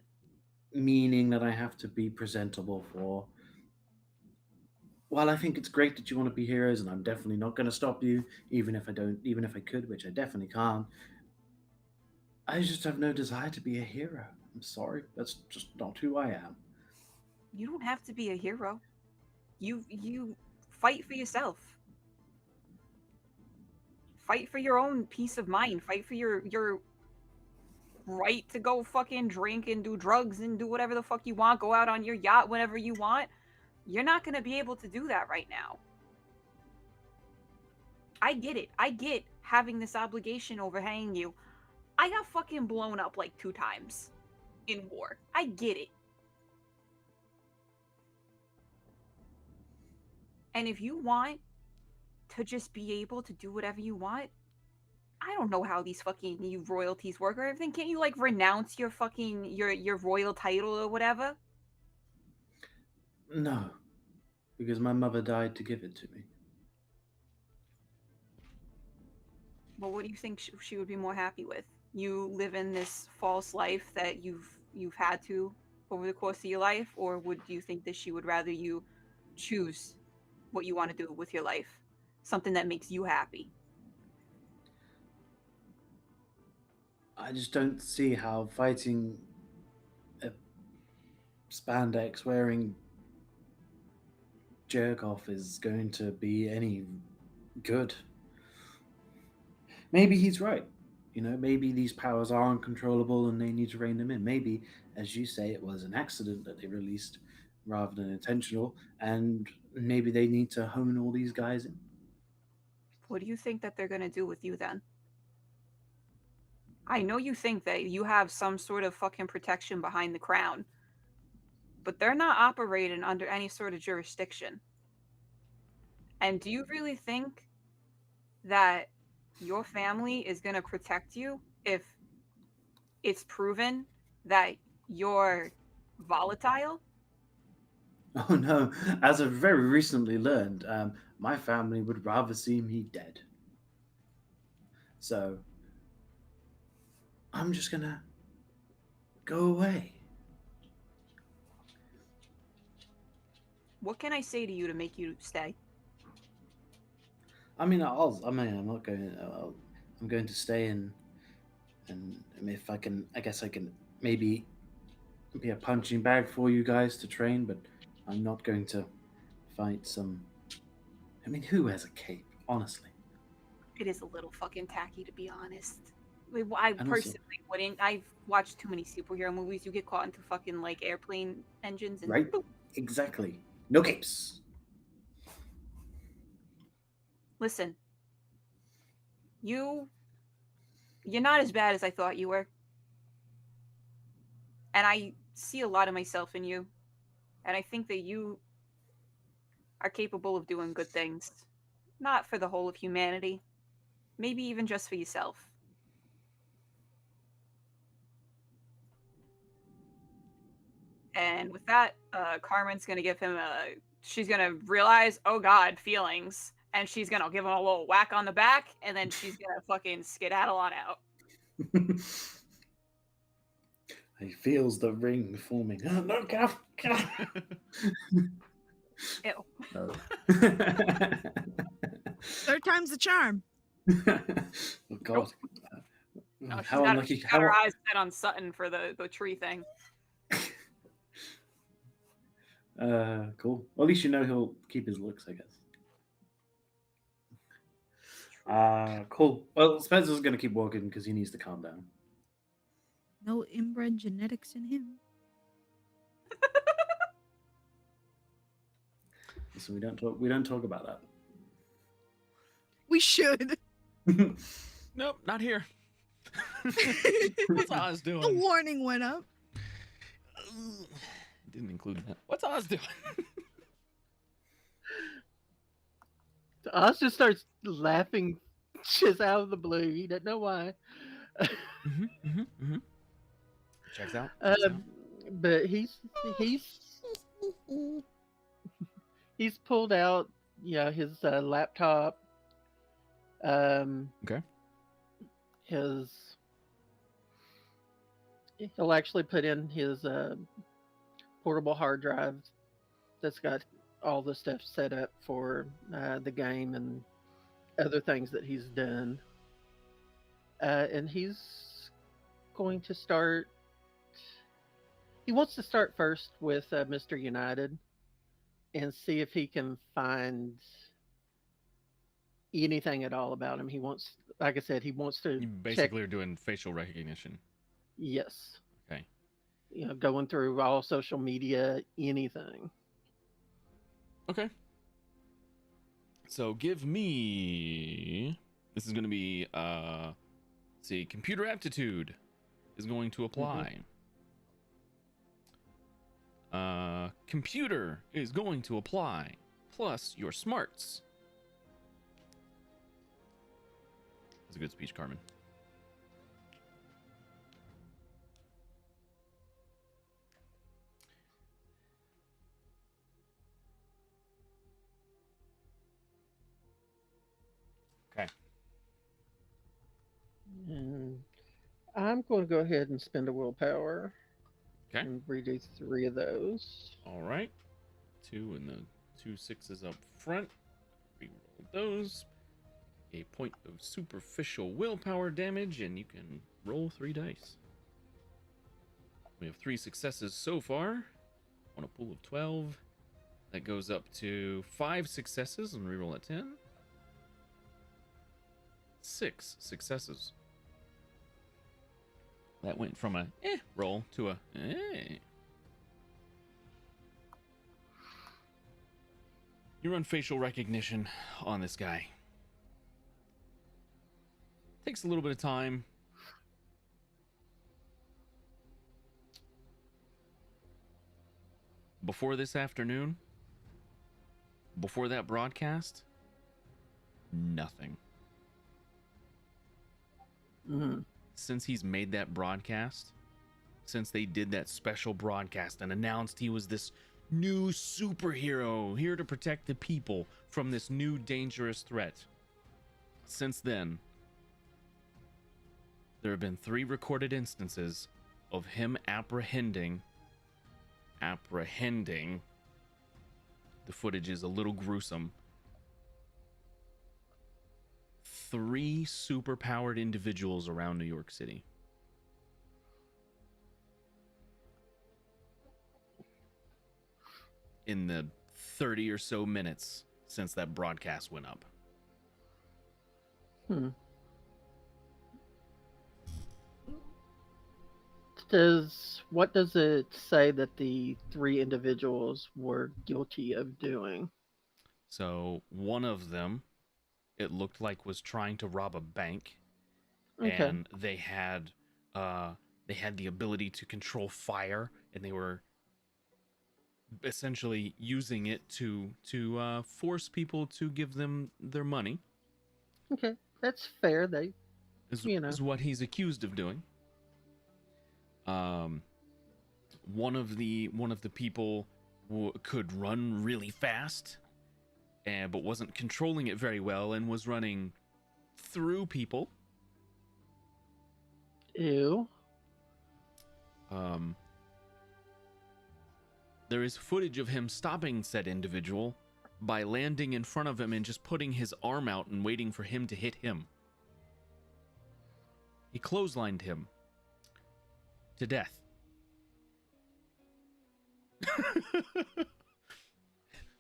meaning that I have to be presentable for. While I think it's great that you want to be heroes, and I'm definitely not going to stop you, even if I could, which I definitely can't. I just have no desire to be a hero. I'm sorry, that's just not who I am. You don't have to be a hero. You fight for yourself. Fight for your own peace of mind. Fight for your right to go fucking drink and do drugs and do whatever the fuck you want. Go out on your yacht whenever you want. You're not going to be able to do that right now. I get it. I get having this obligation overhanging you. I got fucking blown up like 2 times in war. I get it. And if you want to just be able to do whatever you want, I don't know how these fucking you royalties work or everything. Can't you like renounce your fucking your royal title or whatever? No, because my mother died to give it to me. Well, what do you think she would be more happy with? You live in this false life that you've had to over the course of your life, or would you think that she would rather you choose what you want to do with your life, something that makes you happy? I just don't see how fighting a spandex wearing jerk off is going to be any good. Maybe he's right. Maybe these powers are uncontrollable and they need to rein them in. Maybe, as you say, it was an accident that they released rather than intentional, and maybe they need to hone all these guys in. What do you think that they're going to do with you then? I know you think that you have some sort of fucking protection behind the crown, but they're not operating under any sort of jurisdiction. And do you really think that your family is going to protect you if it's proven that you're volatile? Oh no, as I've very recently learned, my family would rather see me dead. So I'm just gonna go away. What can I say to you to make you stay? I mean, I'm not going. I'm going to stay and if I can, I guess I can maybe be a punching bag for you guys to train, but I'm not going to fight some. I mean, who has a cape, honestly? It is a little fucking tacky, to be honest. I And also, personally wouldn't. I've watched too many superhero movies. You get caught into fucking like airplane engines and right? boop. Exactly. No capes. Listen, you're not as bad as I thought you were. And I see a lot of myself in you. And I think that you are capable of doing good things. Not for the whole of humanity. Maybe even just for yourself. And with that, Carmen's gonna give him a. She's gonna realize, oh god, feelings, and she's gonna give him a little whack on the back, and then she's gonna fucking skedaddle on out. He feels the ring forming. Oh, no, get off! Get off! Ew. No. Third time's the charm. Oh God! No, How unlucky! she's got her eyes set on Sutton for the tree thing. Cool. Well, at least you know he'll keep his looks, I guess. Cool. Well, Spencer's gonna keep walking because he needs to calm down. No inbred genetics in him. So we don't talk about that. We should. Nope, not here. What's Oz The doing? warning went up. Didn't include that. What's Oz doing? Oz just starts laughing just out of the blue. He doesn't know why. Checks out. But he's pulled out, his laptop. Okay. He'll actually put in his portable hard drive that's got all the stuff set up for the game and other things that he's done. And he's going to start. He wants to start first with Mr. United and see if he can find anything at all about him. He wants, like I said, he wants to You basically are doing facial recognition. Yes. Okay. Going through all social media, anything. Okay. So give me. This is going to be. Let's see. Computer aptitude is going to apply. Computer is going to apply. Plus your smarts. That's a good speech, Carmen. Okay. And I'm going to go ahead and spend a willpower. Okay. And redo 3 of those. All right. 2 and the 2 6s up front. Reroll those. A point of superficial willpower damage, and you can roll 3 dice. We have 3 successes so far on a pool of 12. That goes up to 5 successes and reroll at 10. 6 successes. That went from a roll to a You run facial recognition on this guy. Takes a little bit of time. Before this afternoon, before that broadcast, nothing. Since he's made that broadcast, since they did that special broadcast and announced he was this new superhero here to protect the people from this new dangerous threat, since then, there have been 3 recorded instances of him apprehending. The footage is a little gruesome. 3 superpowered individuals around New York City. In the 30 or so minutes since that broadcast went up. What does it say that the 3 individuals were guilty of doing? So one of them, it looked like, was trying to rob a bank, Okay. and they had the ability to control fire, and they were essentially using it to force people to give them their money. Okay, that's fair. They, is what he's accused of doing. One of the people could run really fast, but wasn't controlling it very well and was running through people. Ew. There is footage of him stopping said individual by landing in front of him and just putting his arm out and waiting for him to hit him. He clotheslined him to death.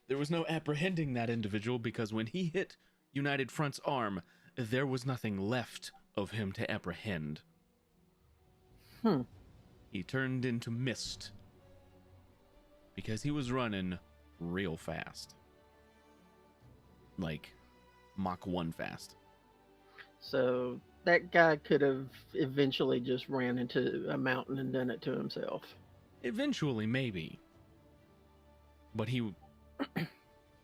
There was no apprehending that individual because when he hit United Front's arm, there was nothing left of him to apprehend. He turned into mist because he was running real fast. Like Mach 1 fast. So that guy could have eventually just ran into a mountain and done it to himself. Eventually, maybe. But he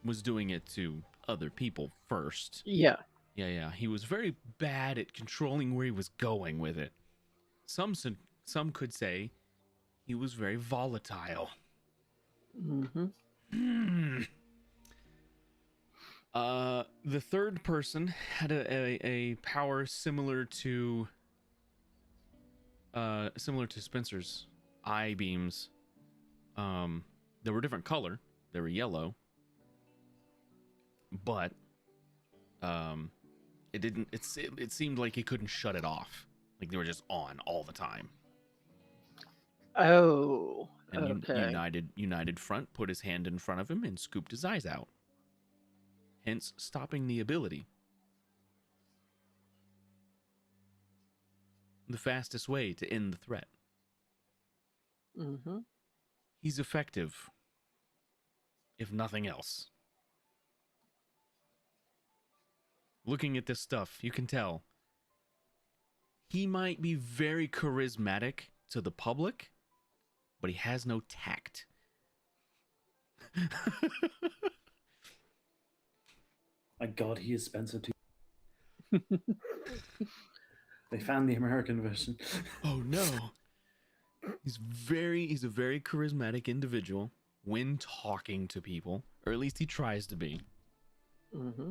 was doing it to other people first. Yeah. Yeah. He was very bad at controlling where he was going with it. Some could say he was very volatile. Mm-hmm. The third person had a power similar to Spencer's eye beams. They were different color. They were yellow. But it seemed like he couldn't shut it off. Like they were just on all the time. Oh, And okay. United Front put his hand in front of him and scooped his eyes out. Hence stopping the ability. The fastest way to end the threat. Mm-hmm. He's effective, if nothing else. Looking at this stuff, you can tell he might be very charismatic to the public, but he has no tact. My God, he is Spencer too. They found the American version. Oh no. He's a very charismatic individual when talking to people, or at least he tries to be. Mm-hmm.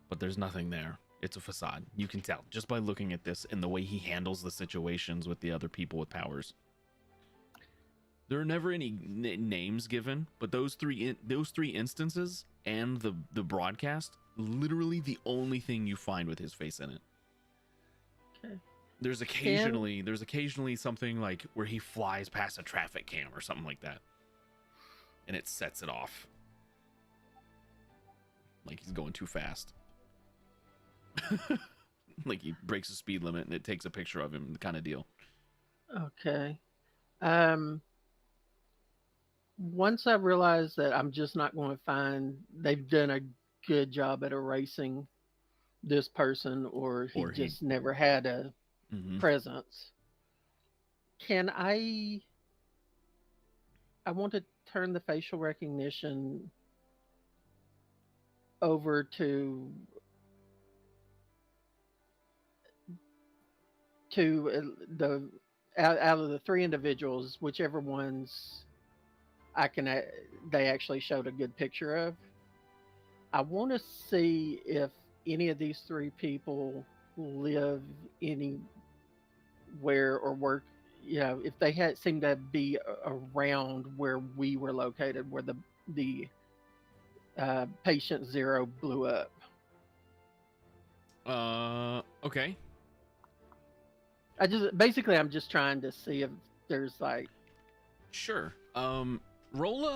But there's nothing there. It's a facade. You can tell just by looking at this and the way he handles the situations with the other people with powers. There are never any names given, but those three instances and the broadcast, literally the only thing you find with his face in it. Okay. There's occasionally something like where he flies past a traffic cam or something like that, and it sets it off. Like he's going too fast. Like he breaks the speed limit and it takes a picture of him, kind of deal. Okay. Once I realized that I'm just not going to find, they've done a good job at erasing this person, or he just never had a presence. Can I want to turn the facial recognition over to the out of the three individuals, whichever ones they actually showed a good picture of. I want to see if any of these three people live anywhere or work. You know, if they seem to be around where we were located, where the patient 0 blew up. Okay. I'm just trying to see if there's like. Sure. Roll.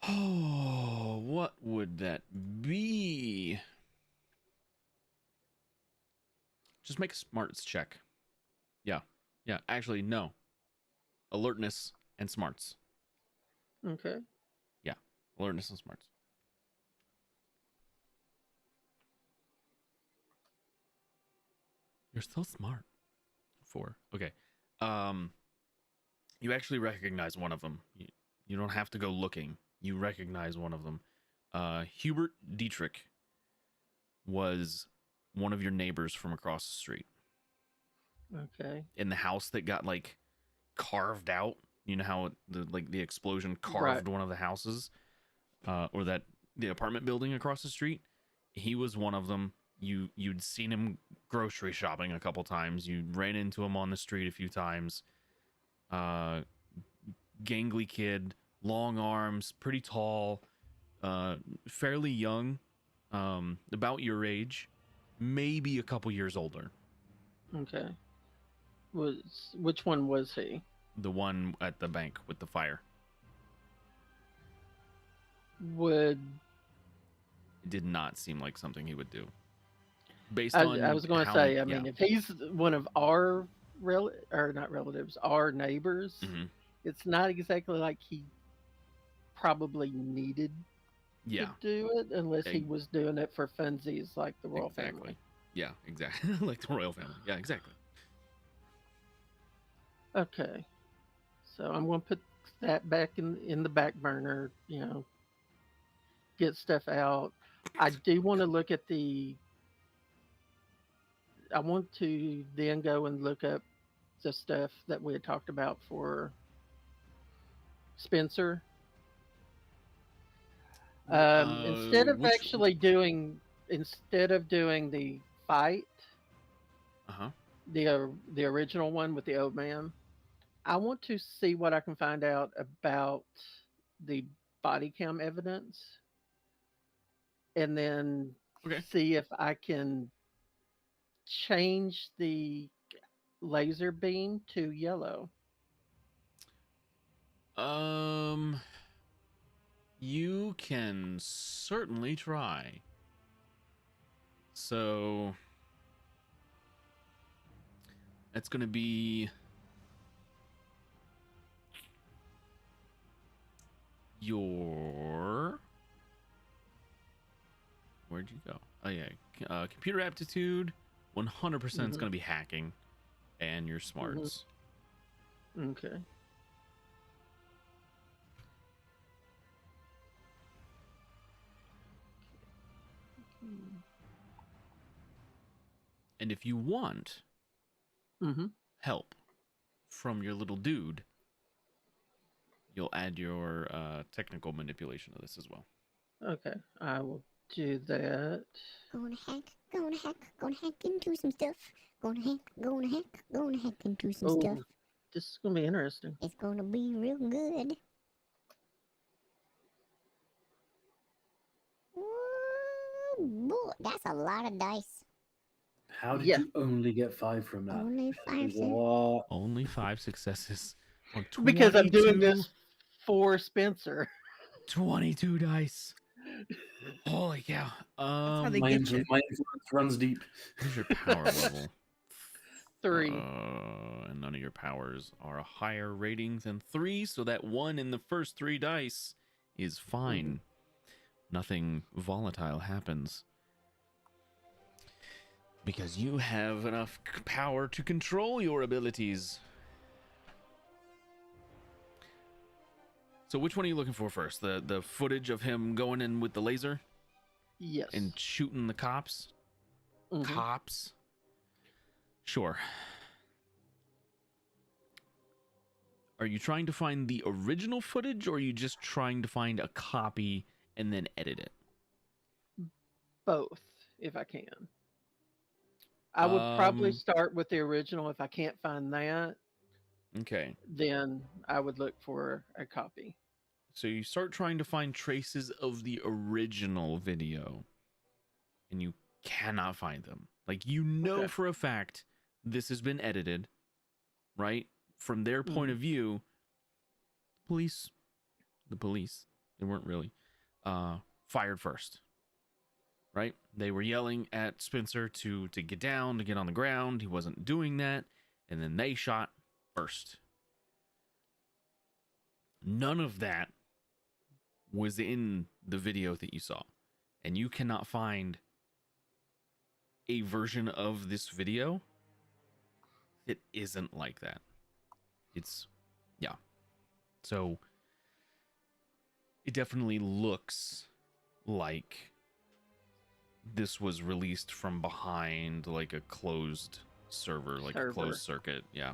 Oh, what would that be? Just make a smarts check. Yeah. Actually, no. Alertness and smarts. Okay. Yeah. Alertness and smarts. You're so smart. 4. Okay. You actually recognize one of them. You don't have to go looking. You recognize one of them. Hubert Dietrich was one of your neighbors from across the street. Okay. In the house that got like carved out. You know how the explosion carved one of the houses, or that the apartment building across the street. He was one of them. You'd seen him grocery shopping a couple times. You ran into him on the street a few times. Gangly kid, long arms, pretty tall, fairly young, about your age, maybe a couple years older. Okay. Which one was he? The one at the bank with the fire. It did not seem like something he would do. I was going to say, I mean, if he's one of our not relatives, our neighbors, It's not exactly like he probably needed Yeah, to do it unless he Ex- was doing it for funsies like the royal exactly. family. Yeah, exactly. Like the royal family. Yeah, exactly. Okay. So I'm going to put that back in the back burner, get stuff out. I do want to look at I want to then go and look up the stuff that we had talked about for Spencer. Instead of Which? instead of doing the fight, Uh-huh. the original one with the old man, I want to see what I can find out about the body cam evidence, and then Okay. see if I can change the laser beam to yellow. You can certainly try. So that's going to be your. Where'd you go? Oh yeah, computer aptitude. 100% is going to be hacking, and your smarts. Okay. And if you want help from your little dude, you'll add your technical manipulation of this as well. Okay, I will do that. Gonna hack into some stuff. Gonna hack into some stuff. Oh, this is gonna be interesting. It's gonna be real good. Ooh, boy, that's a lot of dice. How did Yeah. you only get 5 from that? Only 5 cents. What? Only 5 successes on 22, Because I'm doing this for Spencer. 22 dice. Holy cow. That's how they My, get you. my influence runs deep. What's your power level? 3. And none of your powers are a higher rating than 3, so that 1 in the first 3 dice is fine. Nothing volatile happens. Because you have enough power to control your abilities. So which one are you looking for first? The footage of him going in with the laser? Yes. And shooting the cops? Cops? Sure. Are you trying to find the original footage, or are you just trying to find a copy and then edit it? Both, if I can. I would probably start with the original. If I can't find that, okay, then I would look for a copy. So you start trying to find traces of the original video, and you cannot find them. Like, you know for a fact this has been edited, right? From their point of view, the police, they weren't really, fired first, right? They were yelling at Spencer to get down, to get on the ground. He wasn't doing that, and then they shot first. None of that was in the video that you saw, and you cannot find a version of this video that isn't like that. It's, yeah. So it definitely looks like this was released from behind like a closed server, like a closed circuit. Yeah.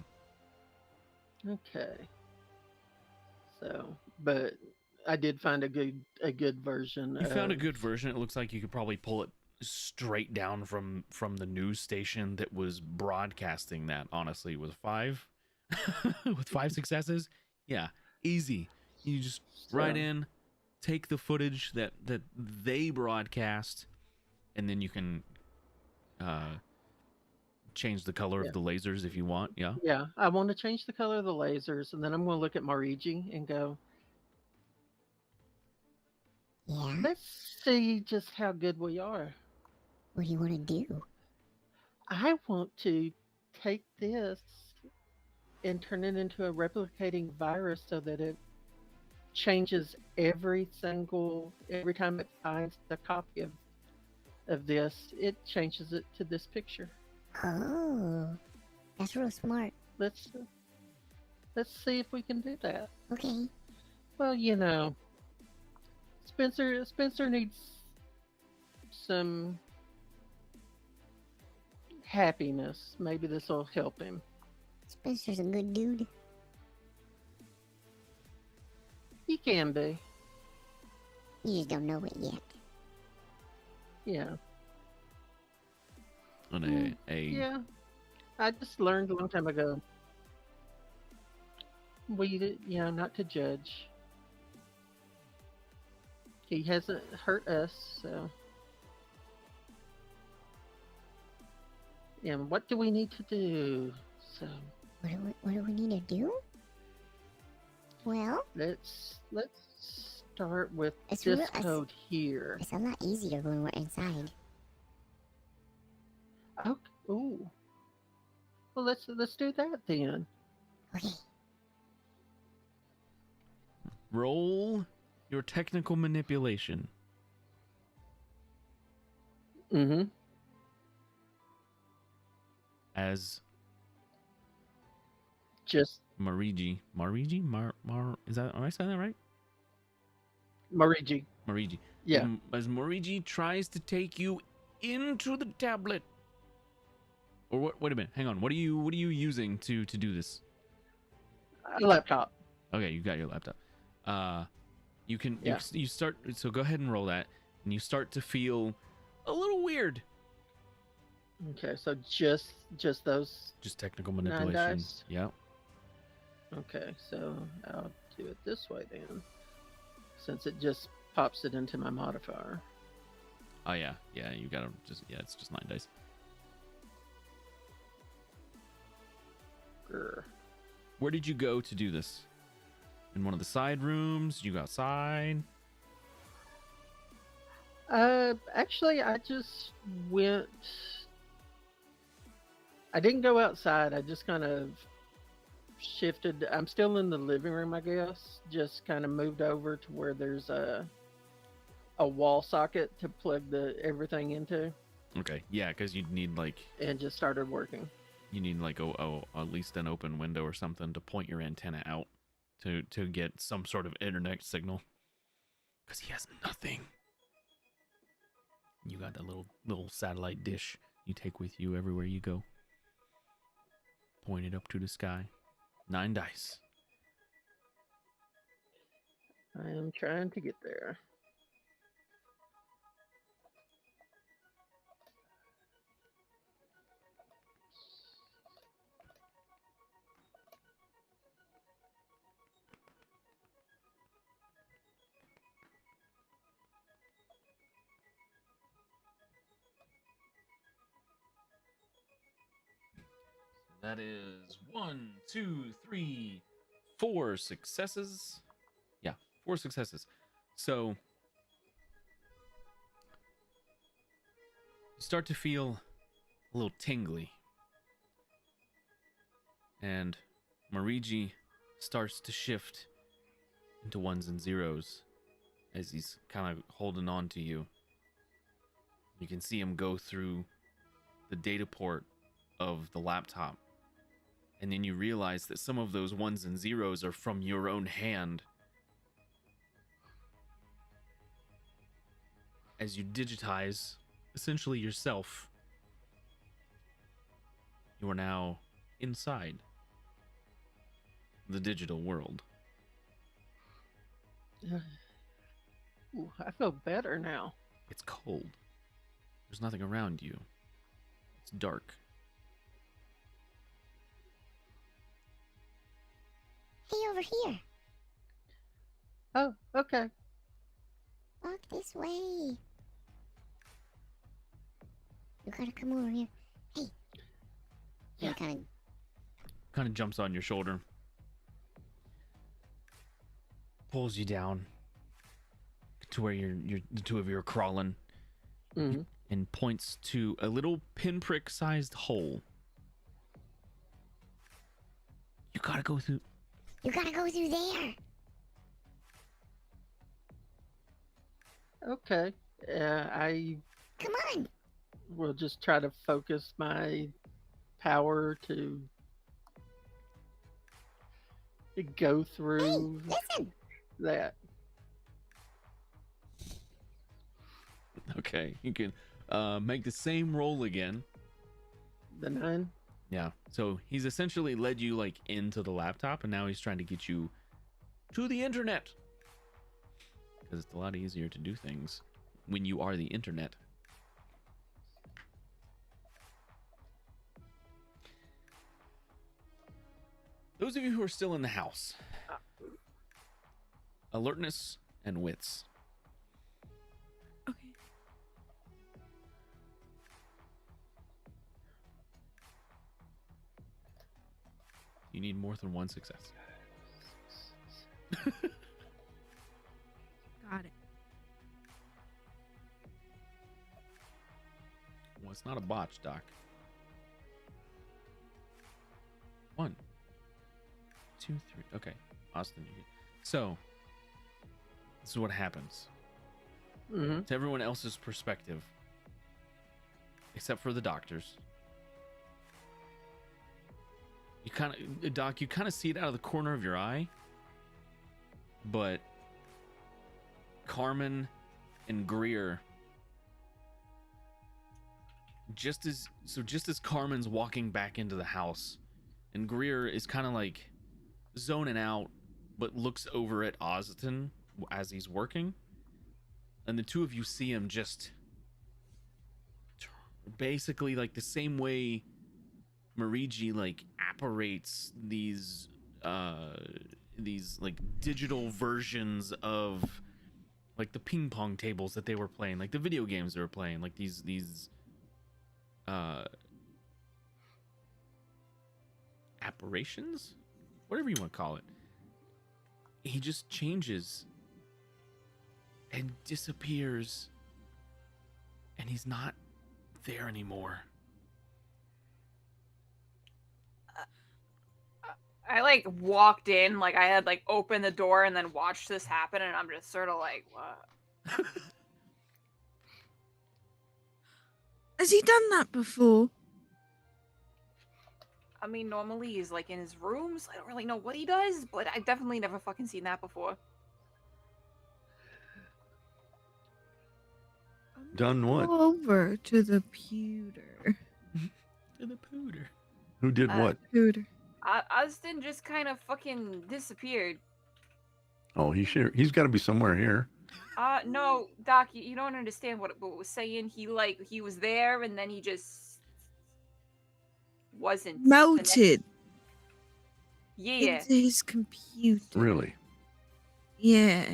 Okay. So, but I did find a good version. You found a good version. It looks like you could probably pull it straight down from the news station that was broadcasting that, honestly, with 5 with 5 successes. Yeah, easy. You just write in, take the footage that they broadcast, and then you can change the color of the lasers if you want. Yeah, I want to change the color of the lasers, and then I'm going to look at Marigi and go, Yeah? let's see just how good we are. What do you want to do? I want to take this and turn it into a replicating virus so that it changes every time it finds a copy of this, it changes it to this picture. Oh, that's real smart. Let's see if we can do that. Okay. Well, Spencer needs some happiness. Maybe this will help him. Spencer's a good dude. He can be. You just don't know it yet. Yeah. On Yeah. I just learned a long time ago. Not to judge. He hasn't hurt us, so. And what do we need to do? So What do we need to do? Well, let's start with It's this real- code here. it's a lot easier when we're inside. Oh, ooh. Well, let's do that then. Okay. roll your technical manipulation. Mm-hmm. As Just Marigi, is that, am I saying that right? Marigi. Marigi. Yeah. As Marigi tries to take you into the tablet. Or what? Wait a minute. Hang on. What are you using to do this? A laptop. Okay, you got your laptop. You can Yeah. you start. So go ahead and roll that, and you start to feel a little weird. Okay, so just those. Just technical 9 manipulation. dice? Yeah. Okay, so I'll do it this way then, since it just pops it into my modifier. Oh yeah. Yeah. You gotta just it's just 9 dice. Grr. Where did you go to do this? In one of the side rooms? You go outside? Actually, I just went. I didn't go outside. I just kind of shifted. I'm still in the living room, I guess. Just kind of moved over to where there's a wall socket to plug everything into, Okay. Yeah, because you'd need like and just started working. at least an open window or something to point your antenna out to get some sort of internet signal. Because he has nothing. You got that little satellite dish you take with you everywhere you go. Point it up to the sky. 9 dice. I am trying to get there. That is 1, 2, 3, 4 successes. Yeah, 4 successes. So you start to feel a little tingly. And Marigi starts to shift into 1s and 0s as he's kind of holding on to you. You can see him go through the data port of the laptop. And then you realize that some of those 1s and 0s are from your own hand. As you digitize essentially yourself, you are now inside the digital world. Ooh, I feel better now. It's cold. There's nothing around you. It's dark. Hey, over here. Oh, okay. Walk this way. You gotta come over here. Hey. Yeah. Kind Kind of jumps on your shoulder. Pulls you down to where the two of you are crawling. Mm-hmm. And points to a little pinprick-sized hole. You gotta go through. You gotta go through there. Okay. I Come on. will just try to focus my power to go Hey, through listen. that. Okay, you can make the same roll again. The 9. Yeah. So he's essentially led you like into the laptop, and now he's trying to get you to the internet because it's a lot easier to do things when you are the internet. Those of you who are still in the house, alertness and wits. Okay. You need more than one success. Got it. Well, it's not a botch, Doc. 1, 2, 3. Okay, Austin. So, this is what happens. Mm-hmm. To everyone else's perspective, except for the doctors. You kind of, Doc, you kind of see it out of the corner of your eye, but Carmen and Greer, just as Carmen's walking back into the house, and Greer is kind of like zoning out, but looks over at Austin as he's working, and the two of you see him just basically like the same way Marigi like apparates these like digital versions of like the ping pong tables that they were playing, like the video games they were playing, like these apparitions, whatever you want to call it. He just changes and disappears, and he's not there anymore. I like walked in, like I had like opened the door and then watched this happen, and I'm just sort of like, what? Has he done that before? I mean, normally he's like in his rooms. I don't really know what he does, but I've definitely never fucking seen that before. Done what? Go over to the pewter. To the pooter. Who did what? Pewter. Austin just kind of fucking disappeared. Oh, he's got to be somewhere here. No, Doc, you don't understand what it was saying. He was there and then he just wasn't. Melted Yeah. into his computer. Really? Yeah.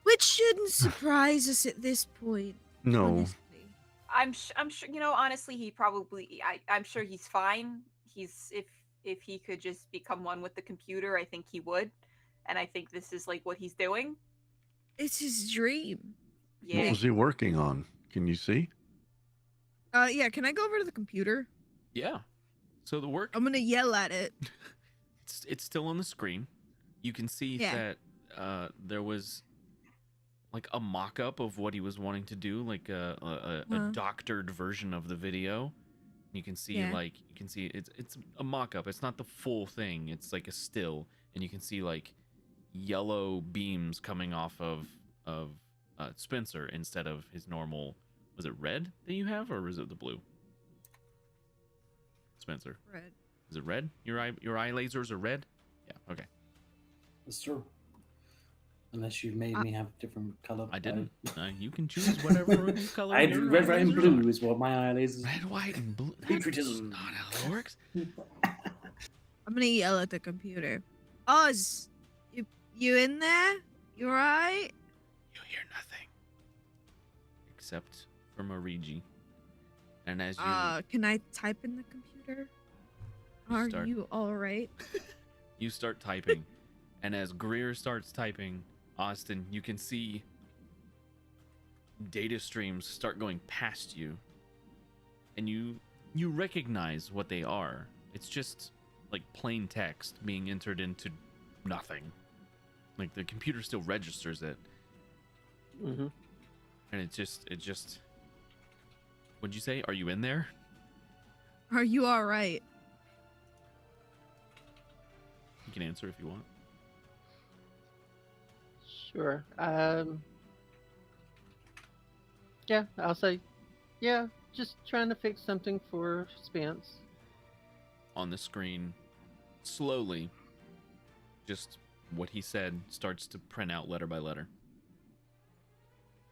Which shouldn't surprise us at this point. No. Honestly. I'm sure, you know, honestly, I'm sure he's fine. If he could just become one with the computer, I think he would. And I think this is like what he's doing. It's his dream. Yeah. What was he working on? Can you see? Yeah, can I go over to the computer? Yeah. So the work, I'm gonna yell at it. it's still on the screen. You can see Yeah. that there was like a mock-up of what he was wanting to do, like a doctored version of the video. You can see it's a mock-up. It's not the full thing. It's like a still, and you can see like yellow beams coming off of Spencer instead of his normal. Was it red that you have, or was it the blue? Spencer, Red. is it red? Your eye lasers are red. Yeah. Okay. That's true. Unless you've made me have different color. I didn't. You can choose whatever color. I your red, eye white, and lasers blue are. is what my eye lasers. Red, white, and blue. That's Patriotism. not how that works. I'm gonna yell at the computer. Oz, you in there? You alright? You hear nothing except for Marigi. And as you Can I type in the computer? Are start- you alright? you start typing, and as Greer starts typing, Austin, you can see data streams start going past you, and you recognize what they are. It's just like plain text being entered into nothing. Like the computer still registers it, Mm-hmm. and it just. What'd you say? Are you in there? Are you all right? You can answer if you want. Sure. Yeah, I'll say, yeah, just trying to fix something for Spence. On the screen, slowly, just what he said starts to print out letter by letter.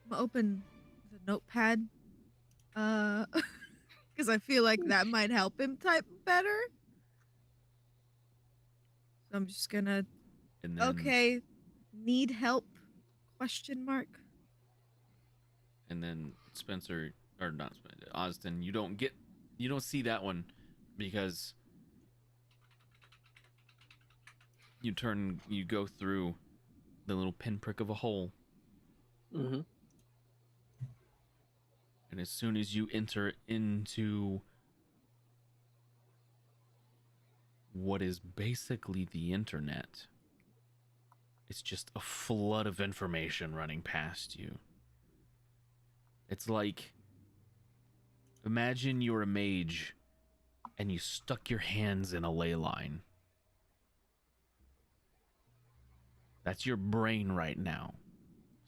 I'm gonna open the notepad, because I feel like that might help him type better. So I'm just gonna. And then, Okay, need help? Question mark. and then Spencer, or not Spencer, Austin, you don't see that one because you go through the little pinprick of a hole, Mm-hmm. and as soon as you enter into what is basically the internet, it's just a flood of information running past you. It's like, imagine you're a mage and you stuck your hands in a ley line. That's your brain right now.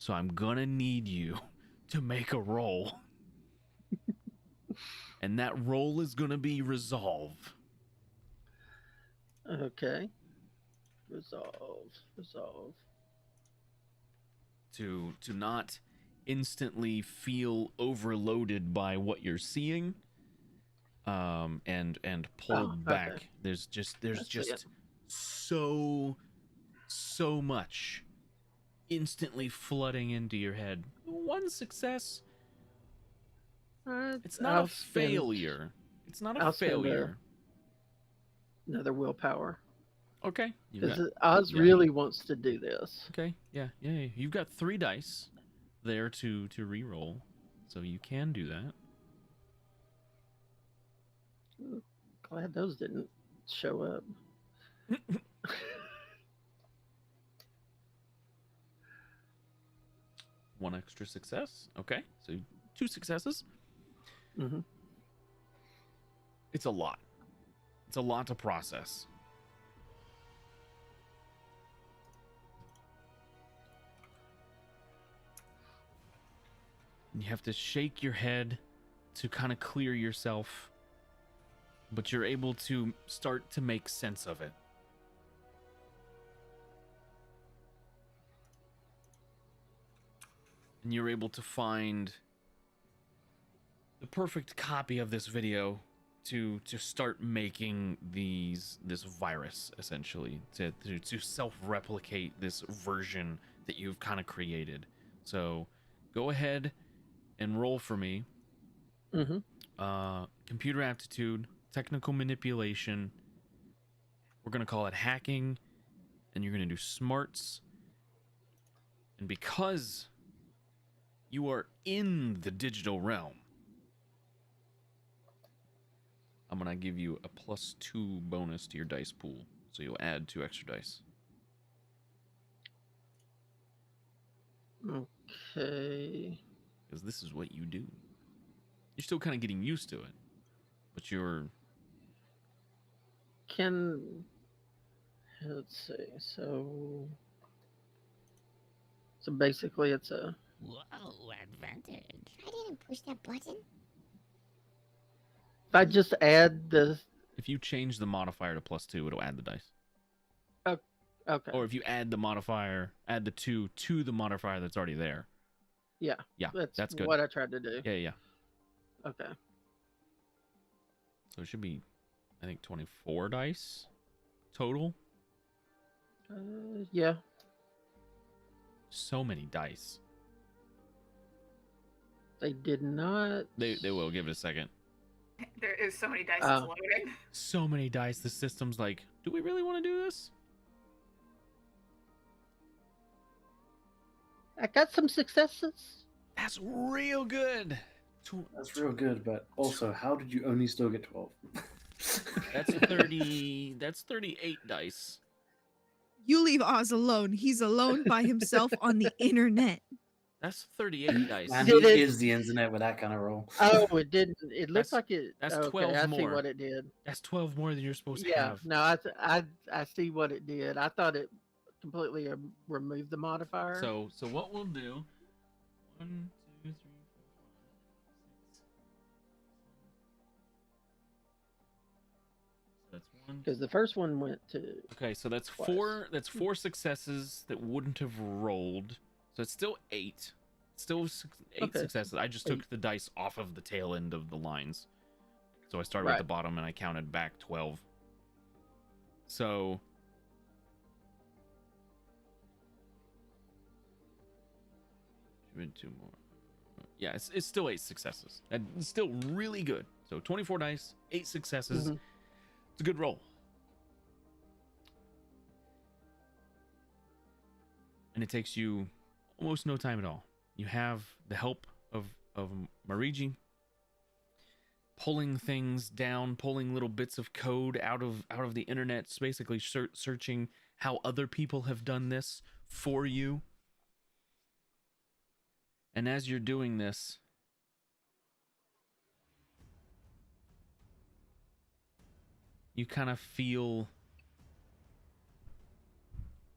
So I'm gonna need you to make a roll. And that roll is gonna be resolve. Okay. Resolve. To not instantly feel overloaded by what you're seeing. And pull back. Okay. There's just Yeah. so much instantly flooding into your head. One success. It's not I'll a failure. It's not a I'll spend failure. another willpower. Okay. Because Oz yeah. really wants to do this. Okay. Yeah. You've got 3 dice there to re-roll, so you can do that. Ooh, glad those didn't show up. One extra success. Okay. So 2 successes. Mm-hmm. It's a lot. It's a lot to process. You have to shake your head to kind of clear yourself, but you're able to start to make sense of it. And you're able to find the perfect copy of this video to start making this virus, essentially, to self-replicate this version that you've kind of created. So go ahead and roll for me. Mm-hmm. Computer aptitude, technical manipulation. We're gonna call it hacking, and you're gonna do smarts. And because you are in the digital realm, I'm gonna give you a +2 bonus to your dice pool, so you'll add 2 extra dice. Okay. Because this is what you do. You're still kind of getting used to it, but you're... Let's see. So basically, it's a... Whoa, advantage. I didn't push that button. If I just add the... If you change the modifier to +2, it'll add the dice. Okay. Or if you add the modifier, add the 2 to the modifier that's already there. Yeah. Yeah, that's good. what I tried to do. Yeah. Okay. So it should be, I think, 24 dice total. Yeah. So many dice. They did not... They will. Give it a second. There is so many dice it's loading. So many dice. The system's like, do we really want to do this? I got some successes. That's real good. That's real good, but also, how did you only still get 12? That's 30. That's 38 dice. You leave Oz alone. He's alone by himself on the internet. That's 38 dice. Man, Did he it- is the internet with that kind of roll. Oh, it didn't. It looked That's- like it. that's okay, 12 I see more. what it did. That's 12 more than you're supposed to Yeah, have. no, I see what it did. I thought it completely removed the modifier. So what we'll do? 1, 2, 3, 4, 5, 6. That's one. Because the first one went to Okay, so that's twice. four. That's 4 successes that wouldn't have rolled. So it's still 8. Still 8 Okay. successes. I just took 8. the dice off of the tail end of the lines. So I started with Right. the bottom and I counted back 12. So even 2 more. Yeah, it's still 8 successes. That's still really good. So 24 dice, 8 successes. Mhm. It's a good roll. And it takes you almost no time at all. You have the help of Mariji pulling things down, pulling little bits of code out of the internet, basically searching how other people have done this for you. And as you're doing this, you kind of feel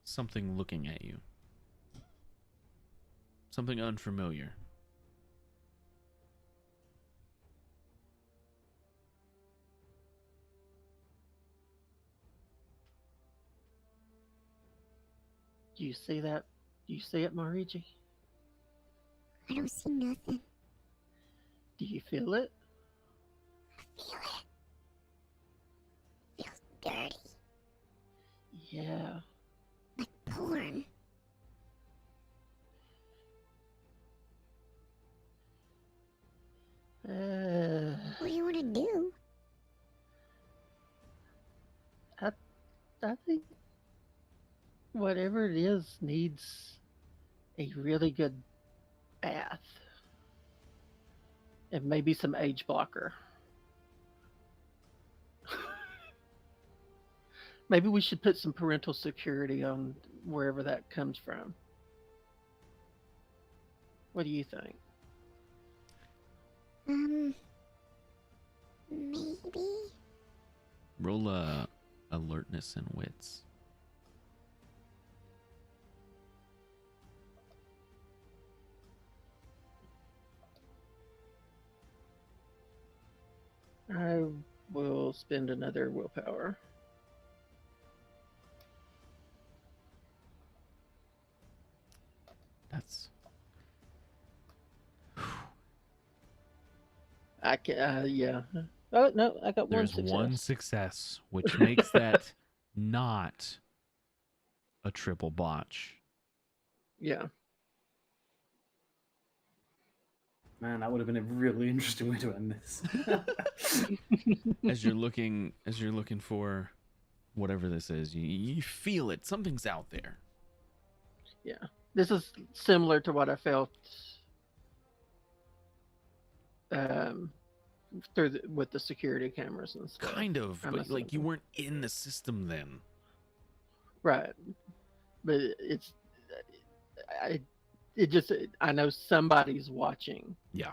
something looking at you. Something unfamiliar. Do you see that? Do you see it, Mariji? I don't see nothing. Do you feel it? Feel it. Feels dirty. Yeah. Like porn. What do you want to do? I think whatever it is needs a really good bath. And maybe some age blocker. Maybe we should put some parental security on wherever that comes from. What do you think? Maybe. Roll alertness and wits. I will spend another willpower. That's I can, yeah. Oh no, I got there's one success. one success, which makes that not a triple botch. Yeah. Man, that would have been a really interesting way to end this. As you're looking for whatever this is, you feel it. Something's out there. Yeah. This is similar to what I felt with the security cameras and stuff. Kind of, I'm but like you assuming. weren't in the system then. Right. But it's it just I know somebody's watching. Yeah.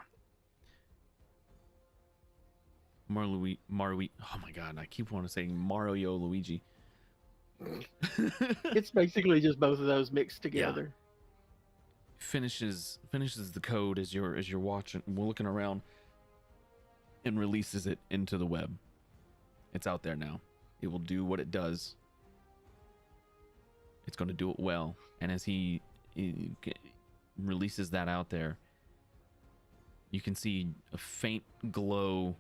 Marui. Oh my god, I keep wanting to say Mario Luigi. It's basically just both of those mixed together. finishes the code as you're watching, looking around, and releases it into the web. It's out there now. It will do what it does. It's going to do it well. And as he releases that out there, you can see a faint glow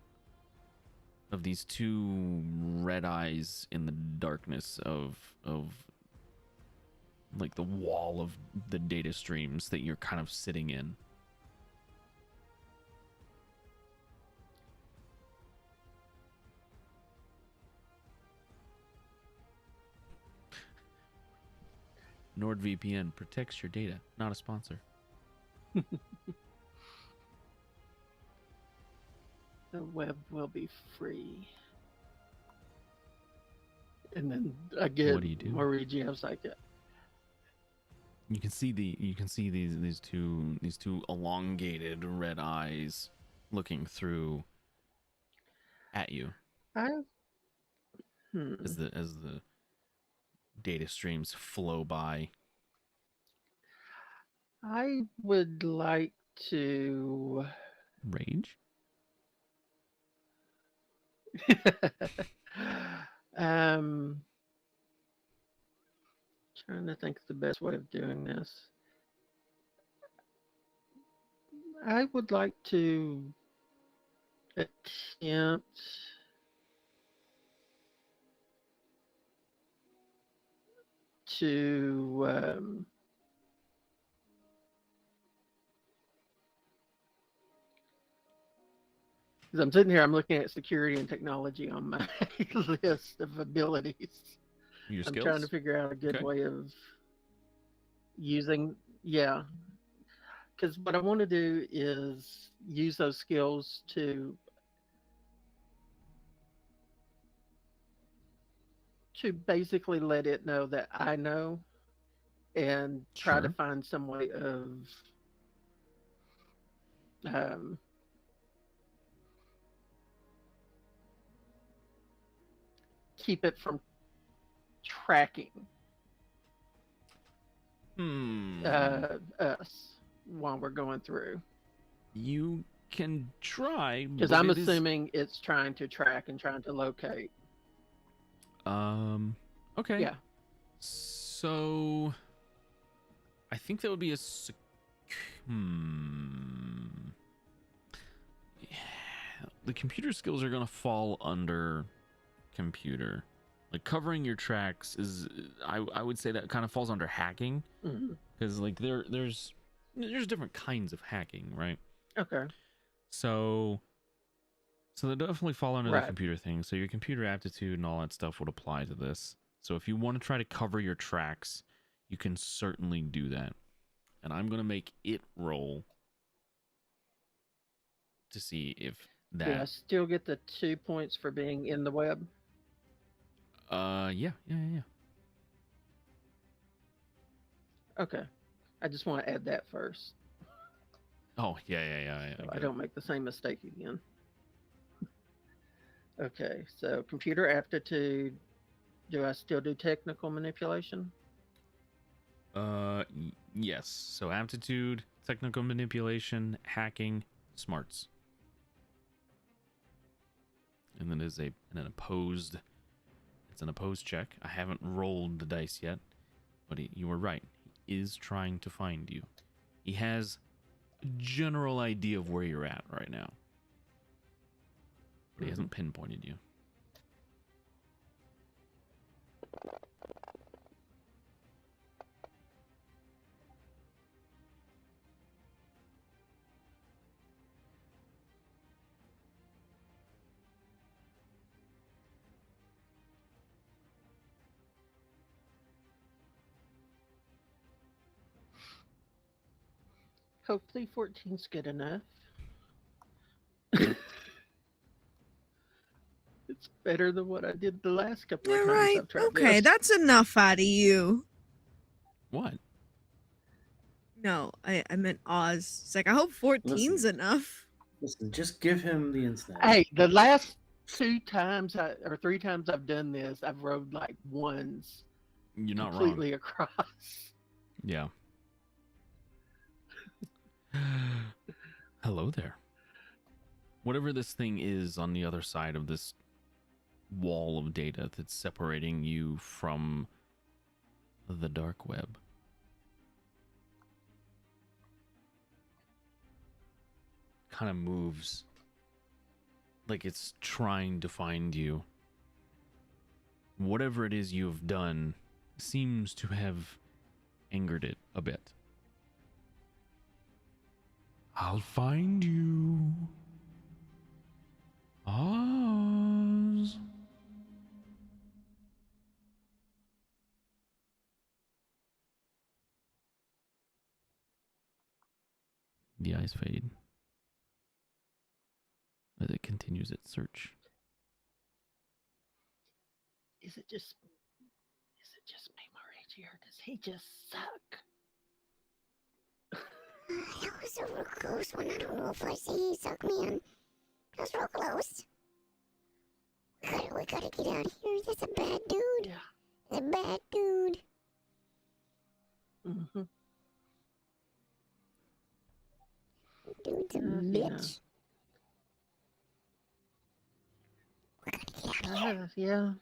of these 2 red eyes in the darkness of like the wall of the data streams that you're kind of sitting in. NordVPN protects your data, not a sponsor. The web will be free. And then I get do you do? more GM's like, You can see these two elongated red eyes looking through at you I, as the data streams flow by. I would like to. Rage? um, trying to think of the best way of doing this. I would like to attempt to because I'm sitting here, I'm looking at security and technology on my list of abilities. Your I'm skills? trying to figure out a good Okay. way of using, yeah. Because what I want to do is use those skills to basically let it know that I know, and try to Sure. find some way of keep it from tracking us while we're going through. You can try, Because but I'm it is assuming it's trying to track and trying to locate. okay. Yeah. So I think that would be a the computer skills are going to fall under computer. Like covering your tracks is I would say that kind of falls under hacking, because like there's different kinds of hacking, right? Okay. So they definitely fall under the Right. computer thing. So your computer aptitude and all that stuff would apply to this. So if you want to try to cover your tracks, you can certainly do that. And I'm going to make it roll to see if Do I that still get the 2 points for being in the web? yeah. Okay. I just want to add that first, Oh, yeah. so I don't make the same mistake again. Okay, so computer aptitude. Do I still do technical manipulation? Yes. So aptitude, technical manipulation, hacking, smarts. And then it's an opposed check. I haven't rolled the dice yet, but you were right. He is trying to find you. He has a general idea of where you're at right now, but he hasn't pinpointed you. Hopefully 14's good enough. It's better than what I did the last couple of All times right. I've tried Okay, this. that's enough out of you. What? No, I meant Oz. It's like, I hope 14's enough. Listen, just give him the internet. Hey, the last 3 times I've done this, I've rolled like ones You're not wrong. completely across. Yeah. Hello there. Whatever this thing is on the other side of this wall of data that's separating you from the dark web. Kind of moves like it's trying to find you. Whatever it is you've done seems to have angered it a bit. I'll find you, Oz. The eyes fade as it continues its search. Is it just me, Mauricio, or does he just suck? That was a real close one. I don't know if I say he sucked, man. That was real close. We gotta get out of here. That's a bad dude. Yeah. That's a bad dude. Mm-hmm. Dude's a Yeah. bitch. We gotta get out of here. Yeah.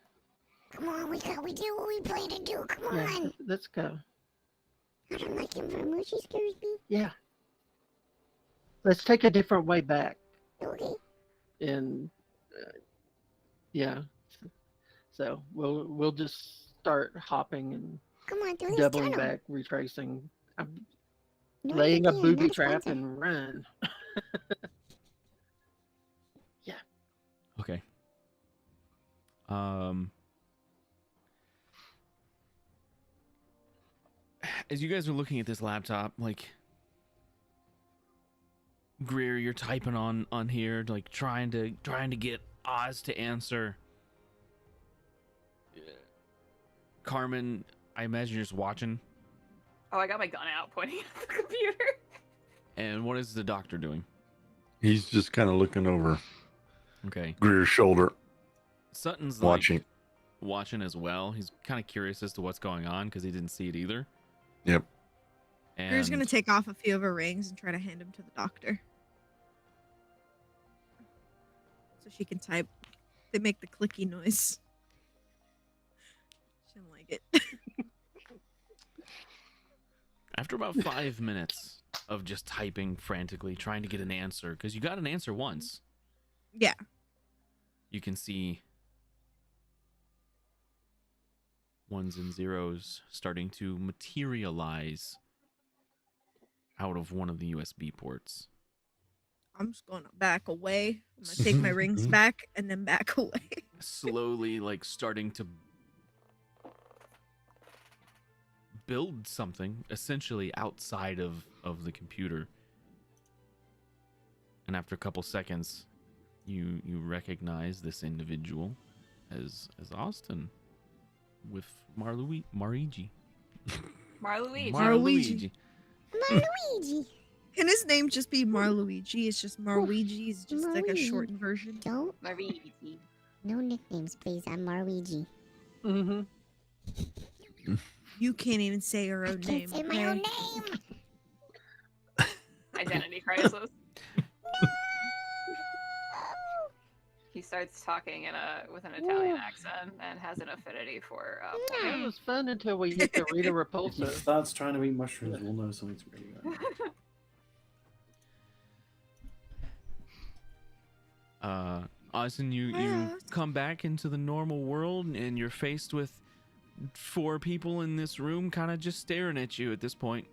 Come on, we do what we plan to do. Come Yeah. on. Let's go. I don't like him very much. He scares me. Yeah. Let's take a different way back. Okay. And yeah. So we'll just start hopping and Come on, through this doubling tunnel. back, retracing. I'm Not laying a again, booby not a trap sponsor. and run. Okay. As you guys are looking at this laptop, like Greer, you're typing on here, like trying to get Oz to answer. Carmen, I imagine you're just watching. Oh, I got my gun out, pointing at the computer. And what is the doctor doing? He's just kind of looking over Okay. Greer's shoulder, Sutton's watching. like watching as well. He's kind of curious as to what's going on because he didn't see it either. Yep. And Greer's gonna take off a few of her rings and try to hand them to the doctor. So she can type. They make the clicky noise. She don't like it. after about 5 minutes of just typing frantically, trying to get an answer, because you got an answer once, Yeah. you can see ones and zeros starting to materialize out of one of the USB ports. I'm just gonna back away. I'm gonna take my rings back and then back away. Slowly, like, starting to build something essentially outside of the computer. And after a couple seconds, you recognize this individual as Austin with Marluigi. Marluigi. Marluigi. Marluigi. Can his name just be Marluigi? It's just Marluigi. It's just like a Marluigi. shortened version. Don't. Marluigi. No nicknames, please. I'm Marluigi. Mm-hmm. You can't even say your I own can't name. say my okay? own name. Identity crisis. He starts talking with an Italian accent and has an affinity for. It was fun until we hit the Rita If he Repulsa. starts trying to eat mushrooms, we'll know something's really bad. Austin, you come back into the normal world and you're faced with 4 people in this room kind of just staring at you at this point.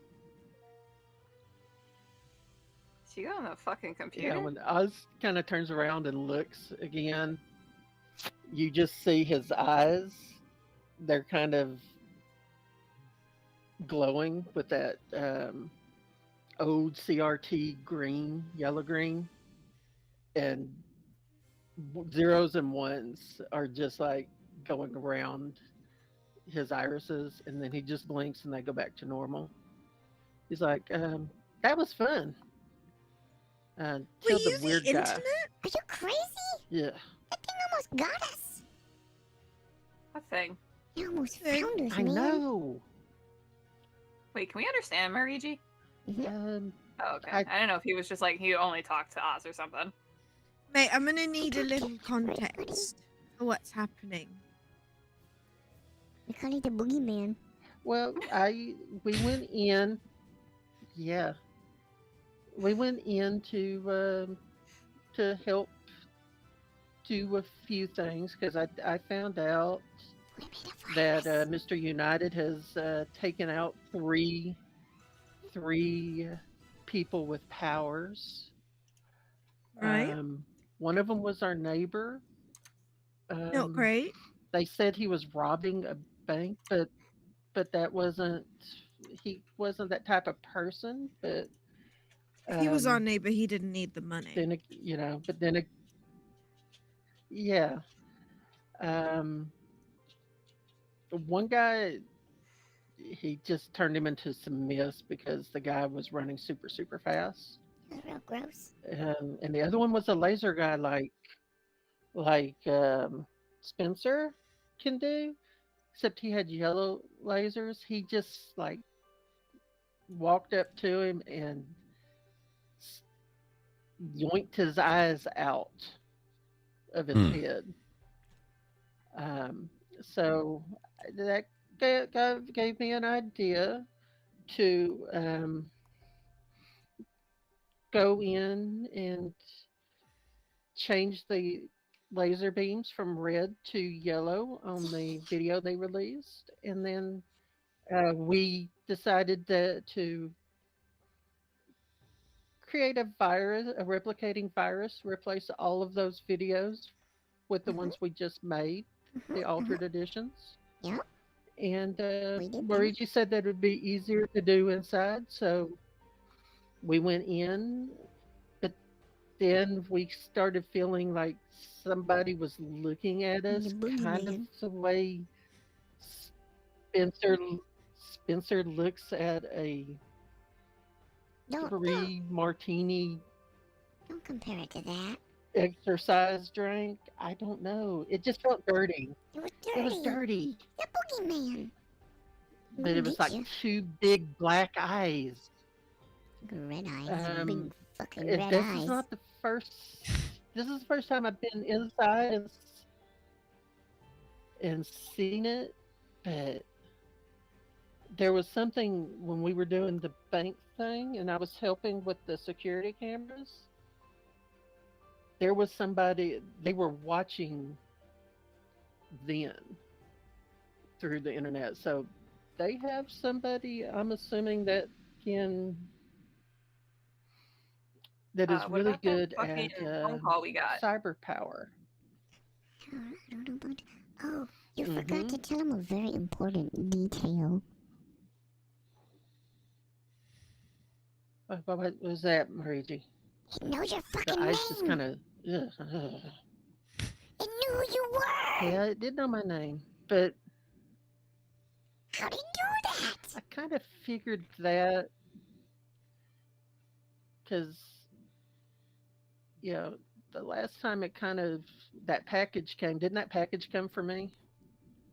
Is he on the fucking computer? Yeah, when Oz kind of turns around and looks again, you just see his eyes. They're kind of glowing with that old CRT green, yellow green, and zeros and ones are just like going around his irises, and then he just blinks and they go back to normal. He's like, that was fun. Wait, Killed you the weird the guy. internet? Are you crazy? Yeah. That thing almost got us. What thing? It almost Hey, found us, I man. know. Wait, can we understand Marigi? Um, Oh, okay. I- I didn't know if he was just like he only talked to Oz or something. Mate, I'm gonna need a little context for what's happening. We call it the boogeyman. well, we went in. Yeah. We went in to help do a few things because I found out We made a that virus. Mr. United has taken out three people with powers. Right? One of them was our neighbor. No, great. They said he was robbing a bank, but that wasn't. He wasn't that type of person. But If he was our um, neighbor, he didn't need the money. then but then yeah. one guy, he just turned him into some mist because the guy was running super fast. That's real gross. And the other one was a laser guy, like Spencer can do, except he had yellow lasers. He just like walked up to him and yoinked his eyes out of his head. So that gave me an idea to go in and change the laser beams from red to yellow on the video they released. And then we decided to create a virus, a replicating virus, replace all of those videos with the ones we just made, the altered editions. Yep. And We did that. Luigi said that it would be easier to do inside, so we went in, but then we started feeling like somebody was looking at us, The kind of boogeyman. the way Spencer looks at a Don't pre-martini compare it to that. exercise drink. I don't know. It just felt dirty. It was dirty. It was dirty. The boogeyman. But it was Get like you. two big black eyes. Red eyes. Big fucking This red is eyes. not the first. This is the first time I've been inside and seen it, but there was something when we were doing the bank thing, and I was helping with the security cameras. There was somebody, they were watching then through the internet. So they have somebody, I'm assuming, that is What really about that good fucking at phone call we got? cyber power. I don't know about. Oh, you forgot to tell him a very important detail. What was that, Mariji? It knows your The fucking eyes name. just kind of. It knew who you were. Yeah, it did know my name, but How did it do that? I kind of figured that because, the last time that package came, didn't that package come for me?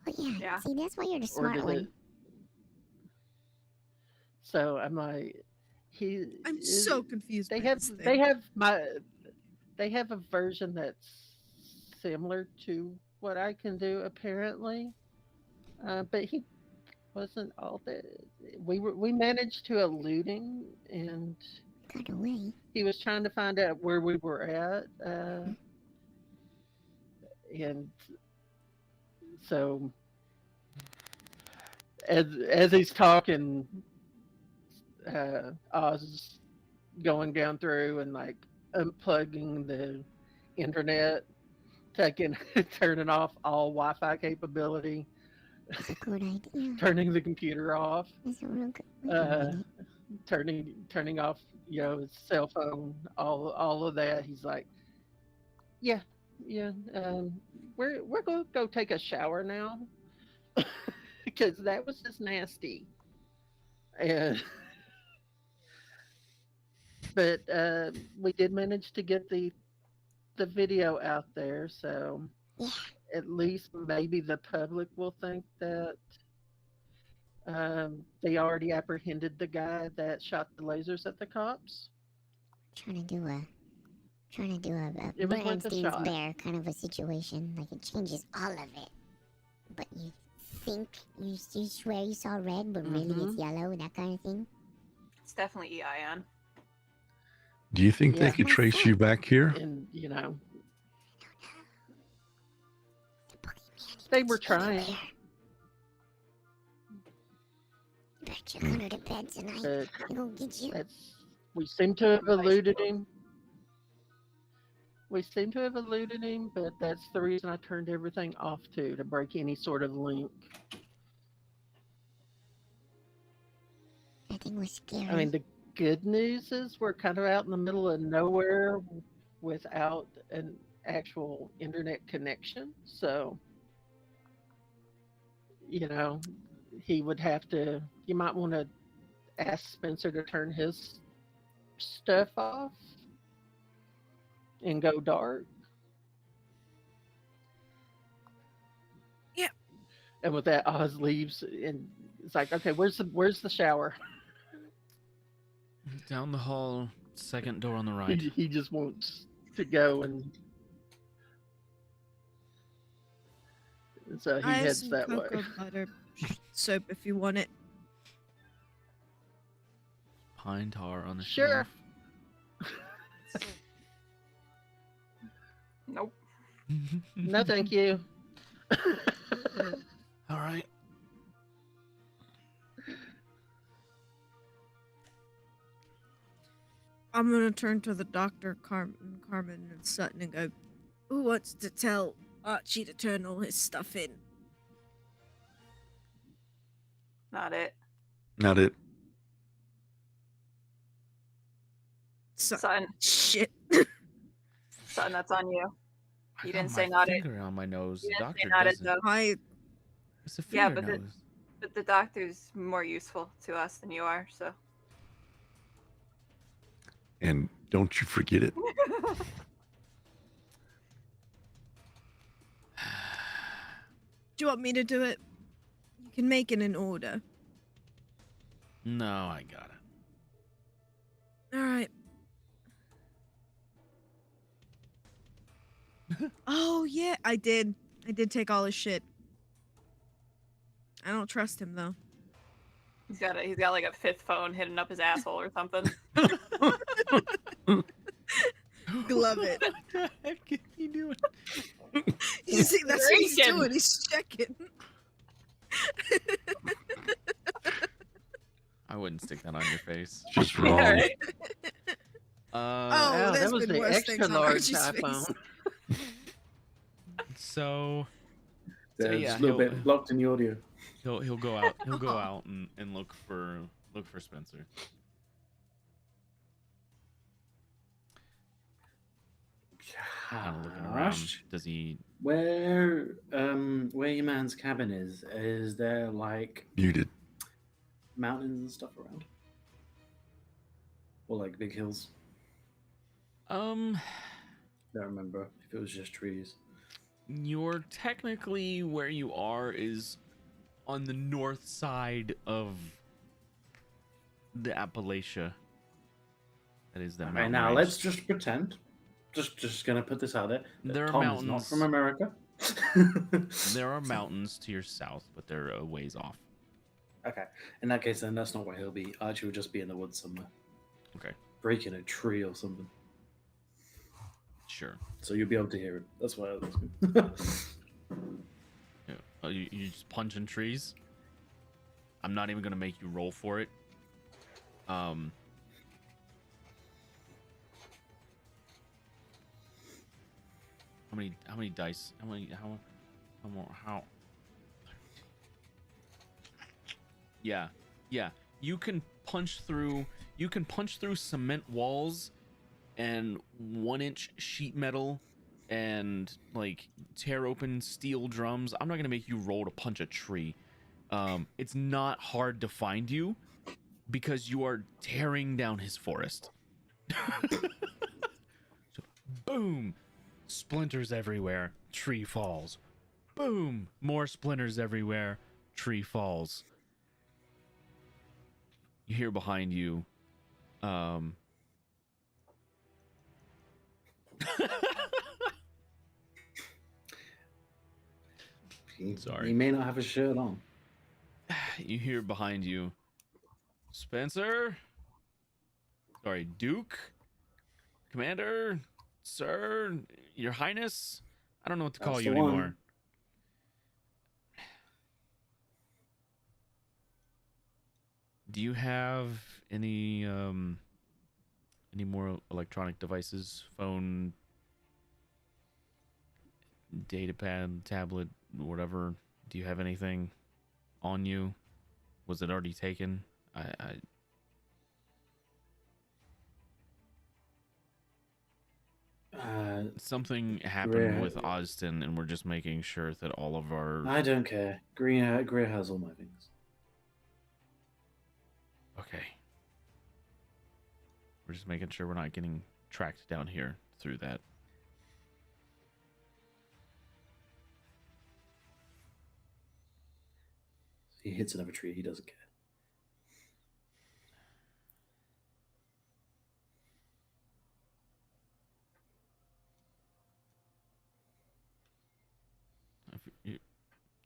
Oh yeah. Yeah. See, that's why you're the Or smart did one. it? So I'm like, I'm so confused. They by have this thing. they have a version that's similar to what I can do apparently, but he wasn't all that. We managed to elude him, and Got away. he was trying to find out where we were at, and so as he's talking, Oz is going down through and like unplugging the internet, turning off all Wi-Fi capability, That's a good idea. turning the computer off, That's a real good. Wait a minute. turning off his cell phone, all of that. He's like, yeah, we're gonna go take a shower now because that was just nasty. And but we did manage to get the video out there, so Yeah. at least maybe the public will think that they already apprehended the guy that shot the lasers at the cops. Trying to do a It was worth a Bernstein's shot. bear kind of a situation. Like it changes all of it. But you think you swear you saw red, but really it's yellow, that kind of thing. It's definitely EIN. Do you think they Yeah. could trace you back here? And The boogeyman. they were trying, Bet you're going to bed tonight. but I'm gonna get you. we seem to have eluded him. But that's the reason I turned everything off to break any sort of link. That thing was scary. I mean, the good news is we're kind of out in the middle of nowhere without an actual internet connection. So, you know, he would have to. You might want to ask Spencer to turn his stuff off and go dark. Yeah. And with that, Oz leaves, and it's like, okay, where's the shower? Down the hall, second door on the right. He just wants to go, and so he I have heads some that way. cocoa butter soap if you want it. Pine tar on the Sure. shelf. Nope. No, thank you. All right. I'm gonna turn to the doctor, Carmen and Sutton, and go, "Who wants to tell Archie to turn all his stuff in?" Not it. Not it. Son, Shit. son, that's on you. I You got didn't my say not it. finger on my nose. You The didn't say doctor not it doesn't. though. It's a Yeah, finger but nose. But the doctor's more useful to us than you are, so. And don't you forget it. Do you want me to do it? You can make it in order. No, I got it. All right. Oh yeah, I did. I did take all his shit. I don't trust him though. He's got like a fifth phone hidden up his asshole or something. Glove it. What the heck is he doing? You see, that's what he's Regan. doing. He's checking. I wouldn't stick that on your face. Just All wrong. right. Oh, Wow, there's that was been the worse extra things on large Archie's face. iPhone. So There's yeah, a little he'll- bit blocked in the audio. he'll go out. He'll go out and look for Spencer. Kind of looking around. Gosh. Does he? Where your man's cabin is there like Muted. mountains and stuff around? Or like big hills? Don't remember if it was just trees. You're technically where you are is on the north side of the Appalachia. That is the Okay, mountain now range. let's just pretend. Just gonna put this out there. that There are Tom is not mountains. from America. There are mountains to your south, but they're a ways off. Okay. In that case, then that's not where he'll be. Archie will just be in the woods somewhere. Okay, Breaking a tree or something. sure. So you'll be able to hear it. That's why I was asking. Yeah. Oh, you just punching trees? I'm not even gonna make you roll for it. How many dice? How? Yeah. You can punch through cement walls and 1-inch sheet metal and like tear open steel drums. I'm not gonna make you roll to punch a tree. It's not hard to find you because you are tearing down his forest. So, boom, splinters everywhere, tree falls. Boom, more splinters everywhere, tree falls. You hear behind you, Sorry. He may not have a shirt on. you hear behind you, Spencer? Sorry, Duke? Commander? Sir? Your Highness? I don't know what to call That's you the one. anymore. Do you have any more electronic devices? Phone, datapad, tablet, whatever? Do you have anything on you? Was it already taken? I Something happened Greer, with Austin, and we're just making sure that all of our. I don't care. Greer has all my things. Okay. We're just making sure we're not getting tracked down here through that. He hits another tree. He doesn't care.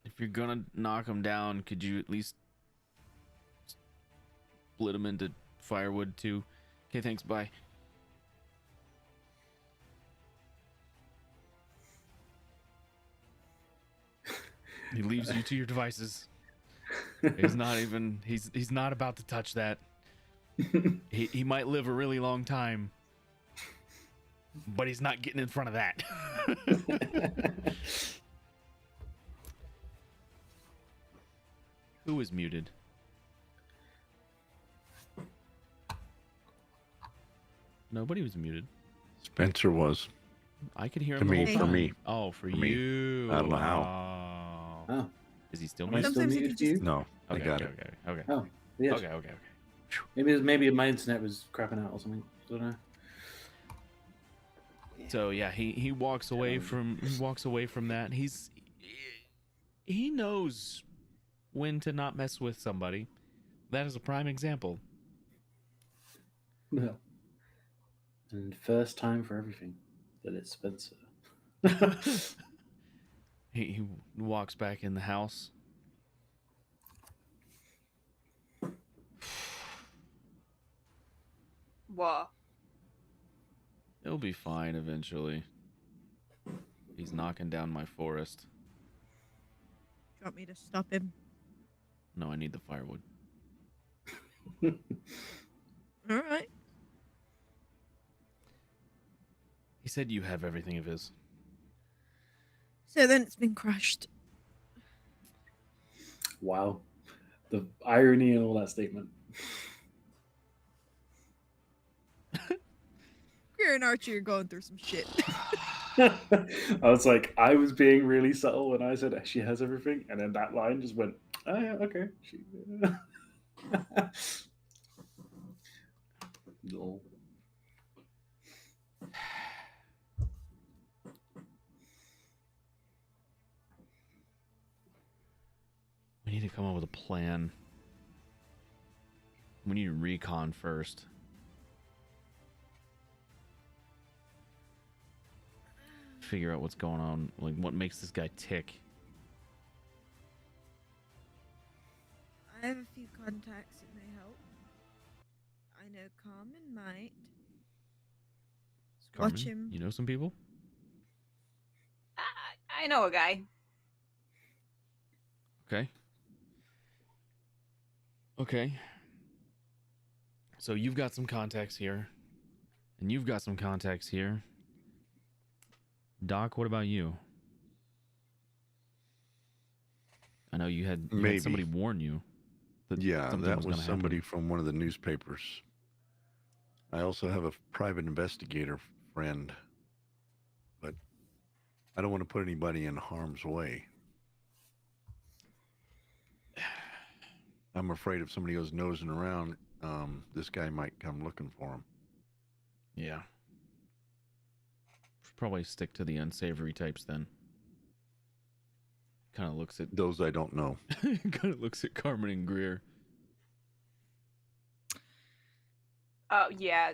If you're gonna knock him down, could you at least split him into firewood too? Okay, thanks. Bye. He leaves you to your devices. He's not even. He's not about to touch that. He might live a really long time, but he's not getting in front of that. Who is muted? Nobody was muted. Spencer was. I could hear To him the me, whole for time. me. Oh, for For me. you. I don't know how. Oh. Oh, Is he still am I muted? still Sometimes if muted you for just- you? No, I Okay, got okay, it. okay, okay. Oh, yeah. Okay. Maybe my internet was crapping out or something. I don't know. So yeah, he walks away from that. He knows when to not mess with somebody. That is a prime example. No. And first time for everything that it's Spencer. He walks back in the house. Whoa. It'll be fine eventually. He's knocking down my forest. Do you want me to stop him? No, I need the firewood. All right. He said you have everything of his. So then it's been crushed. Wow. The irony in all that statement. Greer and Archie are going through some shit. I was like, I was being really subtle when I said she has everything, and then that line just went, oh yeah, okay. Lol. We need to come up with a plan. We need to recon first. Figure out what's going on, like what makes this guy tick. I have a few contacts that may help. I know Carmen might. Carmen, Watch him. you know some people? I know a guy. Okay. Okay. So you've got some contacts here, and you've got some contacts here. Doc, what about you? I know you had Maybe. somebody warn you. Yeah, something that was was gonna somebody happen. from one of the newspapers. I also have a private investigator friend, but I don't want to put anybody in harm's way. I'm afraid if somebody goes nosing around, this guy might come looking for him. Yeah. Should probably stick to the unsavory types then. Kind of looks at Those I don't know. kind of looks at Carmen and Greer. Oh yeah,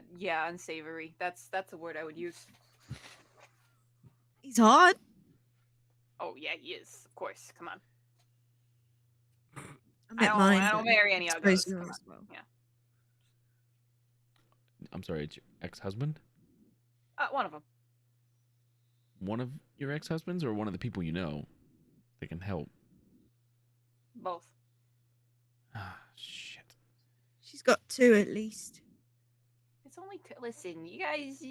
unsavory. That's a word I would use. He's hot. Oh yeah, he is. Of course. Come on. I met mine. I don't but marry any I suppose uggos. you Come as on. well. Yeah. I'm sorry, it's your ex-husband? One of them. One of your ex-husbands or one of the people you know that can help? Both. Ah, shit. She's got two at least. It's only listen, you guys.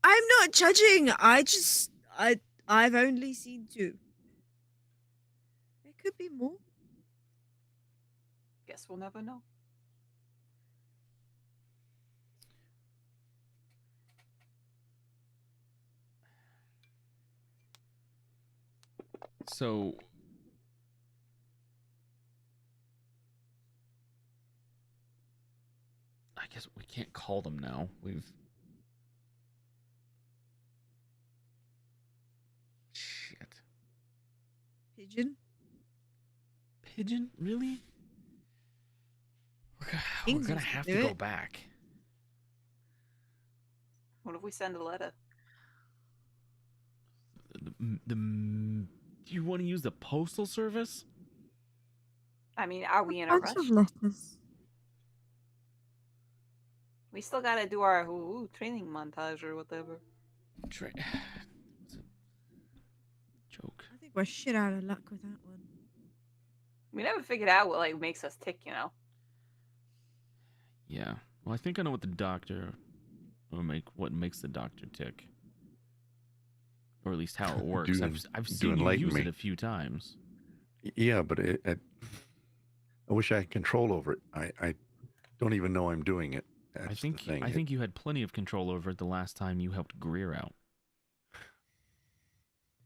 I'm not judging. I've only seen two. There could be more. Guess we'll never know. So I guess we can't call them now. Shit. Pigeon. Pigeon? Really? We're Kings gonna used to have do to go it. back. What if we send a letter? Do you want to use the postal service? I mean, are we in a Bunch rush? of letters. We still gotta do our training montage or whatever. What's it? Joke. I think we're shit out of luck with that one. We never figured out what like makes us tick, you know. Yeah. Well, I think I know what the doctor what makes the doctor tick, or at least how it works. I've seen you use it a few times. Yeah, but I wish I had control over it. I don't even know I'm doing it. That's the thing. I think you had plenty of control over it the last time you helped Greer out.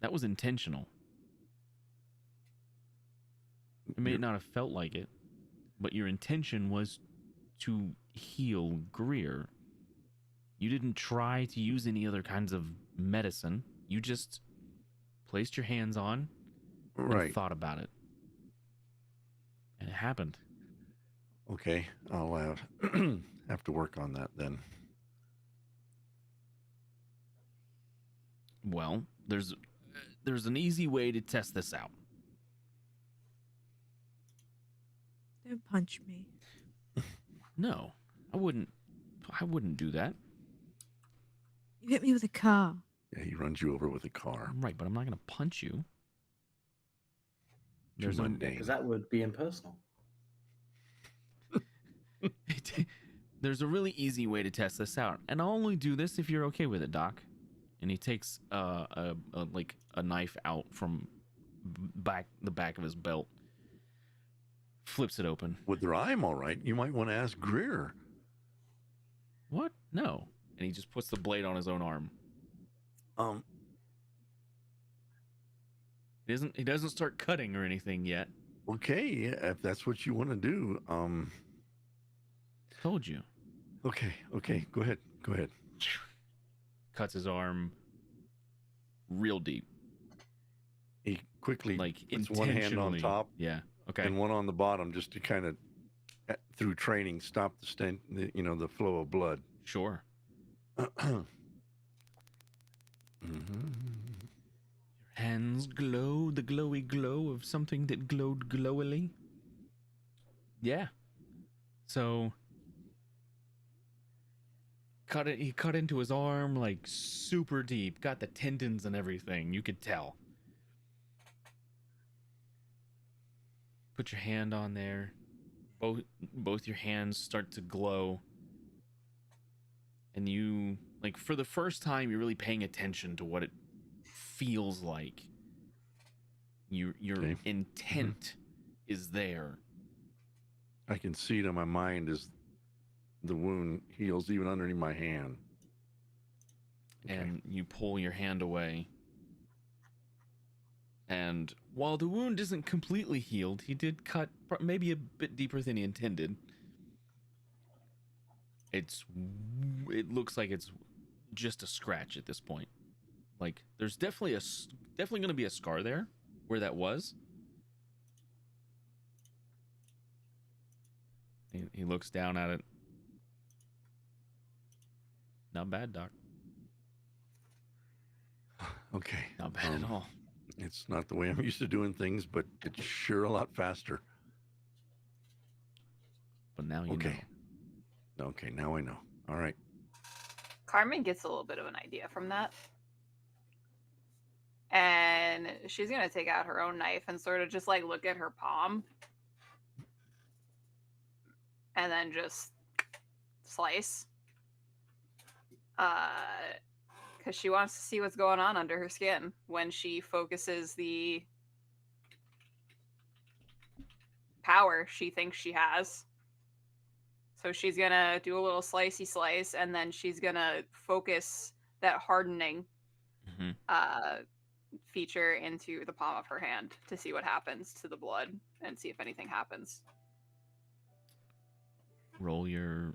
That was intentional. It may not have felt like it, but your intention was to heal Greer. You didn't try to use any other kinds of medicine. You just placed your hands on and thought about it. And it happened. Okay, I'll have to work on that then. Well, there's an easy way to test this out. Don't punch me. No, I wouldn't do that. You hit me with a car. Yeah, he runs you over with a car. Right, but I'm not going to punch you. There's mundane. Because that would be impersonal. There's a really easy way to test this out, and I'll only do this if you're okay with it, Doc. And he takes a knife out from the back of his belt, flips it open. Whether I'm all right, you might want to ask Greer. What? No. And he just puts the blade on his own arm. He doesn't start cutting or anything yet. Okay, yeah, if that's what you want to do. Told you. Okay, go ahead. Cuts his arm real deep. He quickly puts one hand on top, yeah, okay, and one on the bottom, just to kind of, through training, stop the flow of blood. Sure. Mm-hmm. Your hands glow, the glowy glow of something that glowed glowily. Yeah. So he cut into his arm like super deep, got the tendons and everything, you could tell. Put your hand on there. Both your hands start to glow. And you, like, for the first time, you're really paying attention to what it feels like. Your intent is there. I can see it in my mind as the wound heals even underneath my hand. Okay. And you pull your hand away. And while the wound isn't completely healed, he did cut maybe a bit deeper than he intended. It looks like it's just a scratch at this point. Like, there's definitely going to be a scar there where that was. He looks down at it. Not bad, Doc. Okay. Not bad at all. It's not the way I'm used to doing things, but it's sure a lot faster. But now you know. Okay, now I know. All right. Carmen gets a little bit of an idea from that. And she's going to take out her own knife and sort of just like look at her palm. And then just slice. Because she wants to see what's going on under her skin when she focuses the power she thinks she has. So she's going to do a little slicey slice, and then she's going to focus that hardening feature into the palm of her hand to see what happens to the blood and see if anything happens. Roll your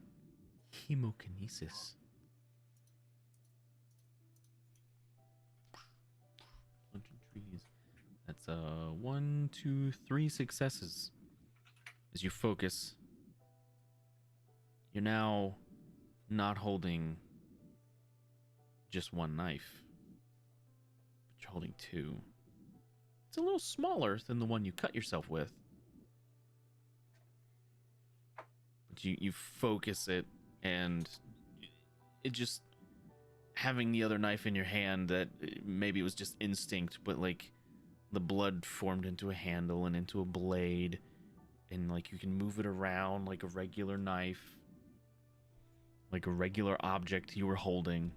hemokinesis. Bunch of trees. That's 1, 2, 3 successes. As you focus, you're now not holding just one knife, but you're holding two. It's a little smaller than the one you cut yourself with. But you focus it, and it just having the other knife in your hand, that maybe it was just instinct, but like the blood formed into a handle and into a blade, and like you can move it around like a regular knife, like a regular object you were holding.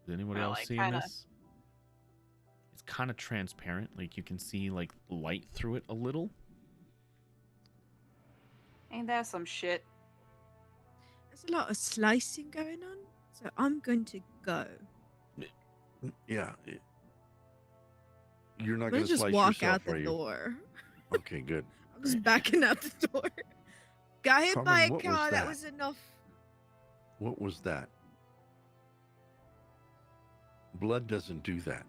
Is anybody else seeing this? It's kind of transparent, like you can see like light through it a little. Ain't that some shit? There's a lot of slicing going on, so I'm going to go. Yeah. You're not I'm going gonna to just slice walk yourself, out the are you? door. Okay, good. I'm just backing out the door. Got hit by a Carmen, what was car. That that? was enough. What was that? Blood doesn't do that.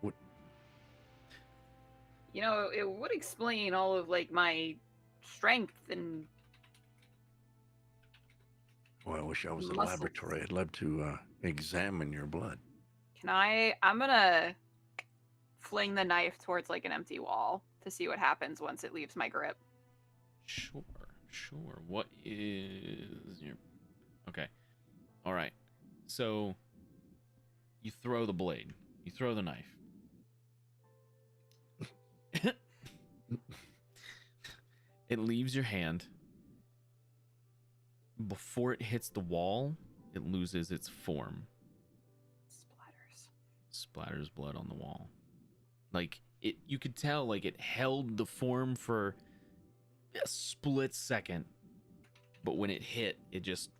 What? You know, it would explain all of like my strength and Oh, I wish I was in a muscles. laboratory. I'd love to examine your blood. I'm gonna fling the knife towards like an empty wall to see what happens once it leaves my grip. Sure. What is your... Okay. All right. So you throw the blade. You throw the knife. It leaves your hand. Before it hits the wall, it loses its form. Splatters blood on the wall. Like it, you could tell like it held the form for a split second, but when it hit, it just...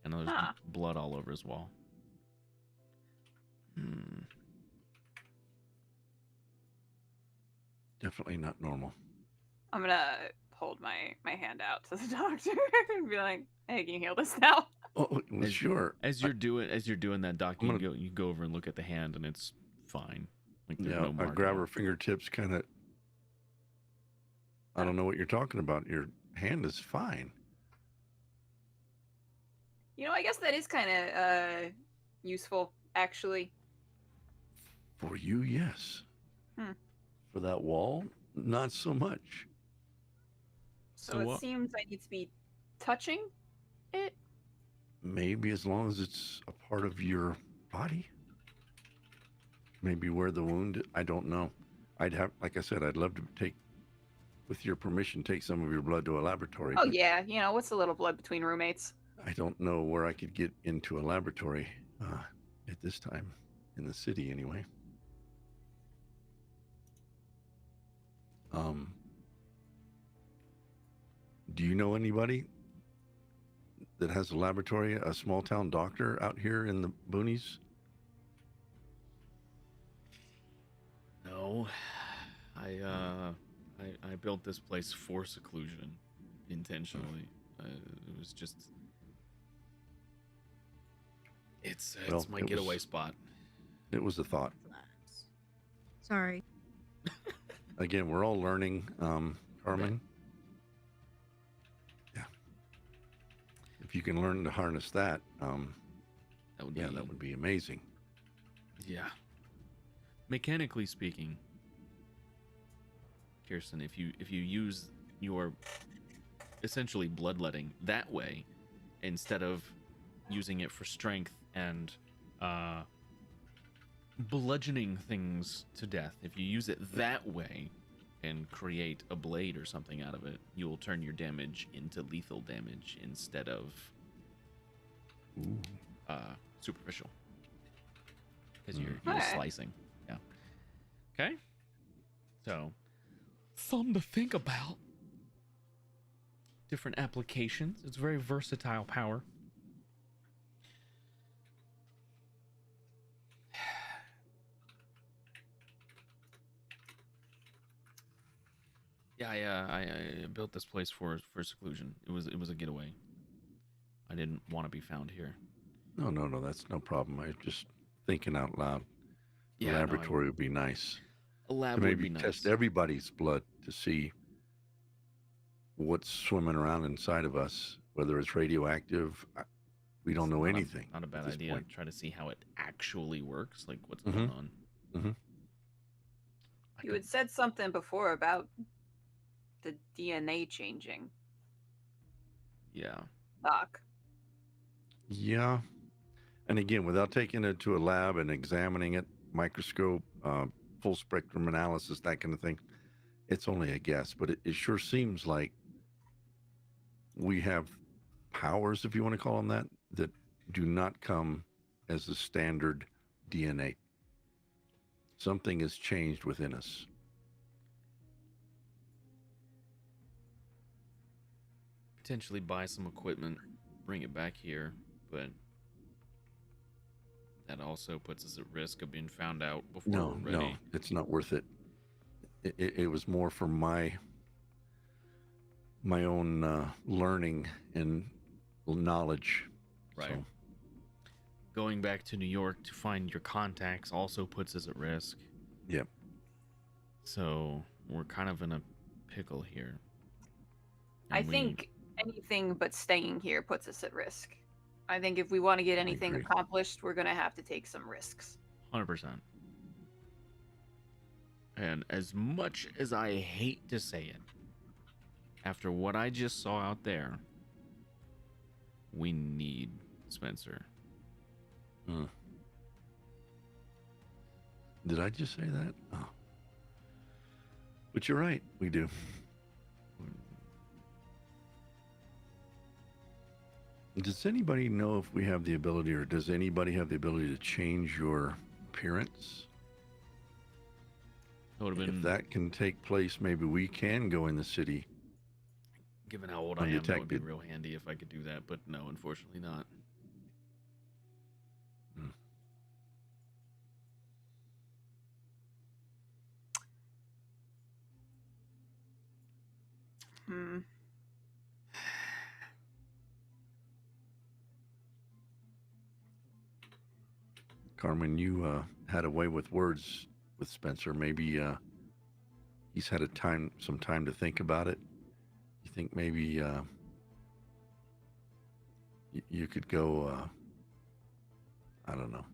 And there's blood all over his wall. Definitely not normal. I'm gonna hold my hand out to the doctor and be like, "Hey, can you heal this now?" Oh, well, sure. As you're doing that, Doc, I'm you go over and look at the hand, and it's fine. Like there's Yeah, no I mark grab at all. her fingertips, kind of. I don't know what you're talking about. Your hand is fine. You know, I guess that is kind of useful, actually. For you, yes. Hmm. For that wall, not so much. So it seems I need to be touching it. Maybe as long as it's a part of your body. Maybe where the wound, I don't know. I'd have, like I said, I'd love to take, with your permission, take some of your blood to a laboratory. Oh yeah, you know, what's a little blood between roommates? I don't know where I could get into a laboratory at this time in the city, anyway. Do you know anybody that has a laboratory, a small town doctor out here in the boonies? No, I built this place for seclusion, intentionally. It was just, it's my getaway spot. It was a thought. Sorry. Again, we're all learning, Carmen. Yeah. If you can learn to harness that, that would be amazing. Yeah. Mechanically speaking, Kirsten, if you use your essentially bloodletting that way instead of using it for strength and bludgeoning things to death, if you use it that way and create a blade or something out of it, you will turn your damage into lethal damage instead of superficial, because you're slicing. Yeah. Okay. So, something to think about. Different applications. It's a very versatile power. Yeah, I built this place for seclusion. It was a getaway. I didn't want to be found here. No, that's no problem. I was just thinking out loud. The Yeah, no, laboratory would be nice a to lab would maybe be test nice. everybody's blood to see what's swimming around inside of us, whether it's radioactive. We don't It's know not anything not a at bad this idea. point. Try to see how it actually works, like what's Mm-hmm. going on. Mm-hmm. I You could, had said something before about the DNA changing. yeah. Doc. Yeah. And again, without taking it to a lab and examining it, microscope, full spectrum analysis, that kind of thing, it's only a guess. But it sure seems like we have powers, if you want to call them that do not come as the standard DNA. Something has changed within us. Potentially buy some equipment, bring it back here, but that also puts us at risk of being found out before No, we're ready. no, it's not worth it. It was more for my own learning and knowledge. Right. So, Going back to New York to find your contacts also puts us at risk. yep. So we're kind of in a pickle here. I And think anything but staying here puts us at risk. I think if we want to get anything agree. accomplished, we're going to have to take some risks. 100%. And as much as I hate to say it, after what I just saw out there, we need Spencer. Did I just say that? Oh. But you're right, we do. Does anybody know if we have the ability, or does anybody have the ability to change your appearance? That would have been, If that can take place, maybe we can go in the city. given how old I am, that would be undetected. real handy if I could do that, but no, unfortunately not. Hmm. Carmen, you had a way with words with Spencer. Maybe he's had some time to think about it. You think maybe you could go, I don't know,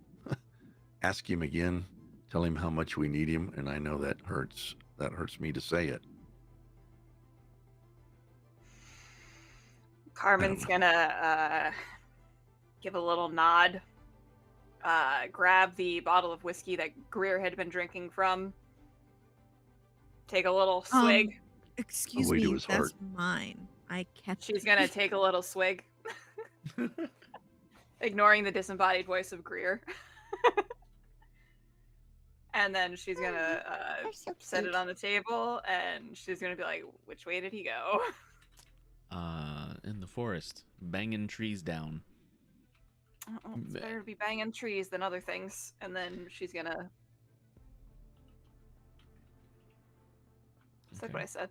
ask him again, tell him how much we need him, and I know that hurts me to say it. Carmen's going to give a little nod, grab the bottle of whiskey that Greer had been drinking from, take a little swig. Excuse Away to me, his that's heart. mine. I kept She's going to take a little swig, ignoring the disembodied voice of Greer. And then she's going to You're so set cute. it on the table, and she's going to be like, which way did he go? In the forest, banging trees down. Oh, it's better to be banging trees than other things. And then she's going to... Said what I said.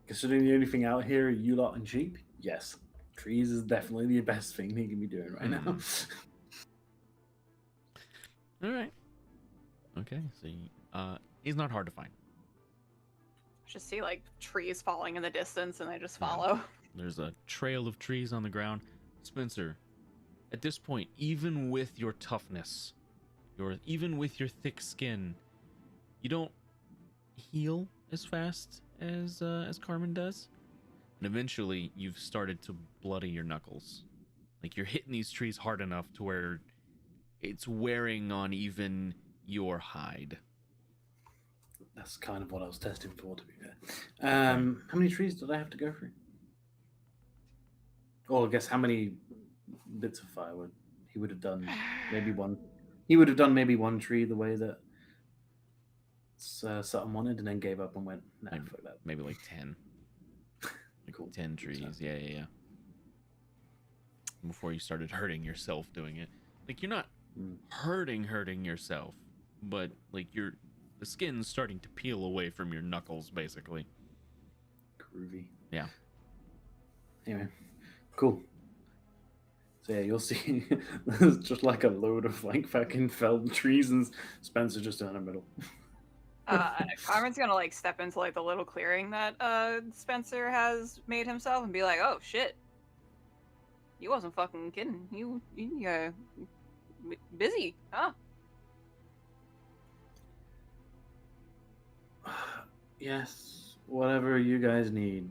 Considering the only thing out here are you lot and sheep, yes, trees is definitely the best thing he can be doing right now. All right. Okay, so he's not hard to find. Just see like trees falling in the distance, and I just Yeah. follow. There's a trail of trees on the ground. Spencer, at this point, even with your toughness, even with your thick skin, you don't heal as fast as Carmen does. And eventually, you've started to bloody your knuckles. Like you're hitting these trees hard enough to where it's wearing on even your hide. That's kind of what I was testing for, to be fair. How many trees did I have to go through? Or I guess how many bits of firewood? He would have done maybe one. He would have done maybe one tree the way that Sutton wanted, and then gave up and went, nah, fuck that. Maybe like 10. Like Cool. 10 trees. Yeah. Before you started hurting yourself doing it. Like you're not hurting yourself, but like you're The skin's starting to peel away from your knuckles, basically. Groovy. Yeah. Anyway, cool. So yeah, you'll see there's just like a load of like fucking felled trees and Spencer just down the middle. Carmen's gonna like step into like the little clearing that Spencer has made himself and be like, "Oh shit, you wasn't fucking kidding. You busy, huh?" Yes, whatever you guys need.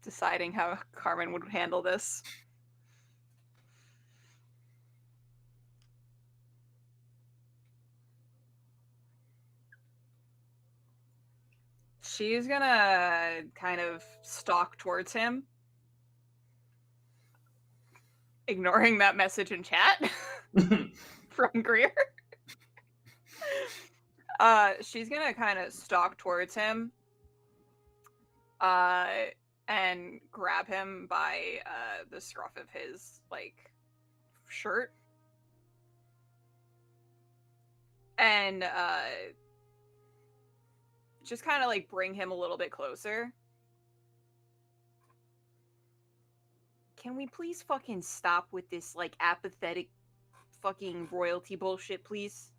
Deciding how Carmen would handle this. She's gonna kind of stalk towards him, ignoring that message in chat from Greer. She's gonna kind of stalk towards him, and grab him by the scruff of his like shirt, and just kind of like bring him a little bit closer. Can we please fucking stop with this like apathetic fucking royalty bullshit, please?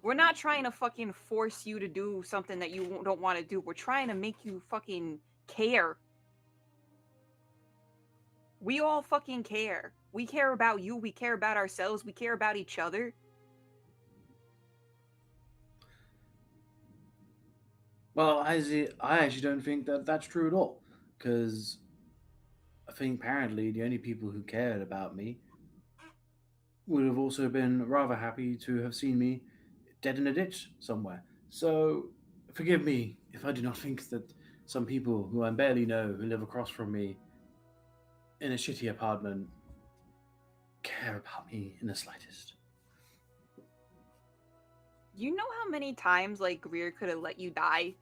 We're not trying to fucking force you to do something that you don't want to do. We're trying to make you fucking care. We all fucking care. We care about you. We care about ourselves. We care about each other. Well, I actually don't think that that's true at all, because I think apparently the only people who cared about me would have also been rather happy to have seen me dead in a ditch somewhere. So forgive me if I do not think that some people who I barely know who live across from me in a shitty apartment care about me in the slightest. You know how many times like Greer could have let you die?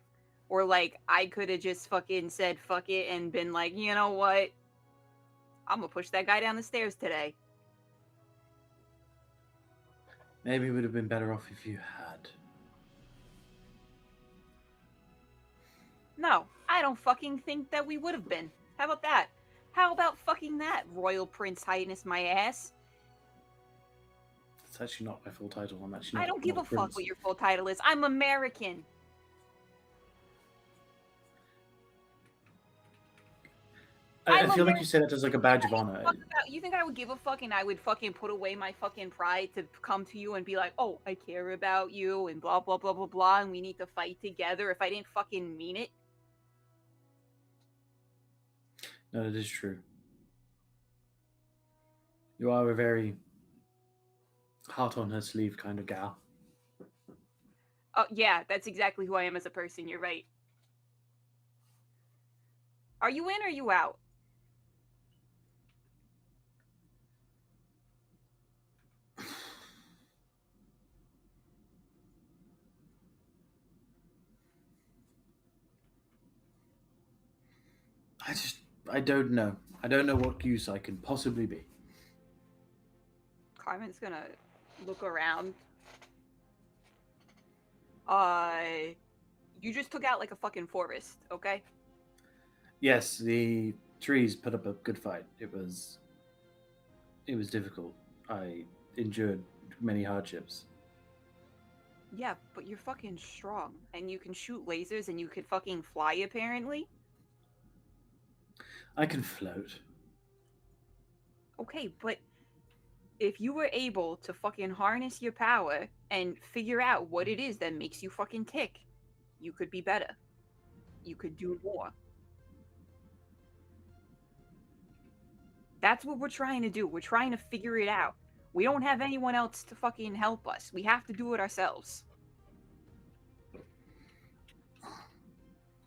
Or like I could have just fucking said fuck it and been like, you know what? I'm gonna push that guy down the stairs today. Maybe it would have been better off if you had. No, I don't fucking think that we would have been. How about that? How about fucking that, Royal Prince Highness my ass? It's actually not my full title. I'm actually not. I don't give not a fuck prince. what your full title is. I'm American. I feel like you said it as like a badge of honor. You think I would give a fuck and I would fucking put away my fucking pride to come to you and be like, oh, I care about you and blah, blah, blah, blah, blah, and we need to fight together if I didn't fucking mean it? No, that is true. You are a very heart on her sleeve kind of gal. Oh, yeah, that's exactly who I am as a person. You're right. Are you in or are you out? I don't know. I don't know what use I can possibly be. Carmen's gonna look around. You just took out like a fucking forest, okay? Yes, the trees put up a good fight. It was difficult. I endured many hardships. Yeah, but you're fucking strong. And you can shoot lasers and you can fucking fly, apparently. I can float. Okay, but if you were able to fucking harness your power and figure out what it is that makes you fucking tick, you could be better. You could do more. That's what we're trying to do. We're trying to figure it out. We don't have anyone else to fucking help us. We have to do it ourselves.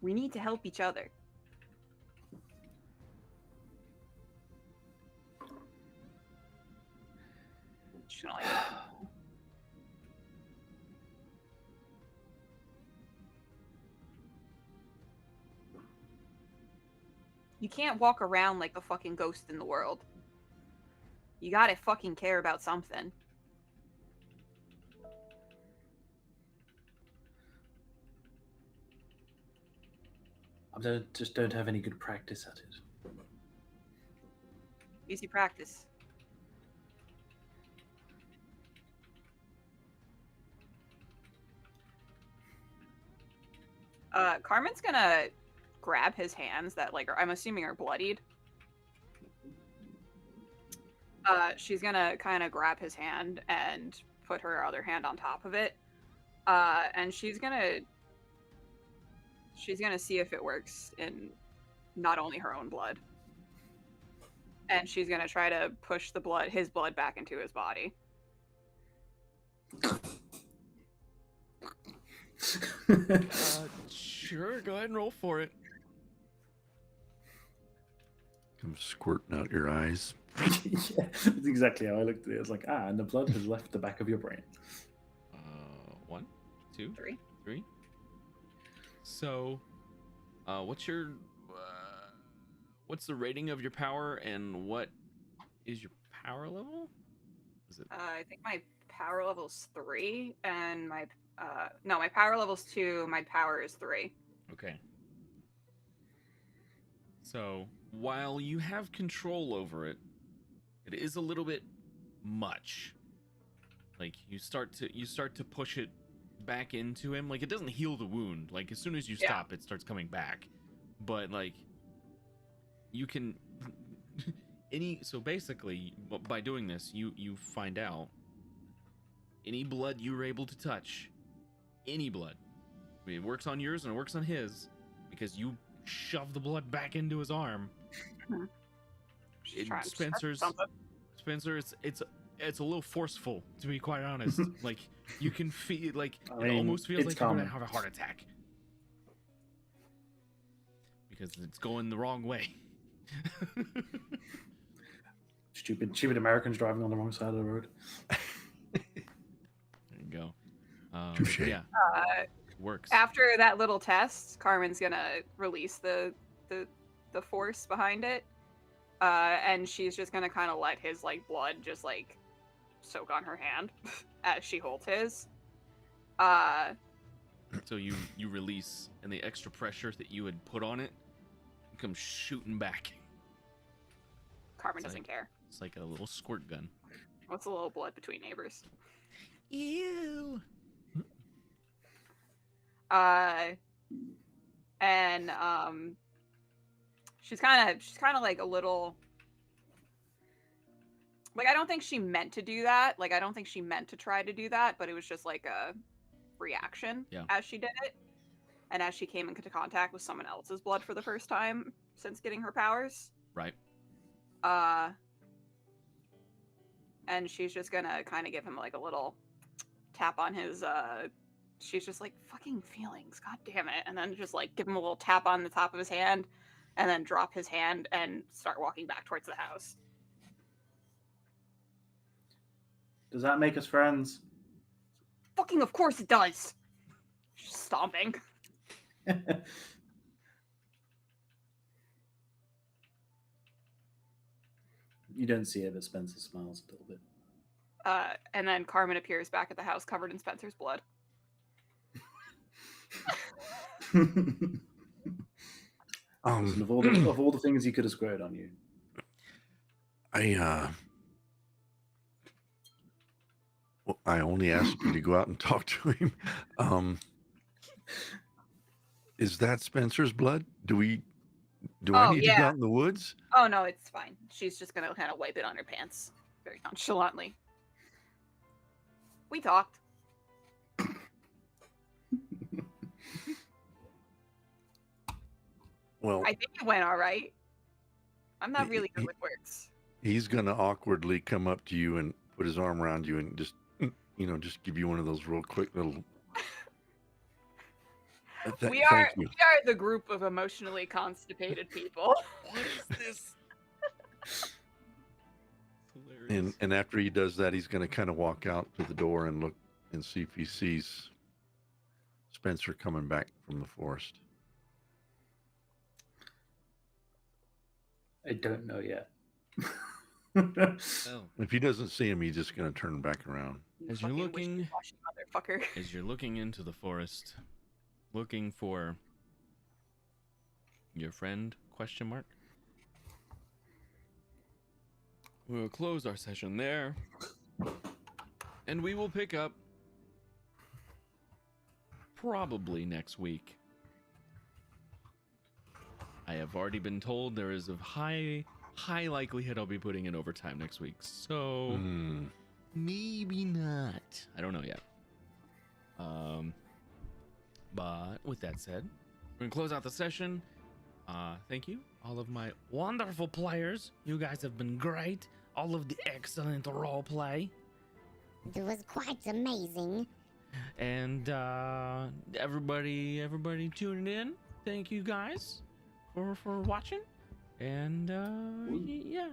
We need to help each other. Just gonna, like, You can't walk around like the fucking ghost in the world. You gotta fucking care about something. Just don't have any good practice at it. Easy practice. Carmen's gonna grab his hands that like I'm assuming are bloodied. She's gonna kind of grab his hand and put her other hand on top of it. And she's gonna see if it works in not only her own blood. And she's gonna try to push his blood back into his body. Sure, go ahead and roll for it. Comes squirting out your eyes. Yeah, that's exactly how I looked at it. It's like, and the blood has left the back of your brain. 1, 2, 3. 3. So, what's the rating of your power, and what is your power level? Is it? I think my power level's 3, and my power level's 2. My power is 3. Okay. So while you have control over it, it is a little bit much. Like you start to push it back into him. Like it doesn't heal the wound. Like as soon as you stop, it starts coming back. But like you can so basically by doing this, you find out any blood you were able to touch, any blood. I mean, it works on yours and it works on his because you shove the blood back into his arm. Spencer, it's a little forceful, to be quite honest. Like you can feel, like it almost feels like you're gonna have a heart attack because it's going the wrong way. Stupid Americans driving on the wrong side of the road. There you go. Touché. Yeah, works. After that little test, Carmen's gonna release the force behind it, and she's just gonna kind of let his like blood just like soak on her hand as she holds his. So you release, and the extra pressure that you had put on it comes shooting back. Carmen doesn't care. It's like a little squirt gun. What's a little blood between neighbors? Ew. And she's kind of like a little, like I don't think she meant to do that. Like I don't think she meant to try to do that, but it was just like a reaction as she did it, and as she came into contact with someone else's blood for the first time since getting her powers. Right. And she's just gonna kind of give him like a little tap on his she's just like, fucking feelings, god damn it, and then just like give him a little tap on the top of his hand and then drop his hand and start walking back towards the house. Does that make us friends? Fucking of course it does. She's stomping. You don't see it, but Spencer smiles a little bit. And then Carmen appears back at the house covered in Spencer's blood. Of all the things he could have squared on you, I only asked you to go out and talk to him. Is that Spencer's blood? Do I need to go out in the woods? Oh no, it's fine. She's just gonna kind of wipe it on her pants very nonchalantly. We talked. Well, I think it went all right. I'm not really good with words. He's gonna awkwardly come up to you and put his arm around you and just give you one of those real quick little. We are the group of emotionally constipated people. What is this? And after he does that, he's going to kind of walk out to the door and look and see if he sees Spencer coming back from the forest. I don't know yet. Oh. If he doesn't see him, he's just gonna turn back around. You As you're fucking looking- wishy-washy motherfucker. As you're looking into the forest, looking for your friend, question mark. We'll close our session there. And we will pick up probably next week. I have already been told there is a high likelihood I'll be putting in overtime next week. So maybe not. I don't know yet. But with that said, we're gonna close out the session. Thank you, all of my wonderful players. You guys have been great. All of the excellent role play. It was quite amazing. And everybody tuning in. Thank you guys for watching. And yeah.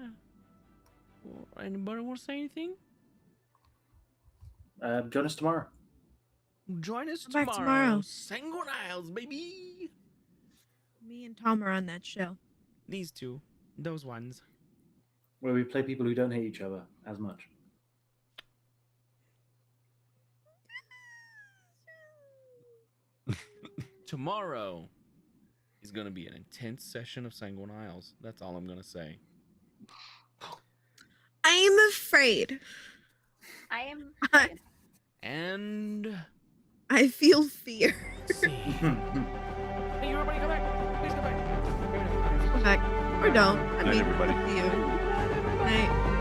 Anybody want to say anything? Join us tomorrow. Join us Come back tomorrow. tomorrow. Sanguine Isles, baby. Me and Tom are on that show. These two, those ones. Where we play people who don't hate each other as much. Tomorrow is going to be an intense session of Sanguine Isles. That's all I'm going to say. I'm afraid. I am. And I feel fear. see. Hey, everybody, come back. Please come back. Come back. Or don't. I Night, mean, everybody. up to you. Night.